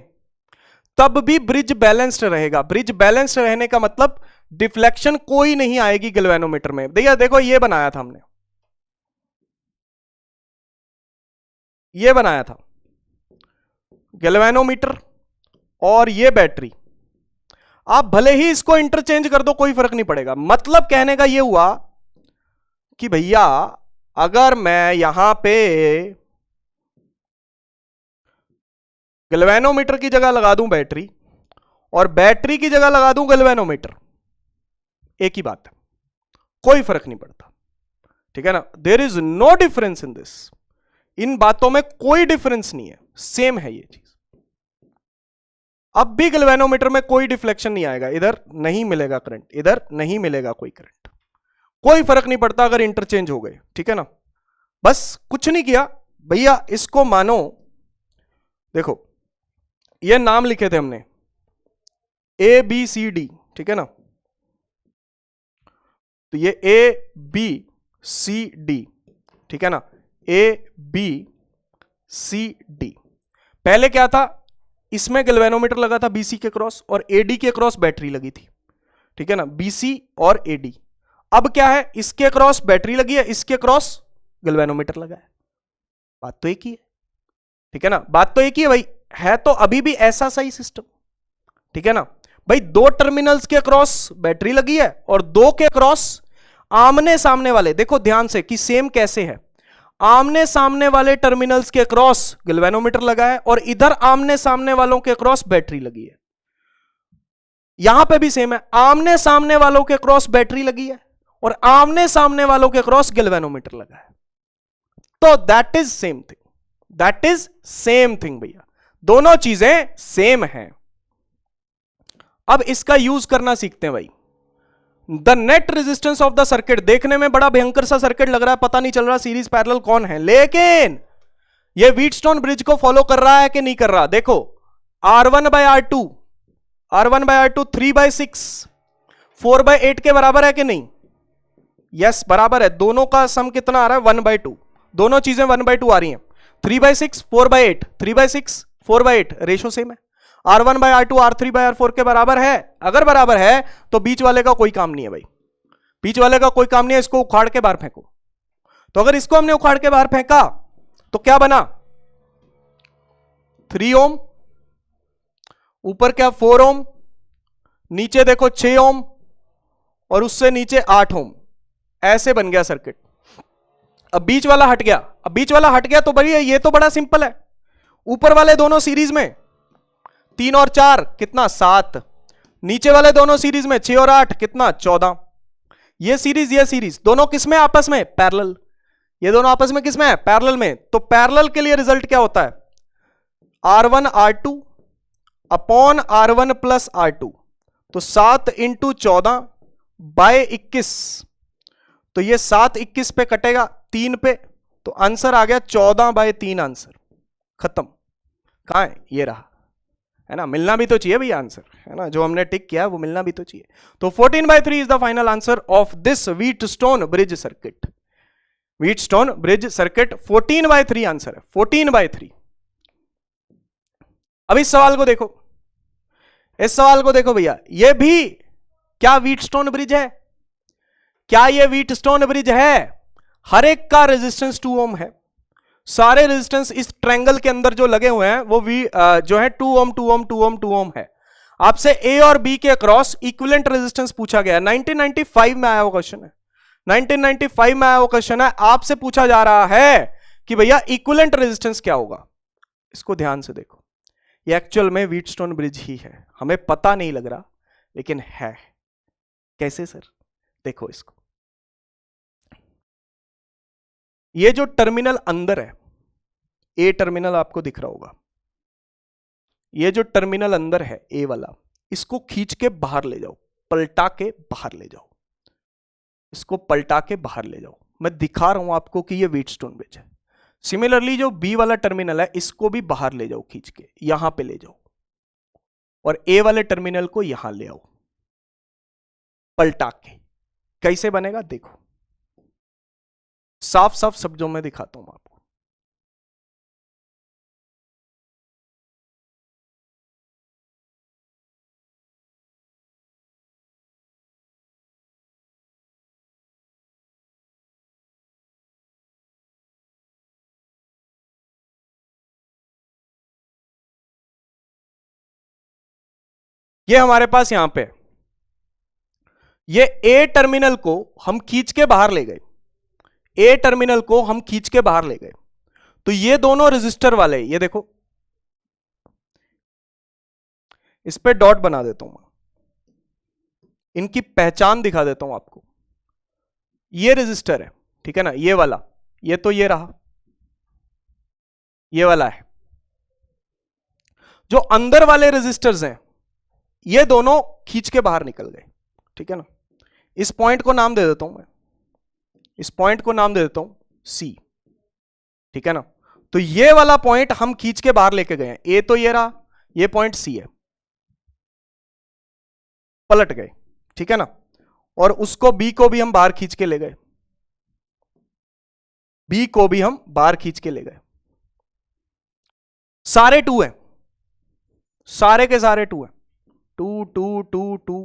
तब भी ब्रिज बैलेंस्ड रहेगा। ब्रिज बैलेंस्ड रहने का मतलब डिफ्लेक्शन कोई नहीं आएगी गैल्वेनोमीटर में। भैया देखो ये बनाया था हमने, ये बनाया था गैल्वेनोमीटर और ये बैटरी। आप भले ही इसको इंटरचेंज कर दो, कोई फर्क नहीं पड़ेगा। मतलब कहने का ये हुआ कि भैया अगर मैं यहां पे गैल्वेनोमीटर की जगह लगा दूं बैटरी और बैटरी की जगह लगा दूं गैल्वेनोमीटर, एक ही बात है, कोई फर्क नहीं पड़ता, ठीक है ना। There is no difference in this, इन बातों में कोई डिफरेंस नहीं है, सेम है ये चीज। अब भी गैल्वेनोमीटर में कोई डिफ्लेक्शन नहीं आएगा, इधर नहीं मिलेगा करंट, इधर नहीं मिलेगा कोई करंट, कोई फर्क नहीं पड़ता अगर इंटरचेंज हो गए, ठीक है ना। बस कुछ नहीं किया भैया, इसको मानो, देखो ये नाम लिखे थे हमने ABCD, ठीक है ना। तो ये ABCD, ठीक है ना, ABCD। पहले क्या था, इसमें गैल्वेनोमीटर लगा था BC के क्रॉस और AD के क्रॉस बैटरी लगी थी, ठीक है ना, BC और AD। अब क्या है, इसके क्रॉस बैटरी लगी है, इसके क्रॉस गैल्वेनोमीटर लगा है, बात तो एक ही है, ठीक है ना, बात तो एक ही है भाई, है तो अभी भी ऐसा सही सिस्टम, ठीक है ना भाई। दो टर्मिनल्स के क्रॉस बैटरी लगी है और दो के क्रॉस आमने सामने वाले, देखो ध्यान से कि सेम कैसे है, आमने सामने वाले टर्मिनल्स के क्रॉस गैल्वेनोमीटर लगा है और इधर आमने सामने वालों के क्रॉस बैटरी लगी है। यहां पे भी सेम है, आमने सामने वालों के क्रॉस बैटरी लगी है और आमने सामने वालों के क्रॉस गैल्वेनोमीटर लगा है, तो that is same thing, that is same thing भैया, दोनों चीजें सेम हैं। अब इसका यूज करना सीखते हैं भाई। The net resistance of the circuit, देखने में बड़ा भयंकर सा सर्किट लग रहा है, पता नहीं चल रहा सीरीज पैरेलल कौन है, लेकिन ये व्हीटस्टोन ब्रिज को फॉलो कर रहा है कि नहीं कर रहा। देखो R1 by R2, R1 by R2 3/6 4/8 के बराबर है कि नहीं, यस बराबर है। दोनों का सम कितना आ रहा है, 1/2, दोनों चीजें 1/2 आ रही हैं। 3/6 4/8, 3/6 4/8 रेशो सेम है। R1 by R2 R3 by R4 के बराबर है? अगर बराबर है तो बीच वाले का कोई काम नहीं है भाई, बीच वाले का कोई काम नहीं है, इसको उखाड़ के बाहर फेंको। तो अगर इसको हमने उखाड़ के बाहर फेंका तो क्या बना? 3 ओम, ऊपर क्या 4 ओम, नीचे देखो 6 ओम और उससे नीचे 8 ओम, ऐसे बन गया सर्किट। अब बीच वाला हट गया, अब बीच वाला हट गया तो बढ़िया, ये तो बड़ा सिंपल है। ऊपर वाले दोनों सीरीज में 3 और 4 कितना 7, नीचे वाले दोनों सीरीज में 6 और 8 कितना 14। ये सीरीज दोनों किसमें आपस में? पैरेलल। ये दोनों आपस में किसमें है? पैरेलल में। तो पैरेलल के लिए रिजल्ट क्या होता है? R1 R2 upon R1 plus R2, तो 7 इंटू 14 बाय 21, तो ये 7 21 पे कटेगा 3 पे, तो आंसर आ गया 14 बाय 3 आंसर। खत्म। कहां है? ये रहा, है ना? मिलना भी तो चाहिए भैया आंसर, है ना? जो हमने टिक किया वो मिलना भी तो चाहिए। तो 14/3 is the final answer of this Wheatstone bridge circuit. Wheatstone bridge circuit 14/3 answer है, 14/3। अब इस सवाल को देखो, इस सवाल को देखो भैया, ये भी क्या व्हीटस्टोन ब्रिज है? क्या ये व्हीटस्टोन ब्रिज है? हर एक का रेजिस्टेंस 2 ओम है। सारे रेजिस्टेंस इस ट्रायंगल के अंदर जो लगे हुए हैं वो जो है 2 ओम 2 ओम 2 ओम 2 ओम है। आपसे ए और बी के अक्रॉस इक्विवेलेंट रेजिस्टेंस पूछा गया है। 1995 में आया वो क्वेश्चन है, 1995 में आया वो क्वेश्चन है। आपसे पूछा जा रहा है कि भैया इक्विवेलेंट रेजिस्टेंस क्या होगा। इसको ध्यान से देखो, ये एक्चुअल में व्हीटस्टोन ब्रिज ही है, हमें पता नहीं लग रहा लेकिन है। कैसे सर? देखो इसको, ये जो टर्मिनल अंदर है, ए टर्मिनल आपको दिख रहा होगा, ये जो टर्मिनल अंदर है ए वाला, इसको खींच के बाहर ले जाओ, पलटा के बाहर ले जाओ, इसको पलटा के बाहर ले जाओ। मैं दिखा रहा हूं आपको कि ये व्हीटस्टोन ब्रिज है। सिमिलरली जो बी वाला टर्मिनल है इसको भी बाहर ले जाओ, खींच के यहां पे ले जाओ, और ए वाले टर्मिनल को यहां ले आओ पलटा के। कैसे बनेगा देखो, साफ साफ शब्दों में दिखाता हूं आपको। ये हमारे पास यहां पे, ये ए टर्मिनल को हम खींच के बाहर ले गए, ए टर्मिनल को हम खींच के बाहर ले गए। तो ये दोनों रेजिस्टर वाले, ये देखो, इस पे डॉट बना देता हूं, इनकी पहचान दिखा देता हूं आपको। ये रेजिस्टर है, ठीक है ना, ये वाला, ये तो ये रहा, ये वाला है। जो अंदर वाले रेजिस्टर्स हैं ये दोनों खींच के बाहर निकल गए, ठीक है ना। इस पॉइंट को नाम दे देता हूं मैं, इस पॉइंट को नाम दे देता हूं सी, ठीक है ना। तो ये वाला पॉइंट हम खींच के बाहर लेके गए हैं, ए तो ये रहा, ये पॉइंट सी है, पलट गए, ठीक है ना। और उसको बी को भी हम बाहर खींच के ले गए, बी को भी हम बाहर खींच के ले गए। सारे 2 हैं, सारे के सारे 2 हैं, 2 2 2 2।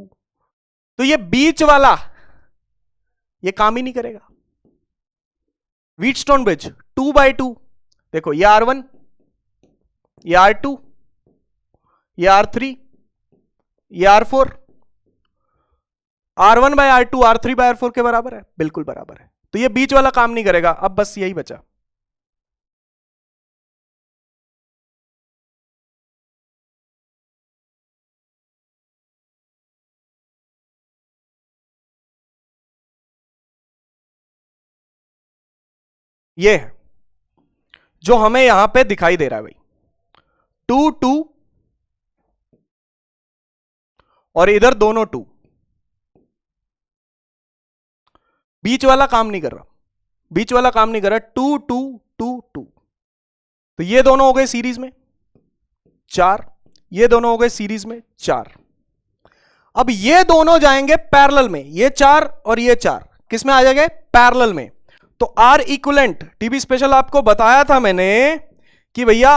तो ये बीच वाला ये काम ही नहीं करेगा। व्हीटस्टोन ब्रिज 2/2, देखो ये R1, ये R2, ये R3, ये R4, R1/R2 R3/R4 के बराबर है, बिल्कुल बराबर है। तो ये बीच वाला काम नहीं करेगा। अब बस यही बचा, ये है जो हमें यहां पे दिखाई दे रहा है भाई, 2 2 और इधर दोनों 2, बीच वाला काम नहीं कर रहा, बीच वाला काम नहीं कर रहा, 2 2 2 2। तो ये दोनों हो गए सीरीज में 4, ये दोनों हो गए सीरीज में 4। अब ये दोनों जाएंगे पैरेलल में, ये 4 और ये 4 किस में आ जाएंगे? पैरेलल में। तो आर इक्विवेलेंट, टीबी स्पेशल आपको बताया था मैंने कि भैया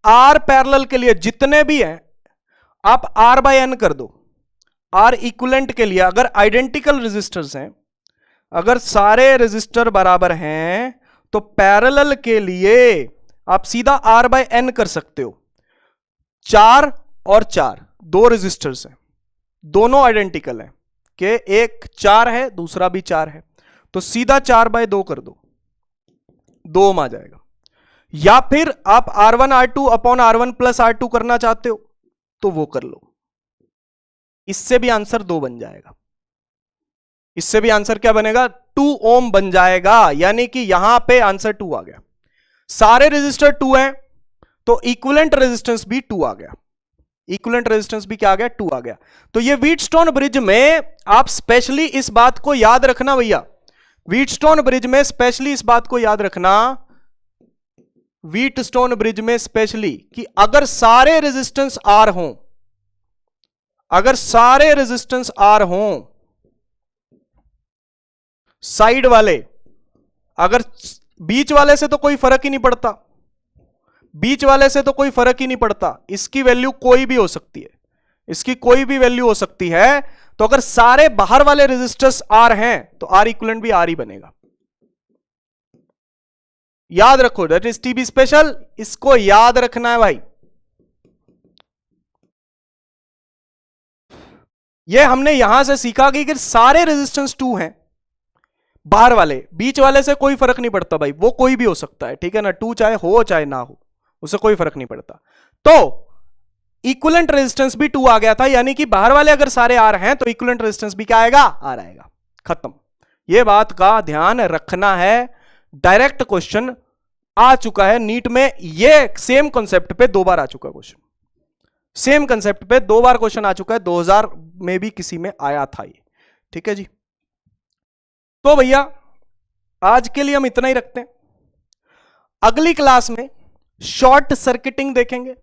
आर पैरेलल के लिए जितने भी हैं आप R बाय N कर दो। R इक्विवेलेंट के लिए अगर आइडेंटिकल रेजिस्टर्स हैं, अगर सारे रेजिस्टर बराबर हैं, तो पैरेलल के लिए आप सीधा R बाय N कर सकते हो। 4 और 4 दो रेजिस्टर्स हैं, दोनों आइडेंटिकल हैं कि एक 4 है दूसरा भी 4 है, तो सीधा 4 बाय 2 कर दो, 2 ओम आ जाएगा। या फिर आप R1 R2 upon R1 plus R2 करना चाहते हो तो वो कर लो, इससे भी आंसर 2 बन जाएगा। इससे भी आंसर क्या बनेगा? 2 ओम बन जाएगा, यानी कि यहां पे आंसर 2 आ गया। सारे रेजिस्टर 2 हैं तो इक्विवेलेंट रेजिस्टेंस भी 2 आ गया। इक्विवेलेंट रेजिस्टेंस भी क्या आ गया? 2 आ गया। तो ये व्हीटस्टोन ब्रिज में आप स्पेशली इस बात को याद रखना भैया, व्हीटस्टोन ब्रिज में स्पेशली इस बात को याद रखना, व्हीटस्टोन ब्रिज में स्पेशली, कि अगर सारे रेजिस्टेंस आर हों, अगर सारे रेजिस्टेंस आर हों, साइड वाले, अगर बीच वाले से तो कोई फर्क ही नहीं पड़ता, बीच वाले से तो कोई फर्क ही नहीं पड़ता, इसकी वैल्यू कोई भी हो सकती है, इसकी कोई भी वैल्यू हो सकती है। तो अगर सारे बाहर वाले रेजिस्टर्स आर हैं तो आर इक्विवेलेंट भी आर ही बनेगा। याद रखो, दैट इज टीबी स्पेशल, इसको याद रखना है भाई। ये हमने यहां से सीखा कि सारे रेजिस्टेंस 2 हैं, बाहर वाले, बीच वाले से कोई फर्क नहीं पड़ता भाई, वो कोई भी हो सकता है, ठीक है ना, 2 चाहे हो चाहे ना हो, उससे कोई फर्क नहीं पड़ता। तो इक्विवेलेंट रेजिस्टेंस भी 2 आ गया था, यानी कि बाहर वाले अगर सारे आर हैं तो इक्विवेलेंट रेजिस्टेंस भी क्या आएगा? आर आएगा। खत्म। ये बात का ध्यान रखना है। डायरेक्ट क्वेश्चन आ चुका है नीट में, ये सेम कॉन्सेप्ट पे 2 बार आ चुका है क्वेश्चन, सेम कंसेप्ट पे 2 बार क्वेश्चन आ चुका है, 2000 में भी किसी में आया था ये, ठीक है जी। तो भैया आज के लिए हम इतना ही रखते हैं। अगली क्लास में शॉर्ट सर्किटिंग देखेंगे,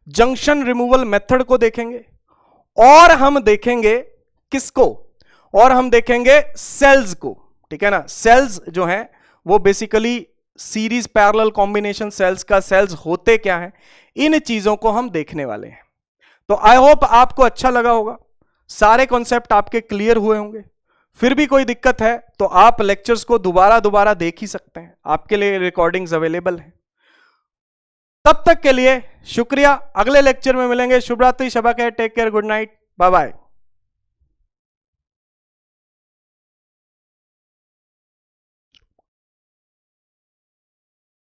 जंक्शन रिमूवल मेथड को देखेंगे, और हम देखेंगे किसको? और हम देखेंगे सेल्स को, ठीक है ना। सेल्स जो हैं वो basically series parallel combination cells का सेल्स होते क्या हैं, इन चीजों को हम देखने वाले हैं। तो आई होप आपको अच्छा लगा होगा, सारे कॉन्सेप्ट आपके क्लियर हुए होंगे। फिर भी कोई दिक्कत है तो आप लेक्चर्स को दोबारा देख ही सकते हैं, आपके लिए रिकॉर्डिंग्स अवेलेबल हैं। तब तक के लिए शुक्रिया, अगले लेक्चर में मिलेंगे। शुभ रात्रि, शबा खैर, take care, good night, bye bye.